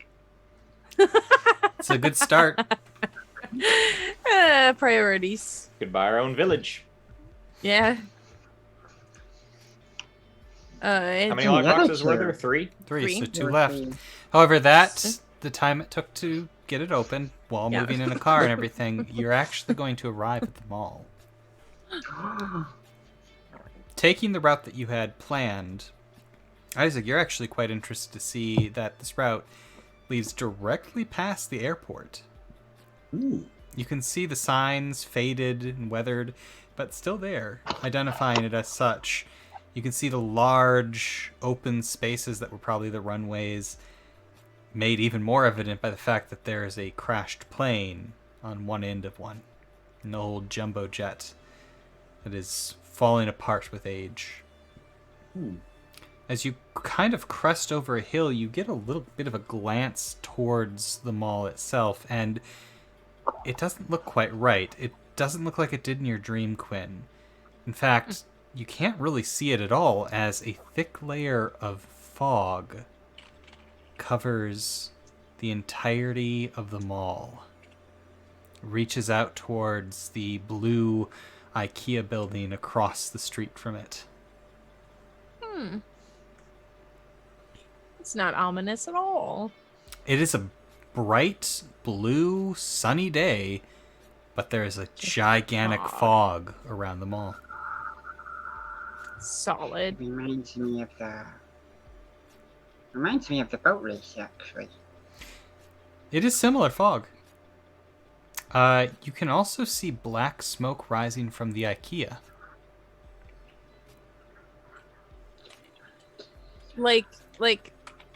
It's a good start. Priorities. Could buy our own village. Yeah. How many Yeah, lockboxes that's were true. there? 3? 3, so Three. 2 left. However, the time it took to get it open while Yeah. moving in a car and everything, you're actually going to arrive at the mall. Taking the route that you had planned, Isaac, you're actually quite interested to see that this route leads directly past the airport. Ooh. You can see the signs faded and weathered, but still there, identifying it as such. You can see the large open spaces that were probably the runways, made even more evident by the fact that there is a crashed plane on one end of one. An old jumbo jet that is falling apart with age. Hmm. As you kind of crest over a hill, you get a little bit of a glance towards the mall itself, and it doesn't look quite right. It doesn't look like it did in your dream, Quinn. In fact, you can't really see it at all, as a thick layer of fog covers the entirety of the mall. Reaches out towards the blue IKEA building across the street from it. It's not ominous at all. It is a bright, blue, sunny day, but there is a gigantic fog around the mall. Solid. Reminds me of the boat race, actually. It is similar fog. You can also see black smoke rising from the IKEA. Like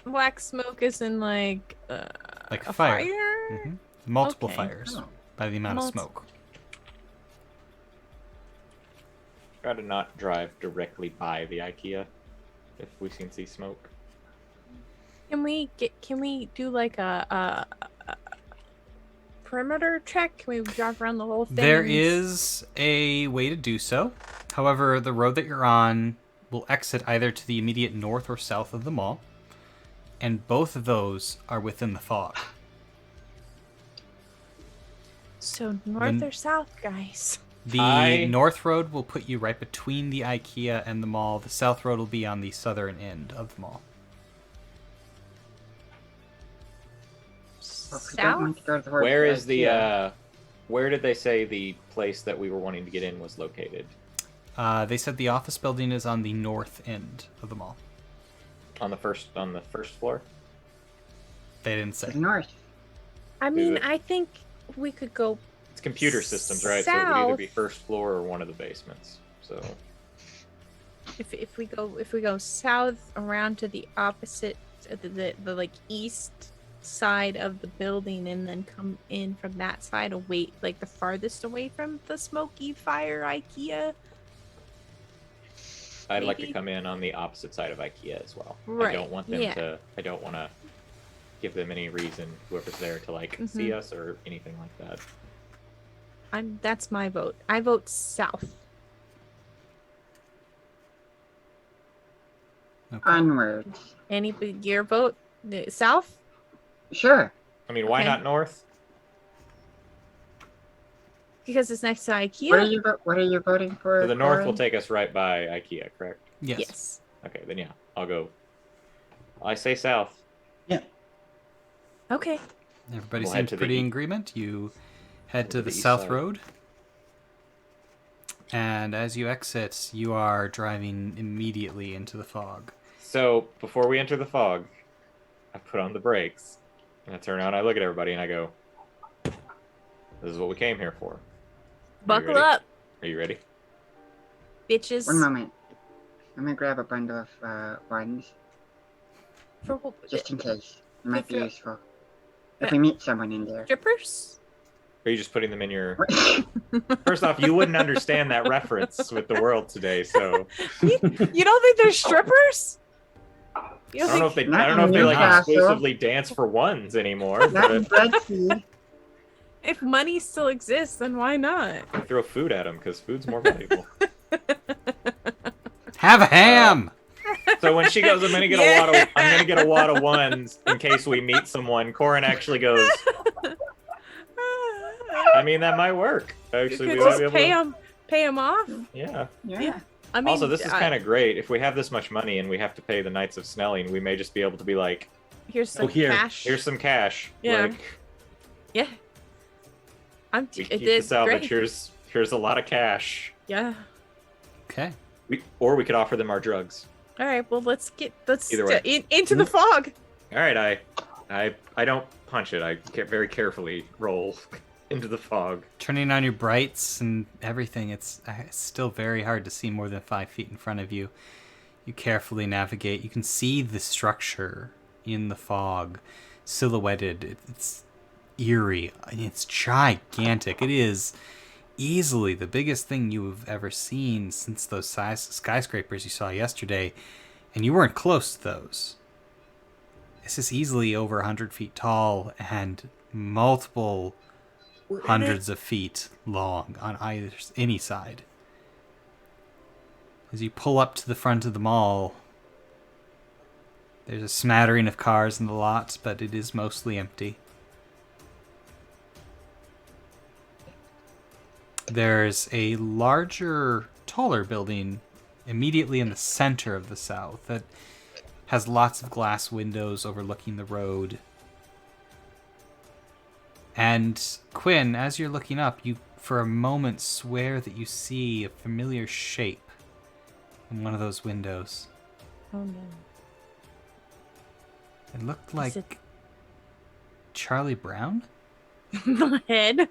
black smoke is in like Like a fire. fire? Mhm. Multiple Okay. fires Oh. by the amount of smoke. Try to not drive directly by the IKEA if we can see smoke. Can we do like a perimeter check? Can we drive around the whole thing? There is a way to do so. However, the road that you're on will exit either to the immediate north or south of the mall, and both of those are within the fog. So north The- or south, guys? The north road will put you right between the IKEA and the mall. The south road will be on the southern end of the mall. Well, if we don't want South? to go towards Where is the IKEA, where did they say the place that we were wanting to get in was located? They said the office building is on the north end of the mall. On the first floor? They didn't to say. the north? I mean, it? I think we could go. It's computer systems, right? So it would either South. be first floor or one of the basements. So If we go south around to the opposite, the like east side of the building, and then come in from that side away, like the farthest away from the smoky fire IKEA. I'd like to Maybe. come in on the opposite side of IKEA as well. I Right, don't want them yeah. to. I don't want to give them any reason, whoever's there, to like see us or anything like that. That's my vote. I vote south. Okay. Onwards. Your vote? South? Sure. I mean, why Okay. not north? Because it's next to IKEA. What are you voting for? So the north will Corin? take us right by IKEA, correct? Yes. Okay, then yeah, I'll go. I say south. Yeah. Okay. Everybody We'll head seems to the pretty e- in agreement. You head to the east south side. road. And as you exit, you are driving immediately into the fog. So before we enter the fog, I put on the brakes, and I turn around, I look at everybody, and I go, "This is what we came here for. Buckle ready? up, Are you ready?" bitches. One moment. I'm gonna grab a bundle of ones, For just in case. It might be For- useful. If we meet someone in there. strippers? Or are you just putting them in your... First off, you wouldn't understand that reference with the world today, so... You don't think they're strippers? You I don't know if they, Not I don't know if they like Newcastle. exclusively dance for ones anymore, Not in but Breadseed. If money still exists, then why not? I throw food at them because food's more valuable. Have a ham! So when she goes, I'm gonna get a wad of ones in case we meet someone. Corin actually goes, I mean, that might work. You Actually, could we might just be able pay them off. Yeah. Yeah. I mean, Also, this is kind of great. If we have this much money and we have to pay the Knights of Snelling, we may just be able to be like, here's some here. cash. here's some cash. Yeah. Like, Yeah. we It keep did the salvage. great. Here's a lot of cash. Yeah. Okay. Or we could offer them our drugs. All right. Well, let's Either way. into the fog. All right, I don't punch it. I very carefully roll into the fog. Turning on your brights and everything, it's still very hard to see more than 5 feet in front of you. You carefully navigate. You can see the structure in the fog, silhouetted. It's eerie. It's gigantic. It is easily the biggest thing you've ever seen since those skyscrapers you saw yesterday, and you weren't close to those. This is easily over 100 feet tall and multiple hundreds of feet long on any side. As you pull up to the front of the mall, there's a smattering of cars in the lot, but it is mostly empty. There's a larger, taller building immediately in the center of the south that has lots of glass windows overlooking the road. And Quinn, as you're looking up, you for a moment swear that you see a familiar shape in one of those windows. Oh no. It looked like it- Charlie Brown? My head.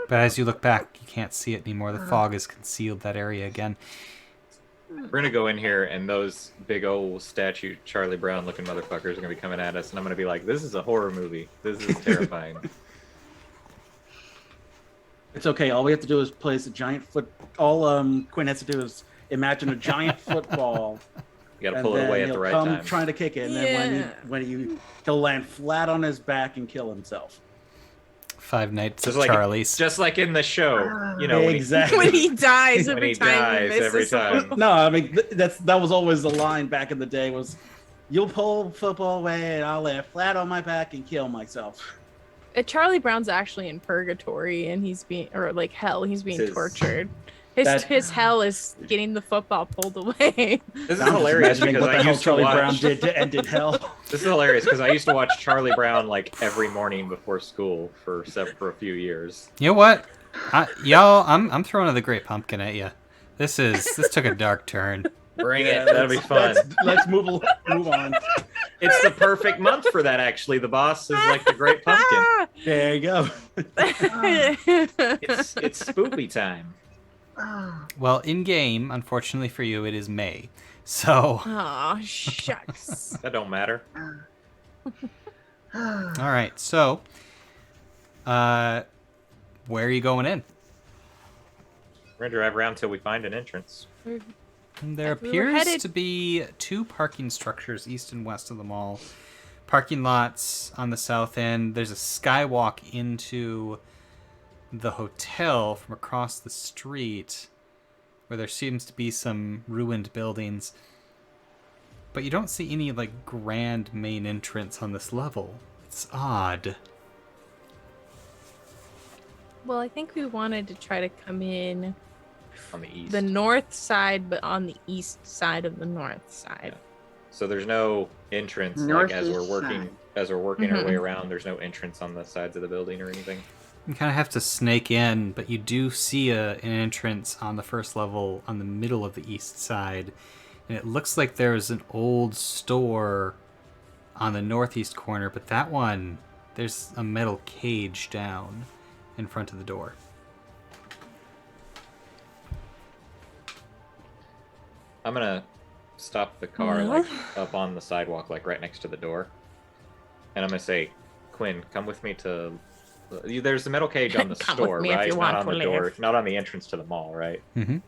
But as you look back, you can't see it anymore. The fog has concealed that area again. We're gonna go in here, and those big old statue Charlie Brown looking motherfuckers are gonna be coming at us, and I'm gonna be like, "This is a horror movie. This is terrifying." It's okay. All we have to do is place a giant foot. All Quinn has to do is imagine a giant football. You gotta And pull it then away at he'll the right come time. trying to kick it, and then he'll land flat on his back and kill himself. 5 Nights Just at like Charlie's. just like in the show, you know, Exactly. When he dies When every he time dies he every misses time. someone. No, I mean that was always the line back in the day was, "You'll pull football away, and I'll lay flat on my back and kill myself." Charlie Brown's actually in purgatory, and he's being, or like hell, he's being His- tortured. That- His hell is getting the football pulled away. This is I'm just hilarious imagining because what the I hell used to Charlie watch. Brown did to end in hell. This is hilarious because I used to watch Charlie Brown like every morning before school for a few years. You know what? Y'all, I'm throwing the Great Pumpkin at you. This took a dark turn. Bring Yeah, it. That'll be fun. Let's move on. It's the perfect month for that. Actually, the boss is like the Great Pumpkin. There you go. It's spoopy time. Oh, Well, in game, unfortunately for you, it is May. So, Oh shucks. That don't matter. all right. So, where are you going in? We're gonna drive around till we find an entrance. There We were appears headed- to be 2 parking structures east and west of the mall. Parking lots on the south end. There's a skywalk into the hotel from across the street where there seems to be some ruined buildings. But you don't see any like grand main entrance on this level. It's odd. Well, I think we wanted to try to come in On the east. the north side, but on the east side of the north side. Yeah. So there's no entrance like as we're Northeast working side. our way Mhm. around. There's no entrance on the sides of the building or anything. You kind of have to snake in, but you do see an entrance on the first level on the middle of the east side. And it looks like there's an old store on the northeast corner, but that one, there's a metal cage down in front of the door. I'm gonna stop the car Well. like up on the sidewalk, like right next to the door, and I'm gonna say, "Quinn, come with me to." There's the metal cage on the Come with store, me if right? you Not want on to the door, live. not on the entrance to the mall, right? Mm-hmm.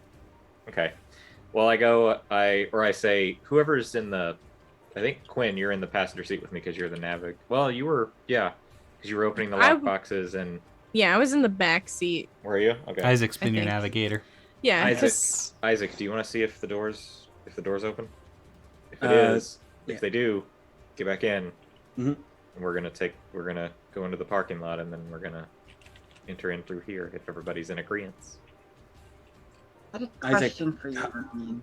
Okay. Well, I say, whoever's in the, I think Quinn, you're in the passenger seat with me because you're the navig. Well, you were, yeah, because you were opening the I- lock boxes and Yeah, I was in the back seat. were you? Okay. Isaac's been I your think. navigator. Yeah, Isaac. 'cause- Isaac, do you want to see if the doors open? If it Uh, is, yeah. if they do, get back in. Mhm. And we're gonna go into the parking lot and then we're gonna enter in through here if everybody's in agreement. I had a Isaac, question for you, Ryan.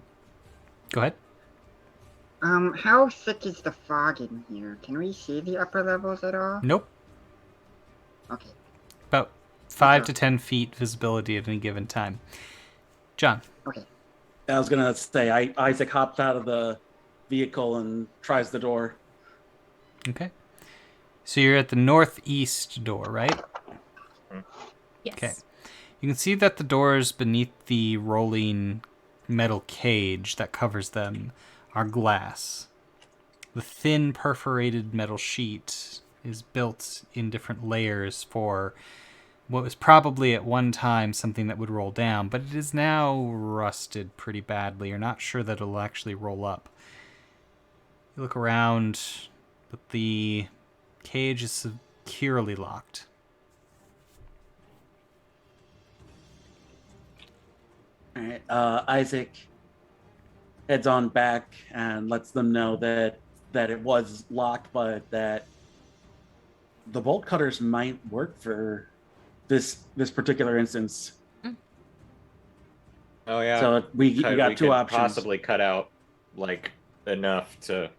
Go ahead. How thick is the fog in here? Can we see the upper levels at all? Nope. Okay. About 5 Okay. to 10 feet visibility at any given time. John. Okay. I was gonna say, Isaac hops out of the vehicle and tries the door. Okay. So you're at the northeast door, right? yes. Okay. You can see that the doors beneath the rolling metal cage that covers them are glass. The thin perforated metal sheet is built in different layers for what was probably at one time something that would roll down, but it is now rusted pretty badly. You're not sure that it'll actually roll up. You look around, but the cage is securely locked. All right. Isaac heads on back and lets them know that it was locked, but that the bolt cutters might work for this particular instance. Oh yeah. So we got we two could options. Possibly cut out like enough to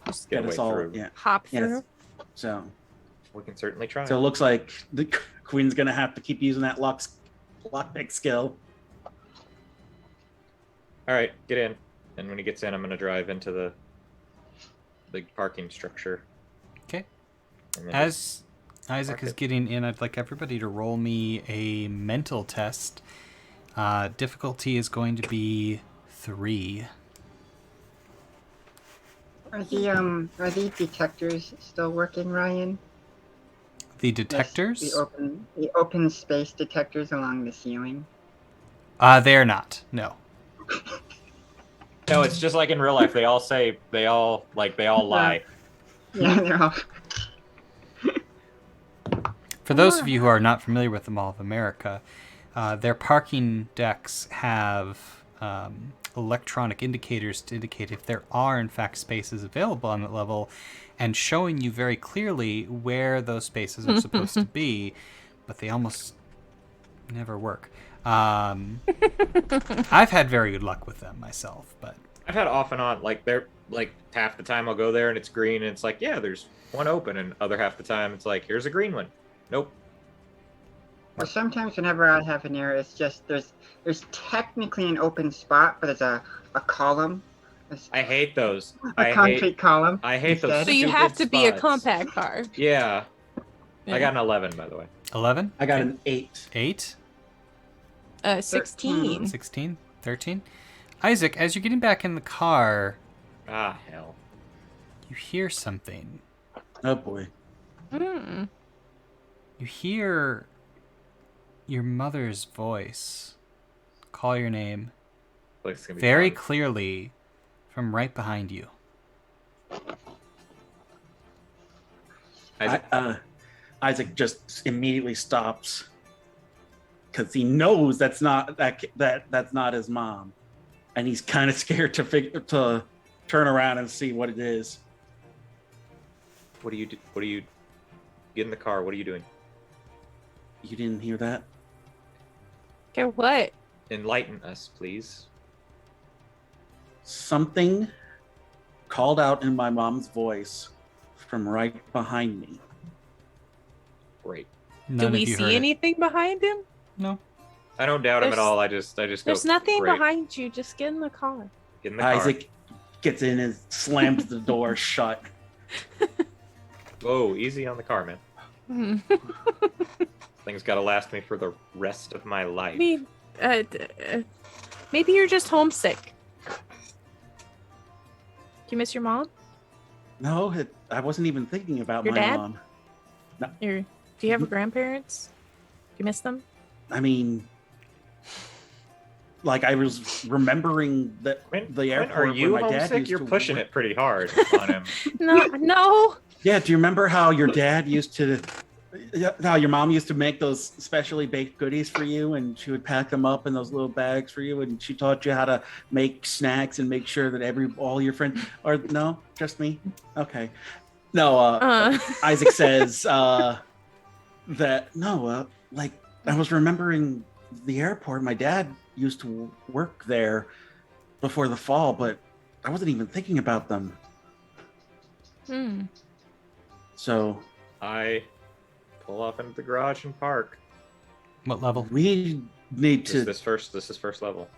Just get Get way us all, through. yeah. hop Yes. through. So We can certainly try. it looks like the Queen's gonna have to keep using that lockpick skill. All right, get in. And when he gets in, I'm gonna drive into the big parking structure. Okay. And then As Isaac Mark is it. getting in, I'd like everybody to roll me a mental test. Difficulty is going to be 3. Are the detectors still working, Ryan? The Yes, detectors? The open space detectors along the ceiling. They're not. No. No, it's just like in real life. They all lie. Yeah, they're all. For those of you who are not familiar with the Mall of America, their parking decks have electronic indicators to indicate if there are, in fact, spaces available on that level and showing you very clearly where those spaces are supposed to be, but they almost never work. I've had very good luck with them myself, but I've had off and on. Like they're like half the time I'll go there and it's green and it's like, yeah, there's one open, and other half the time it's like, here's a green one. Nope. Or sometimes whenever I have an error, it's just there's technically an open spot, but there's a column. I hate those. A concrete column. I hate those. instead. So you stupid have to be a spots. compact car. Yeah. Yeah. I got an 11, by the way. 11? I got an 8. 8? 16. 16? 13? Isaac, as you're getting back in the car, Ah, hell. you hear something. Oh boy. Mm. You hear your mother's voice call your name. Place is gonna be very fun. clearly from right behind you. Isaac, Isaac just immediately stops because he knows that's not that's not his mom, and he's kind of scared to turn around and see what it is. what do you do? What do you get in the car? What are you doing? You didn't hear that? Okay, what? Enlighten us, please. Something called out in my mom's voice from right behind me. Great. None Do we of you see heard it. anything behind him? No. I don't doubt him at There's- all. I just go. There's nothing Great. behind you. Just get in the car. Get in the car. Isaac gets in and slams the door shut. Whoa, easy on the car, man. Hmm. Thing's got to last me for the rest of my life. I mean, maybe you're just homesick. Do you miss your mom? No, I wasn't even thinking about Your my dad? mom. Do you have grandparents? Do you miss them? I mean, like I was remembering that Quinn, the airport are you where my dad homesick? used You're to pushing work. it pretty hard on him. No. Yeah, do you remember how your dad used to, how your mom used to make those specially baked goodies for you, and she would pack them up in those little bags for you, and she taught you how to make snacks and make sure that all your friends, or no, just me? Okay. No, Isaac says that, no, like I was remembering the airport. My dad used to work there before the fall, but I wasn't even thinking about them. Hmm. So I pull off into the garage and park. What level? we need to This is first level.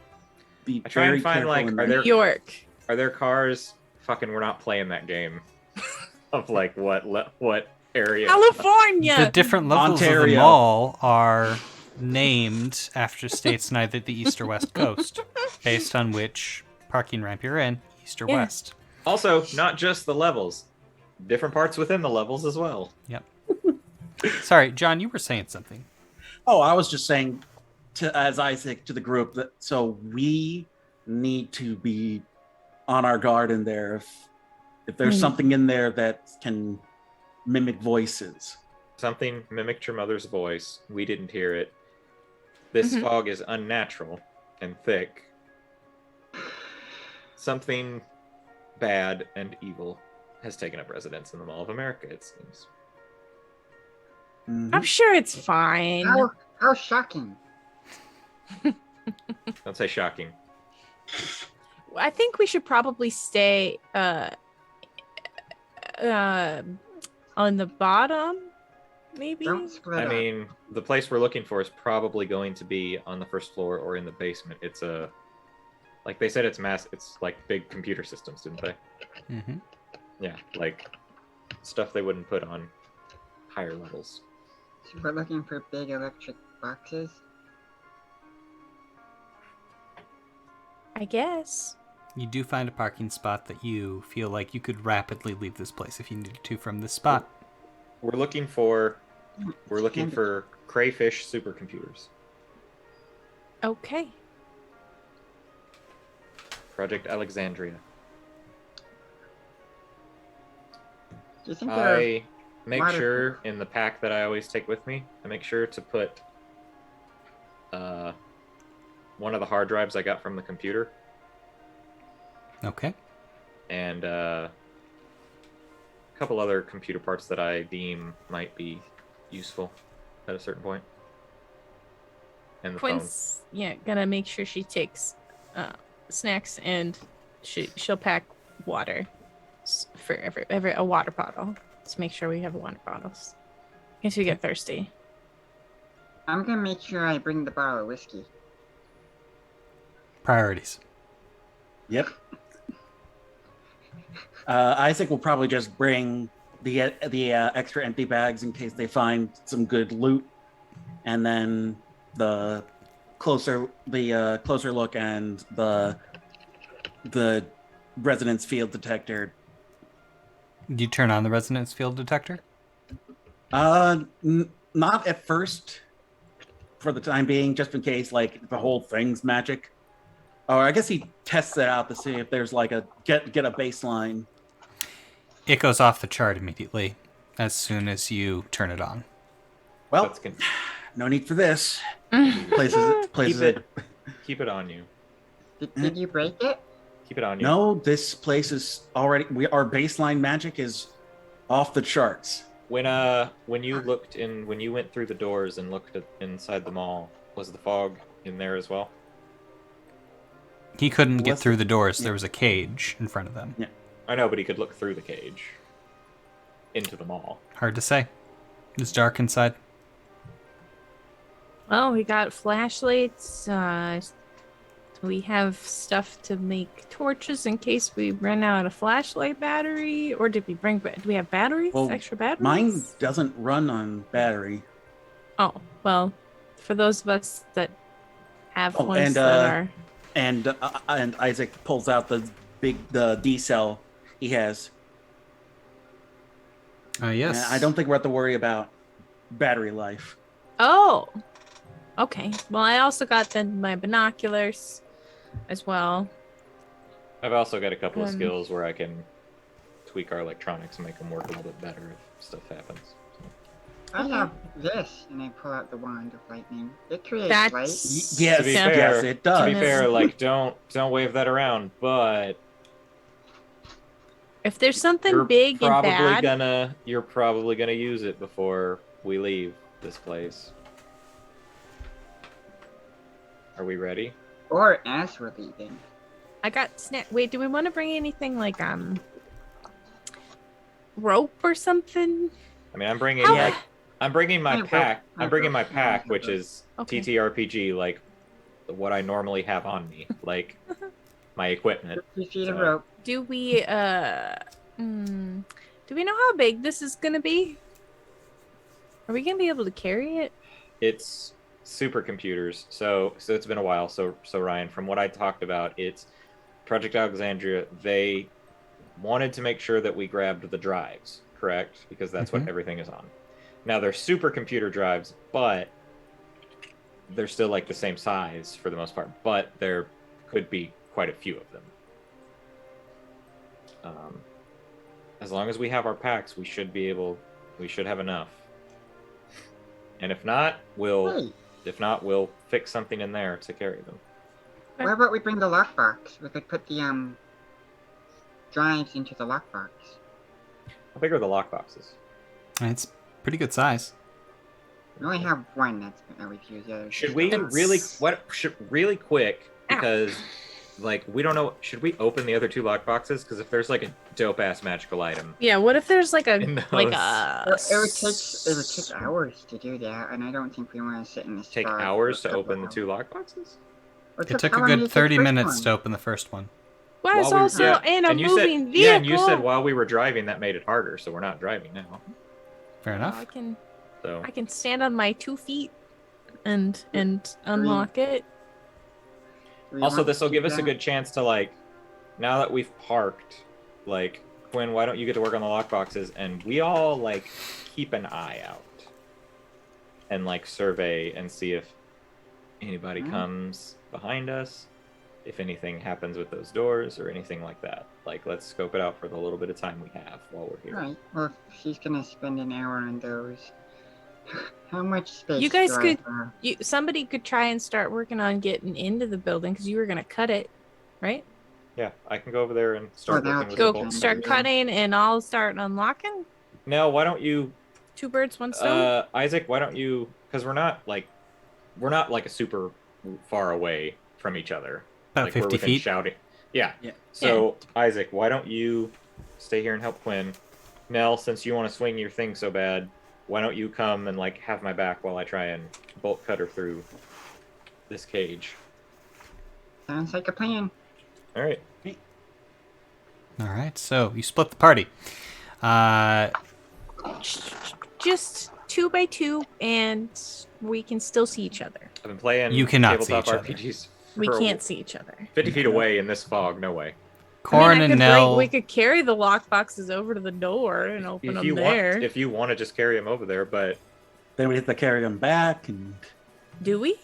be I try very and find, careful like, in are that. New York. Are there cars? Fucking, we're not playing that game. Of like what area? California. The different levels of the Ontario. mall are named after states neither the east or west coast, based on which parking ramp you're in, east or Yeah. west. Also, not just the levels, different parts within the levels as well. Yep. Sorry, John, you were saying something. Oh, I was just saying as Isaac to the group that so we need to be on our guard in there if there's something in there that can mimic voices. Something mimicked your mother's voice. We didn't hear it. This Mhm. fog is unnatural and thick. Something bad and evil has taken up residence in the Mall of America, it seems. Mhm. I'm sure it's fine. How shocking. Don't say shocking. I think we should probably stay on the bottom, maybe. Don't split I up. mean, the place we're looking for is probably going to be on the first floor or in the basement. It's like they said, it's like big computer systems, didn't they? Mm-hmm. Yeah, like stuff they wouldn't put on higher levels. So we're looking for big electric boxes. I guess. You do find a parking spot that you feel like you could rapidly leave this place if you needed to from this spot. We're looking for crayfish supercomputers. Okay. Project Alexandria. Do you think there are I make water- sure in the pack that I always take with me, I make sure to put one of the hard drives I got from the computer Okay. and a couple other computer parts that I deem might be useful at a certain point. And the phone. Quinn's gonna make sure she takes snacks and she'll pack water for every a water bottle. Let's make sure we have water bottles in case we get thirsty. I'm gonna make sure I bring the bottle of whiskey. Priorities. Yep. Isaac will probably just bring the extra empty bags in case they find some good loot, and then the closer look and the resonance field detector. Do you turn on the resonance field detector? Not at first, for the time being, just in case like the whole thing's magic. Or I guess he tests it out to see if there's like a get a baseline. It goes off the chart immediately as soon as you turn it on. Well, Let's no need for this. keep Places it. Keep it on you. Did you break it? Keep it on you. No, this place is already. Our baseline magic is off the charts. When you went through the doors and looked inside the mall, was the fog in there as well? He couldn't get What's through the- the doors. yeah. There was a cage in front of them. Yeah. I know, but he could look through the cage into the mall. Hard to say. It's dark inside. Well, we got flashlights. We have stuff to make torches in case we run out of flashlight battery. Or did we bring? Do we have batteries? Well, Extra batteries? Mine doesn't run on battery. Oh well, for those of us that have Oh, ones and, that are. And Isaac pulls out the D cell he has. Yes. And I don't think we're have to worry about battery life. Oh. Okay. Well, I also got then my binoculars, as well. I've also got a couple of Um, skills where I can tweak our electronics and make them work a little bit better if stuff happens. So. I have this, and I pull out the wand of lightning. It creates That's- light. Yes, To be Yeah. fair, yes, it does. To be fair, like don't wave that around, but If there's something you're big and bad, you're probably gonna use it before we leave this place. Are we ready? Or as we're leaving. I got Wait, do we want to bring anything like rope or something? I mean, I'm bringing How- like I'm bringing my I pack. broke- I'm bringing I my broke- pack, I which broke. is Okay. TTRPG, like what I normally have on me, like my equipment. 50 feet of So- rope. Do we do we know how big this is gonna be? Are we gonna be able to carry it? It's supercomputers. So it's been a while. So Ryan, from what I talked about, it's Project Alexandria. They wanted to make sure that we grabbed the drives, correct? Because that's what everything is on. Now they're supercomputer drives, but they're still like the same size for the most part. But there could be quite a few of them. As long as we have our packs, we should have enough. And if not, we'll fix something in there to carry them. Why about we bring the lockbox? We could put the drives into the lockbox. How big are the lockboxes? It's pretty good size. We only have one that's we've used. The others. Should we really quick, because like we don't know, should we open the other two lockboxes? Because if there's like a dope ass magical item, Yeah, what if there's like In a those- It would take hours to do that, and I don't think we want to sit in this. take fog hours for to a open the couple two lockboxes. hours. It took How a long did good it take 30 the first minutes one? to open the first one. Well, it's While we- also yeah, in a and you moving said, vehicle. Yeah, and you said while we were driving that made it harder, so we're not driving now. Fair Well, enough. So I can stand on my 2 feet and unlock it. Do we also, want this will to give do us a that? good chance to like, now that we've parked, like Quinn, why don't you get to work on the lockboxes and we all like keep an eye out and like survey and see if anybody comes behind us, if anything happens with those doors or anything like that. Like, let's scope it out for the little bit of time we have while we're here. Right. Well, if she's gonna spend an hour on those, how much space? You guys do I could- have? Somebody could try and start working on getting into the building because you were gonna cut it, right? Yeah, I can go over there and start now working with it's the Go bolts. start Yeah. cutting, and I'll start unlocking. No, why don't you 2 birds, 1 stone. Isaac, why don't you? Because we're not like a super far away from each other. About Like we're 50 within feet. shouting. Yeah. Yeah. So Isaac, why don't you stay here and help Quinn? Nell, since you want to swing your thing so bad, why don't you come and like have my back while I try and bolt cut her through this cage? Sounds like a plan. All right. All right, so you split the party. Just 2 by 2, and we can still see each other. I've been playing You cannot see tabletop each other. RPGs. We for can't see each other. 50 feet away in this fog. No way. Corin I and could Nell. we could carry the lock boxes over to the door and open If them you there. want, if you want to just carry him over there, but Then we have to carry them back, and Do we?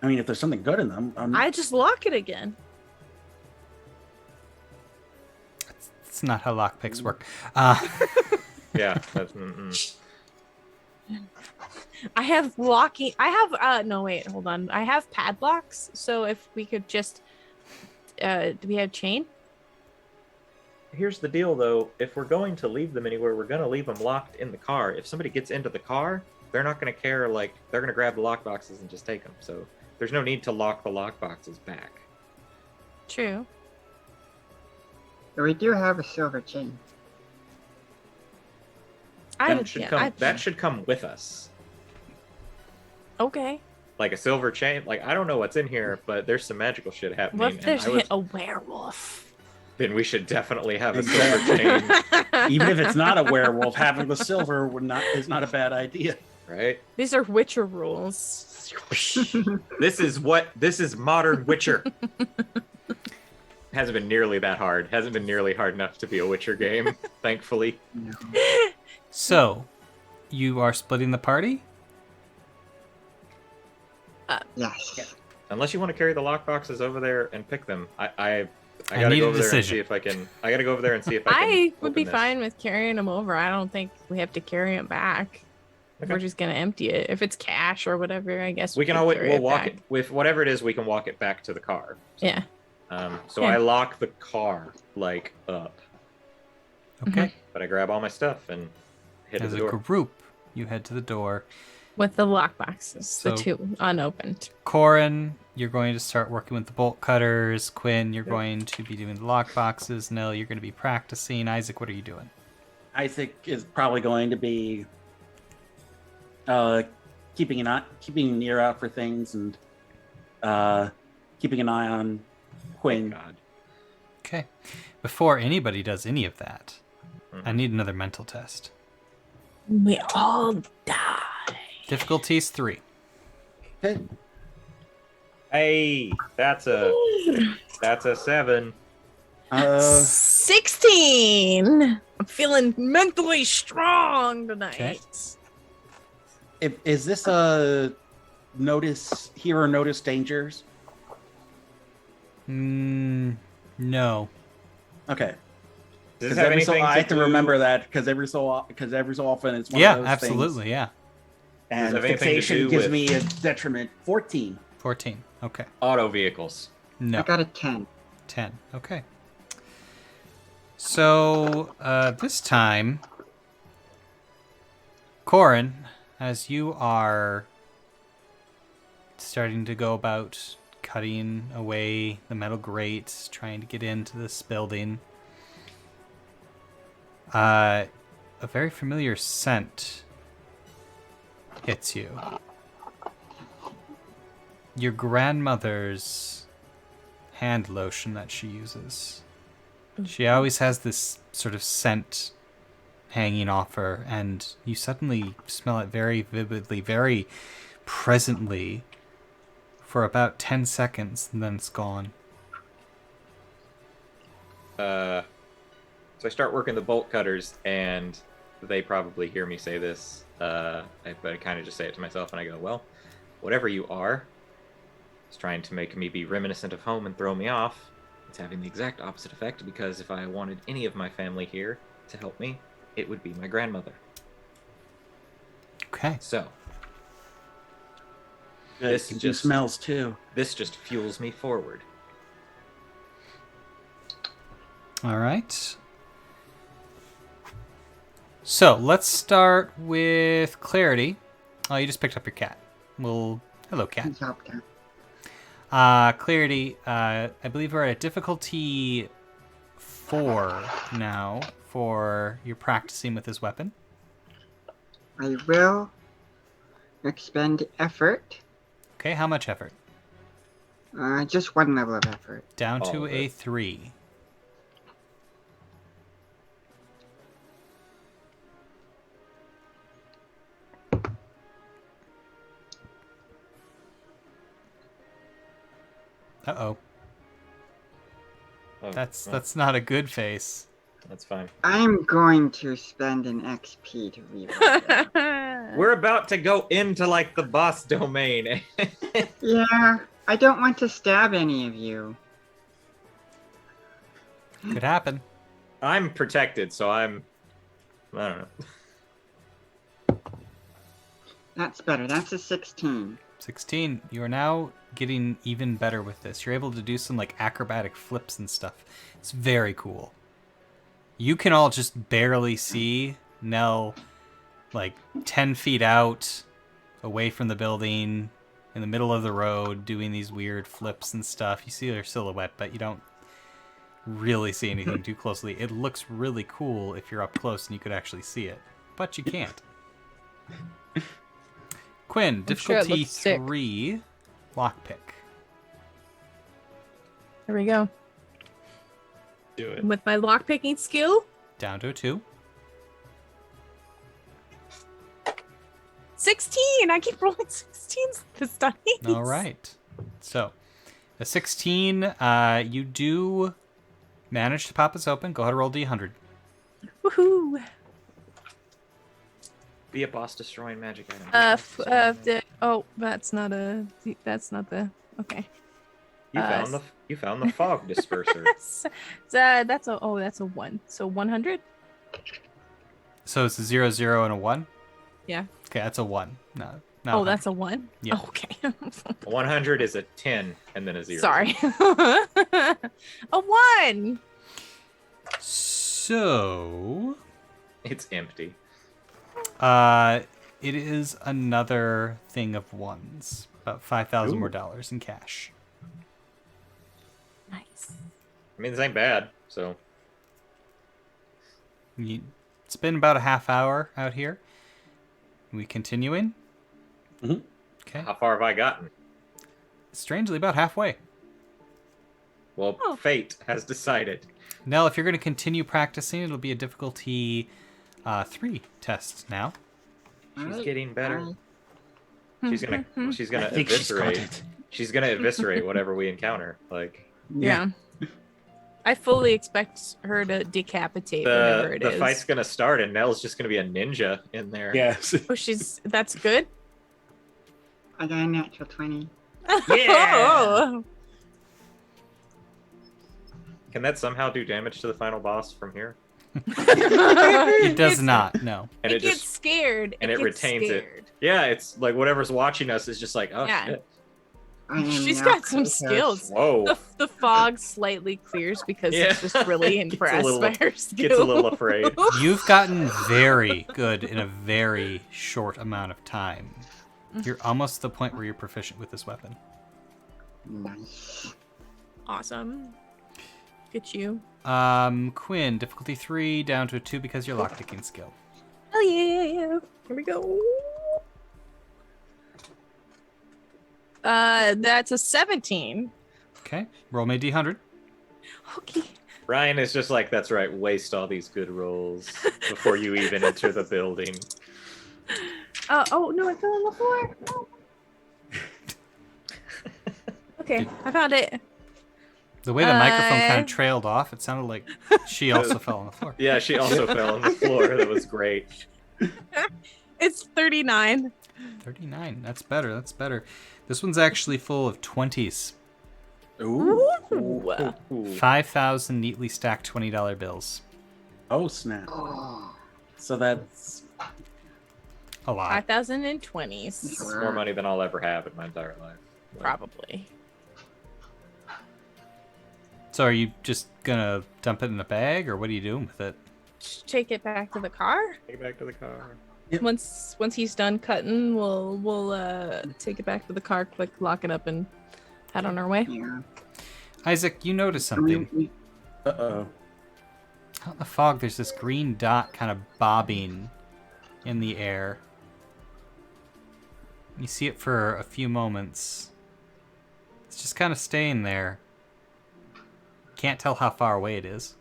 I mean, if there's something good in them, I just lock it again. It's not how lockpicks work. Yeah. That's, I have locking. I have no wait, hold on. I have padlocks. So if we could just do we have chain? Here's the deal, though. If we're going to leave them anywhere, we're going to leave them locked in the car. If somebody gets into the car, they're not going to care. Like, they're going to grab the lock boxes and just take them. So there's no need to lock the lock boxes back. True. But we do have a silver chain. That should come with us. Okay. Like a silver chain. Like, I don't know what's in here, but there's some magical shit happening. What if there's a werewolf? Then we should definitely have a silver chain, even if it's not a werewolf, having the silver is not a bad idea. right? These are Witcher rules. This is modern Witcher. Hasn't been nearly that hard. Hasn't been nearly hard enough to be a Witcher game, thankfully. No. So, you are splitting the party? Yes. Unless you want to carry the lockboxes over there and pick them. I I gotta need go a over there and see decision. if I can. I gotta go over there and see if I can. I would open be this. fine with carrying them over. I don't think we have to carry them back. Okay. We're just gonna empty it. If it's cash or whatever, I guess We can could always carry we'll it walk back. it with whatever it is. We can walk it back to the car. Yeah. So Yeah. I lock the car like up, Okay. but I grab all my stuff and head to As the a door. group, you head to the door. With the lock boxes, So- the two unopened. Corin, you're going to start working with the bolt cutters. Quinn, you're Yep. going to be doing the lock boxes. Nell, you're going to be practicing. Isaac, what are you doing? Isaac is probably going to be keeping an ear out for things and keeping an eye on Quinn. God. Okay. Before anybody does any of that, Mhm. I need another mental test. We all die. Difficulty's 3. Okay. Hey, that's a 7. 16. I'm feeling mentally strong tonight. Okay. Is this a hear or notice dangers? No. Okay. Does Because this have anything I have to do- remember that because every so often it's one Yeah, of those absolutely. things. Yeah. And Does it have anything to fixation do gives with- me a detriment 14. 14. Okay. auto vehicles? No. I got a 10. 10. Okay. So, this time, Corin, as you are starting to go about cutting away the metal grates, trying to get into this building, a very familiar scent hits you. Your grandmother's hand lotion that she uses. She always has this sort of scent hanging off her, and you suddenly smell it very vividly, very presently for about 10 seconds, and then it's gone. So I start working the bolt cutters, and they probably hear me say this, but I kind of just say it to myself, and I go, well, whatever you are, it's trying to make me be reminiscent of home and throw me off. It's having the exact opposite effect, because if I wanted any of my family here to help me, it would be my grandmother. Okay. So, This just- smells too. this just fuels me forward. All right. So let's start with Clarity. Oh, you just picked up your cat. Well, hello, cat. He's up there. Clarity, I believe we're at difficulty 4 now for your practicing with this weapon. I will expend effort. Okay, how much effort? Just one level of effort. Down All to of a it. 3. Uh-oh. Oh, That's well, that's not a good face. that's fine. I'm going to spend an XP to reroll that. We're about to go into like the boss domain. Yeah, I don't want to stab any of you. Could happen. I'm protected, so I don't know. That's better. That's a 16. 16. You are now getting even better with this. You're able to do some like acrobatic flips and stuff. It's very cool. You can all just barely see Nell like 10 feet out, away from the building, in the middle of the road, doing these weird flips and stuff. You see her silhouette, but you don't really see anything too closely. It looks really cool if you're up close and you could actually see it, but you can't. Quinn, I'm sure it difficulty looks sick. 3, lockpick. Here we go. Do it. With my lockpicking skill, Down to a 2. 16. I keep rolling 16s this time. All right. So, a 16, you do manage to pop this open. Go ahead and roll D100. Woohoo. Be a boss destroying magic item. That's not the. Okay. You found the fog disperser. That's a 1. So 100. So it's a 0, 0, and a 1? Yeah. Okay, that's a 1. No. Oh, that's a 1. Yeah. Oh, okay. 100 is a 10 and then a 0. Sorry. A 1. So, It's empty. it is another thing of ones. About $5,000 more dollars in cash. Nice. I mean, this ain't bad, so. It's been about a half hour out here. We continuing? Mhm. Okay. How far have I gotten? Strangely, about halfway. Well, Oh. fate has decided. Nell, if you're going to continue practicing, it'll be a difficulty 3 test now. She's getting better. Alright. She's gonna I think she's got eviscerate. it. She's gonna eviscerate whatever we encounter. Like Yeah. I fully expect her to decapitate whatever it the is. fight's gonna start, and Nell's just gonna be a ninja in there. Yes. Oh, that's good. I got a natural 20. Oh. Can that somehow do damage to the final boss from here? It does not, no. And it gets scared. and it gets retains it. scared. Yeah, it's like whatever's watching us is just like, oh Yeah. shit. I am She's now got some Kratos. skills. Whoa. The fog slightly clears because Yeah. it's just really Gets a impressed little- by her skill. Gets a little afraid. You've gotten very good in a very short amount of time. You're almost to the point where you're proficient with this weapon. Nice. Awesome. Look at you. Quinn, difficulty 3, down to a 2 because your lockpicking skill. Oh yeah. Here we go. That's a 17. Okay, roll me a D100. Okay. Ryan is just like, that's right, waste all these good rolls before you even enter the building. Oh no, I fell on the floor. No. Okay, I found it. The way the microphone kind of trailed off, it sounded like she also fell on the floor. Yeah, she also fell on the floor. That was great. It's 39. 39, that's better, that's better. This one's actually full of 20s. Ooh. Ooh. 5,000 neatly stacked $20 bills. Oh, snap. Oh, So that's... A lot. 5,020s. It's more money than I'll ever have in my entire life. Like, Probably. So are you just gonna dump it in a bag, or what are you doing with it? Take it back to the car. Take it back to the car. Yep. Once he's done cutting, we'll take it back to the car, quick, lock it up, and head on our way. yeah. Isaac, you notice something. Uh-oh. Out in the fog, there's this green dot kind of bobbing in the air. You see it for a few moments. It's just kind of staying there. Can't tell how far away it is.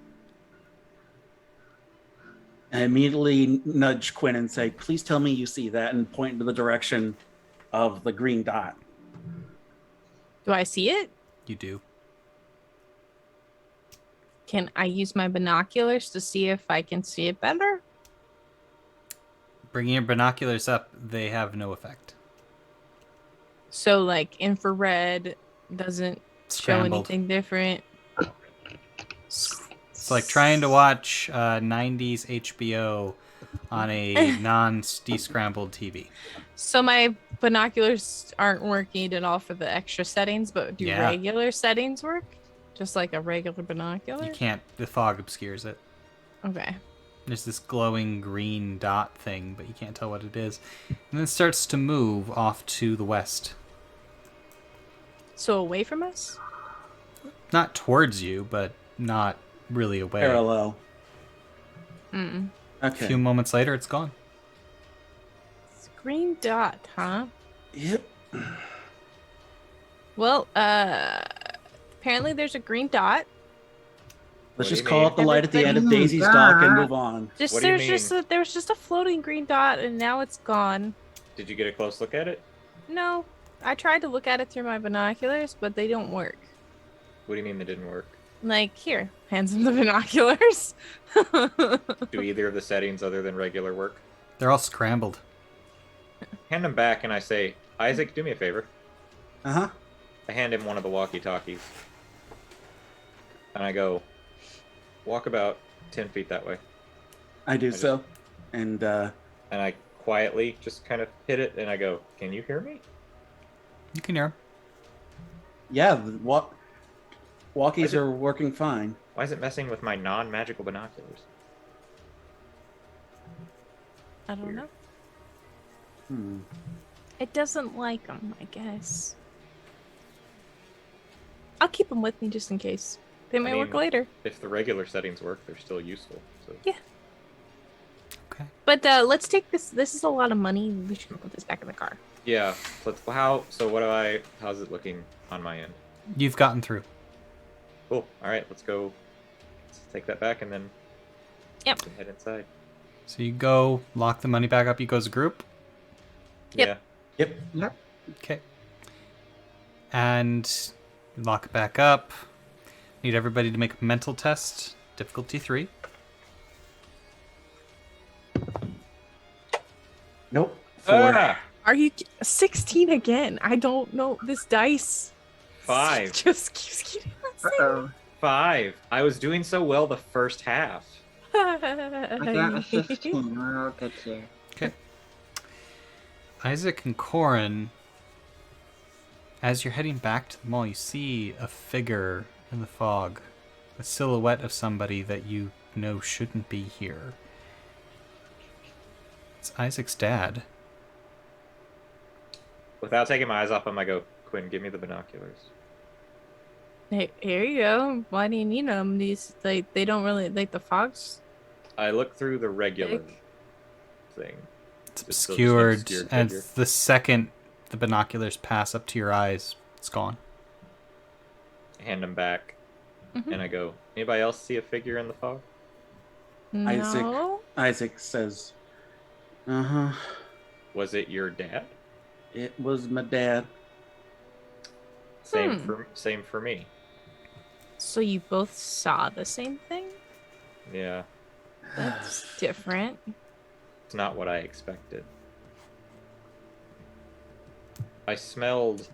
I immediately nudge Quinn and say, please tell me you see that, and point into the direction of the green dot. Do I see it? You do. Can I use my binoculars to see if I can see it better? Bringing your binoculars up, they have no effect. So like infrared doesn't show Scrambled. anything different. It's like trying to watch 90s HBO on a non-descrambled TV. So my binoculars aren't working at all for the extra settings, but do Yeah. regular settings work? Just like a regular binocular? You can't. The fog obscures it. Okay. There's this glowing green dot thing, but you can't tell what it is. And then it starts to move off to the west. So away from us? Not towards you, but not really away. Parallel. Mm. A Okay. few moments later, it's gone. It's a green dot, huh? Yep. Well, apparently there's a green dot. Let's What do just you call mean? it the light at the end of Everybody- Daisy's dock and move on. Just What do you there was just a floating green dot, and now it's gone. Did you get a close look at it? No, I tried to look at it through my binoculars, but they don't work. What do you mean they didn't work? Like here, hands in the binoculars. Do either of the settings other than regular work? They're all scrambled. Hand them back and I say, Isaac, do me a favor. Uh-huh. I hand him one of the walkie-talkies. And I go, walk about 10 feet that way. I do just- so. And And I quietly just kind of hit it and I go, can you hear me? You can hear 'em. yeah, the walkies Is it- are working fine. Why is it messing with my non-magical binoculars? I don't know. Hmm. It doesn't like them, I guess. I'll keep them with me just in case. They might work mean- later. If the regular settings work, they're still useful. So Yeah. Okay. But let's take this. This is a lot of money. We should put this back in the car. yeah, how's it looking on my end? You've gotten through. Cool. All right, let's go. Let's take that back and then Yep. head inside. So you go, lock the money back up. You go as a group. Yep. Yeah. Yep. Yep. Okay. And lock it back up. Need everybody to make a mental test. Difficulty 3. Nope. 4. Ah! Are you 16 again? I don't know. This dice 5. just keeps getting Uh-oh. 5. I was doing so well the first half. I got a 15. We're all good here. Okay. Isaac and Corin, as you're heading back to the mall, you see a figure in the fog. A silhouette of somebody that you know shouldn't be here. It's Isaac's dad. Without taking my eyes off him, I go, Quinn, give me the binoculars. Hey, here you go. Why do you need them? These they don't really like the fogs. I look through the regular Big. thing. It's It's still just an obscured, obscured and figure. the second the binoculars pass up to your eyes, it's gone. I hand him back, Mhm. and I go, anybody else see a figure in the fog? No. Isaac says, uh-huh. Was it your dad? It was my dad. Same for me. So you both saw the same thing? Yeah, That's different. it's not what I expected. I smelled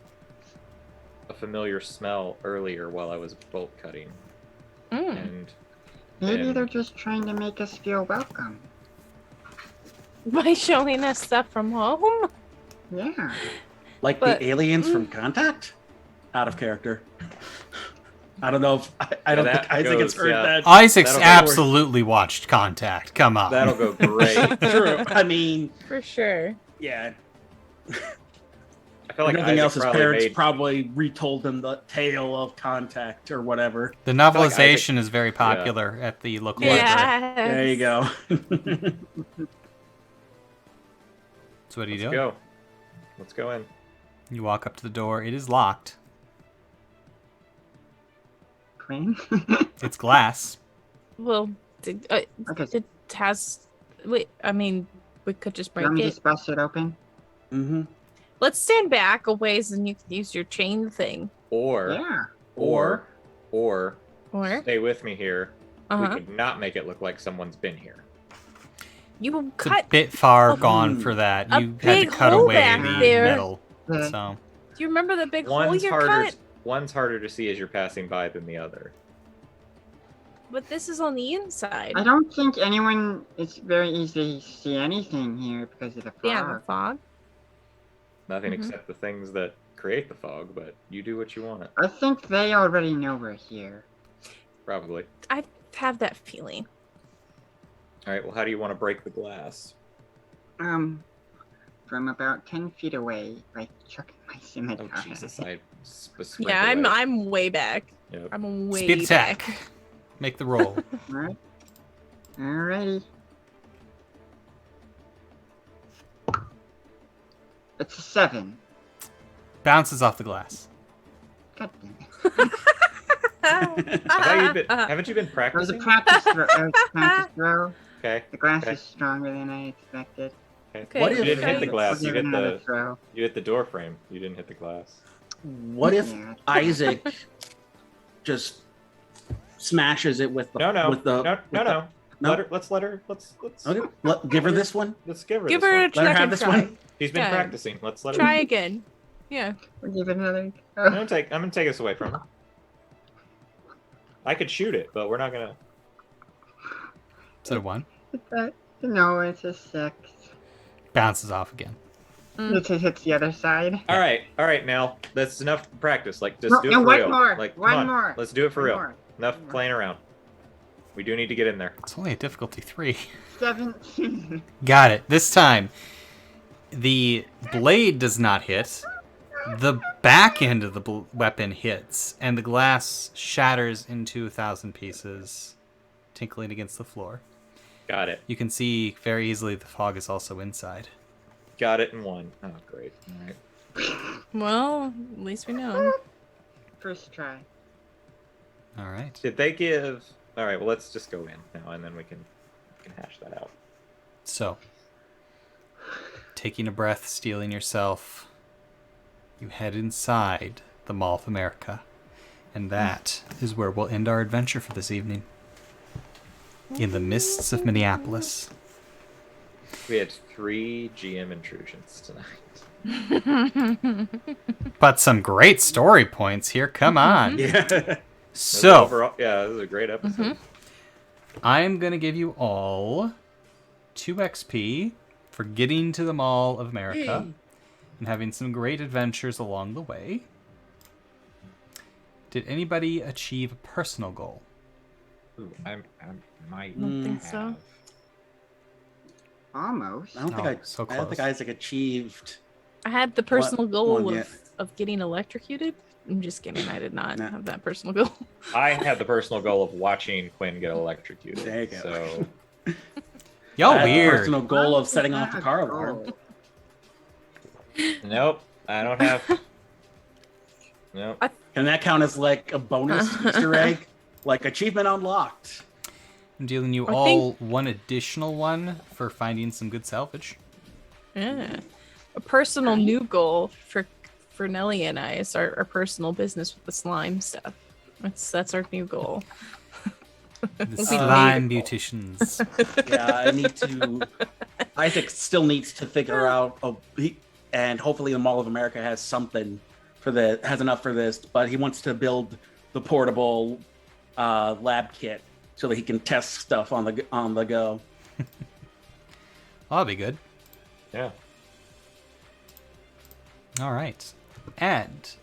a familiar smell earlier while I was bolt cutting, Mm. and Maybe And- they're just trying to make us feel welcome. By showing us stuff from home? Yeah. Like But- the aliens from Contact? Out of character. I don't know if I don't that think Isaac has goes, heard yeah. that. Isaac's That'll go absolutely watched Contact. Come on. that'll go great. True. I mean, For sure. yeah. I feel like If nothing Isaac else, his probably parents made- probably retold him the tale of Contact or whatever. The feel like novelization is very popular at the local library. Yeah. There you go. So what do you Let's do? go. Let's go in. You walk up to the door. It is locked. Quinn? It's glass. Well, Okay. it has. Wait, I mean, we could just You break want me to it. just bust it open? Mm-hmm. Let's stand back a ways and you can use your chain thing. Or Yeah. or Or? stay with me here. We Uh-huh. could not make it look like someone's been here. You It's a cut. bit far a- gone for that. a You had to big cut hole away back the there. metal. Yeah. So Do you remember the big hole One's you harder. cut? One's harder to see as you're passing by than the other. But this is on the inside. I don't think anyone. It's very easy to see anything here because of the fog. Yeah, the fog. Nothing Mhm. except the things that create the fog, but you do what you want. I think they already know we're here. Probably. I have that feeling. All right. Well, how do you want to break the glass? From about 10 feet away by chucking my Oh scimitar. Jesus! Yeah, I'm way back. Yep. I'm way speed attack. back. Make the roll. Alright. Alrighty. It's a 7. Bounces off the glass. God damn it. Haven't you been That was a practicing? practice throw. That was a practice throw. Okay. The glass Okay. is stronger than I expected. Okay, What You if- didn't hit the try- glass. I'll You give hit it another the throw. door frame. You didn't hit the glass. What if Yeah. Isaac just smashes it with the No. with the No. with the- No. no? Let's let her. Let's Okay, give her this one. give her. Give this her one. a Let her have second this try. one. He's been Yeah. practicing. Let's let her. Try again. Yeah. We'll give it another I'm go. gonna take this away from her. I could shoot it, but we're not gonna. Is it a 1? No, it's a 6. Bounces off again. It just hits the other side. All right, Mel. That's enough practice. Like, just No, do it no, for one real. more, Like, one come on. more, Let's do it for one real. more. Enough One more. playing around. We do need to get in there. It's only a difficulty 3. 17. Got it. This time, the blade does not hit. The back end of the weapon hits, and the glass shatters into 1,000 pieces, tinkling against the floor. Got it. You can see very easily the fog is also inside. Got it in one. Oh, great. All right. Well, at least we know. First try. All right. Did they give? All right. Well, let's just go in now, and then we can hash that out. So, taking a breath, steeling yourself, you head inside the Mall of America. And that is where we'll end our adventure for this evening. In the mists of Minneapolis. We had 3 GM intrusions tonight. But some great story points here. Come on. Yeah. So, Overall, yeah, this is a great episode. I'm going to give you all 2 XP for getting to the Mall of America and having some great adventures along the way. Did anybody achieve a personal goal? Ooh, I might. Don't think so. have. Almost. I don't think Oh, I so don't think close. Isaac achieved. I had the personal goal one, of getting electrocuted. I'm just kidding. I did not No. have that personal goal. I had the personal goal of watching Quinn get electrocuted. There you go. So Y'all I had the weird. personal goal of setting off the car alarm. nope, I don't have. Nope. Can that count as like a bonus Easter egg? Like achievement unlocked. I'm dealing you I all one additional one for finding some good salvage. Yeah. A personal new goal for Nelly and I is our personal business with the slime stuff. That's our new goal. The We slime need- beauticians. Yeah, I need to. Isaac still needs to figure out. And hopefully, the Mall of America has something has enough for this. But he wants to build the portable lab kit so that he can test stuff on the go. Oh, that'll be good. Yeah. All right. And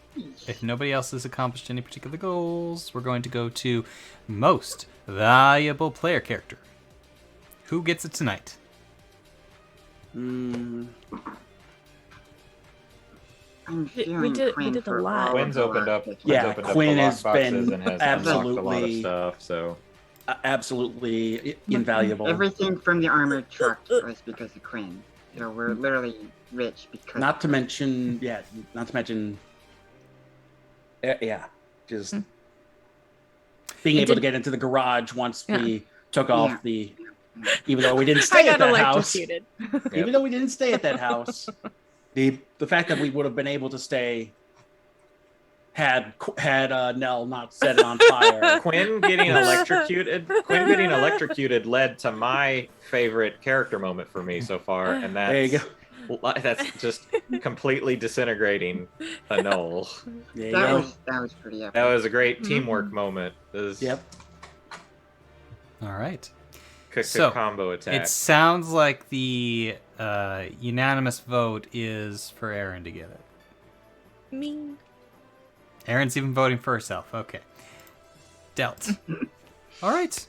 if nobody else has accomplished any particular goals, we're going to go to most valuable player character. Who gets it tonight? I'm We feeling did- we Quinn did a for lot. all Quinn's of the opened up. lockpicks. Yeah, Opened up Quinn the has lockboxes been and has unlocked a lot of absolutely- stuff. So Absolutely invaluable. Everything from the armored truck was because of Quinn. So we're literally rich because. Not to mention, just being able to get into the garage once we took off the. Even though we didn't I stay got at that house, electrocuted. even though we didn't stay at that house, the fact that we would have been able to stay had Nell not set it on fire. Quinn getting electrocuted led to my favorite character moment for me so far, and There you that's just completely disintegrating a Knoll. There you go. That was pretty epic. That was a great teamwork moment. It was Yep. All right. So, combo attack. It sounds like the unanimous vote is for Aaron to get it. Me. Aaron's even voting for herself. Okay. Dealt. All right.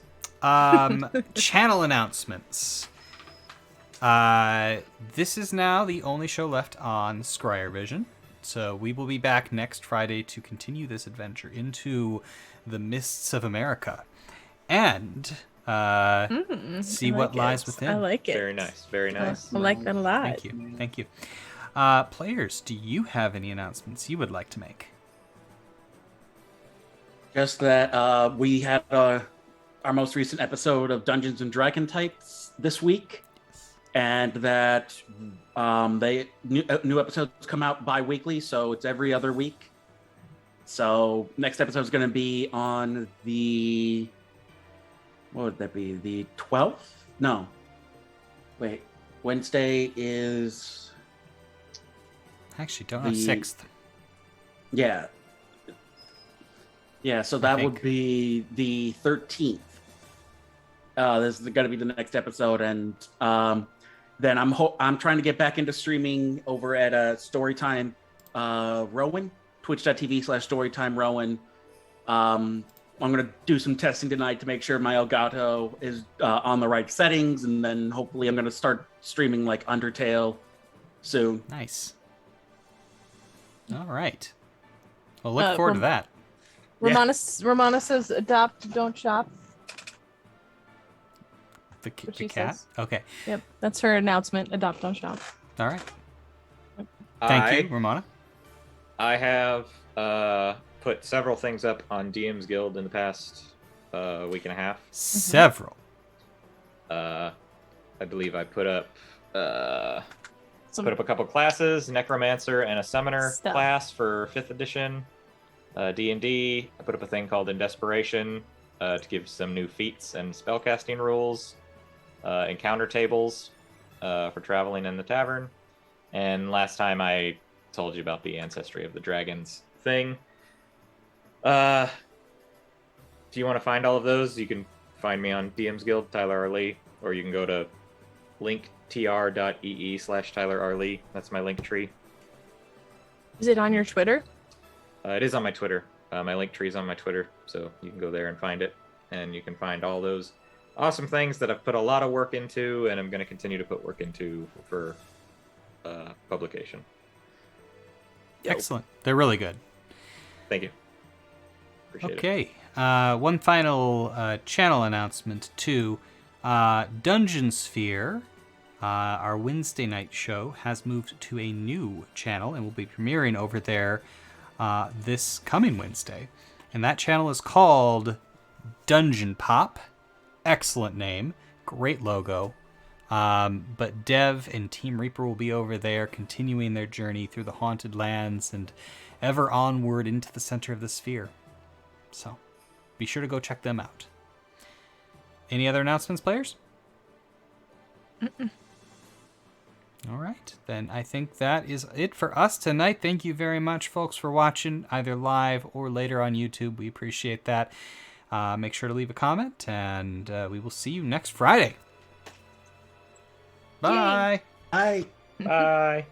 Channel announcements. This is now the only show left on Scryer Vision. So we will be back next Friday to continue this adventure into the mists of America. And see what lies within. I like it. Very nice. Very nice. I like that a lot. Thank you. Thank you. Players, do you have any announcements you would like to make? Just that we had our most recent episode of Dungeons and Dragon Types this week, and that new episodes come out bi-weekly, so it's every other week. So next episode is going to be on the, what would that be? The 12th? No. Wait. Wednesday is... I actually don't know. 6th. Yeah. Yeah, so that would be the 13th. This is going to be the next episode, and then I'm trying to get back into streaming over at Storytime Rowan, twitch.tv/Storytime Rowan. I'm going to do some testing tonight to make sure my Elgato is on the right settings, and then hopefully I'm going to start streaming like Undertale soon. Nice. All right. Well, look forward to that. Romana says, "Adopt, don't shop." The cat? Says. Okay. Yep, that's her announcement. Adopt, don't shop. All right. Thank you, Romana. I have put several things up on DM's Guild in the past week and a half. Several. I believe I put up a couple classes, Necromancer and a Summoner class for 5th edition. D&D, I put up a thing called In Desperation to give some new feats and spellcasting rules. Encounter tables for traveling in the tavern. And last time I told you about the Ancestry of the Dragons thing. Do you want to find all of those? You can find me on DM's Guild, Tyler R. Lee, or you can go to linktr.ee/Tyler R. Lee. That's my link tree. Is it on your Twitter? It is on my Twitter. My link tree is on my Twitter, so you can go there and find it. And you can find all those awesome things that I've put a lot of work into, and I'm going to continue to put work into for publication. Excellent. They're really good. Thank you. Appreciate it. Okay. One final channel announcement, too. Dungeon Sphere, our Wednesday night show, has moved to a new channel and will be premiering over there this coming Wednesday. And that channel is called Dungeon Pop. Excellent name. Great logo. But Dev and Team Reaper will be over there continuing their journey through the haunted lands and ever onward into the center of the sphere. So be sure to go check them out. Any other announcements, players? Mm-mm. All right, then I think that is it for us tonight. Thank you very much, folks, for watching, either live or later on YouTube. We appreciate that. Make sure to leave a comment, and we will see you next Friday. Bye. Bye. Bye.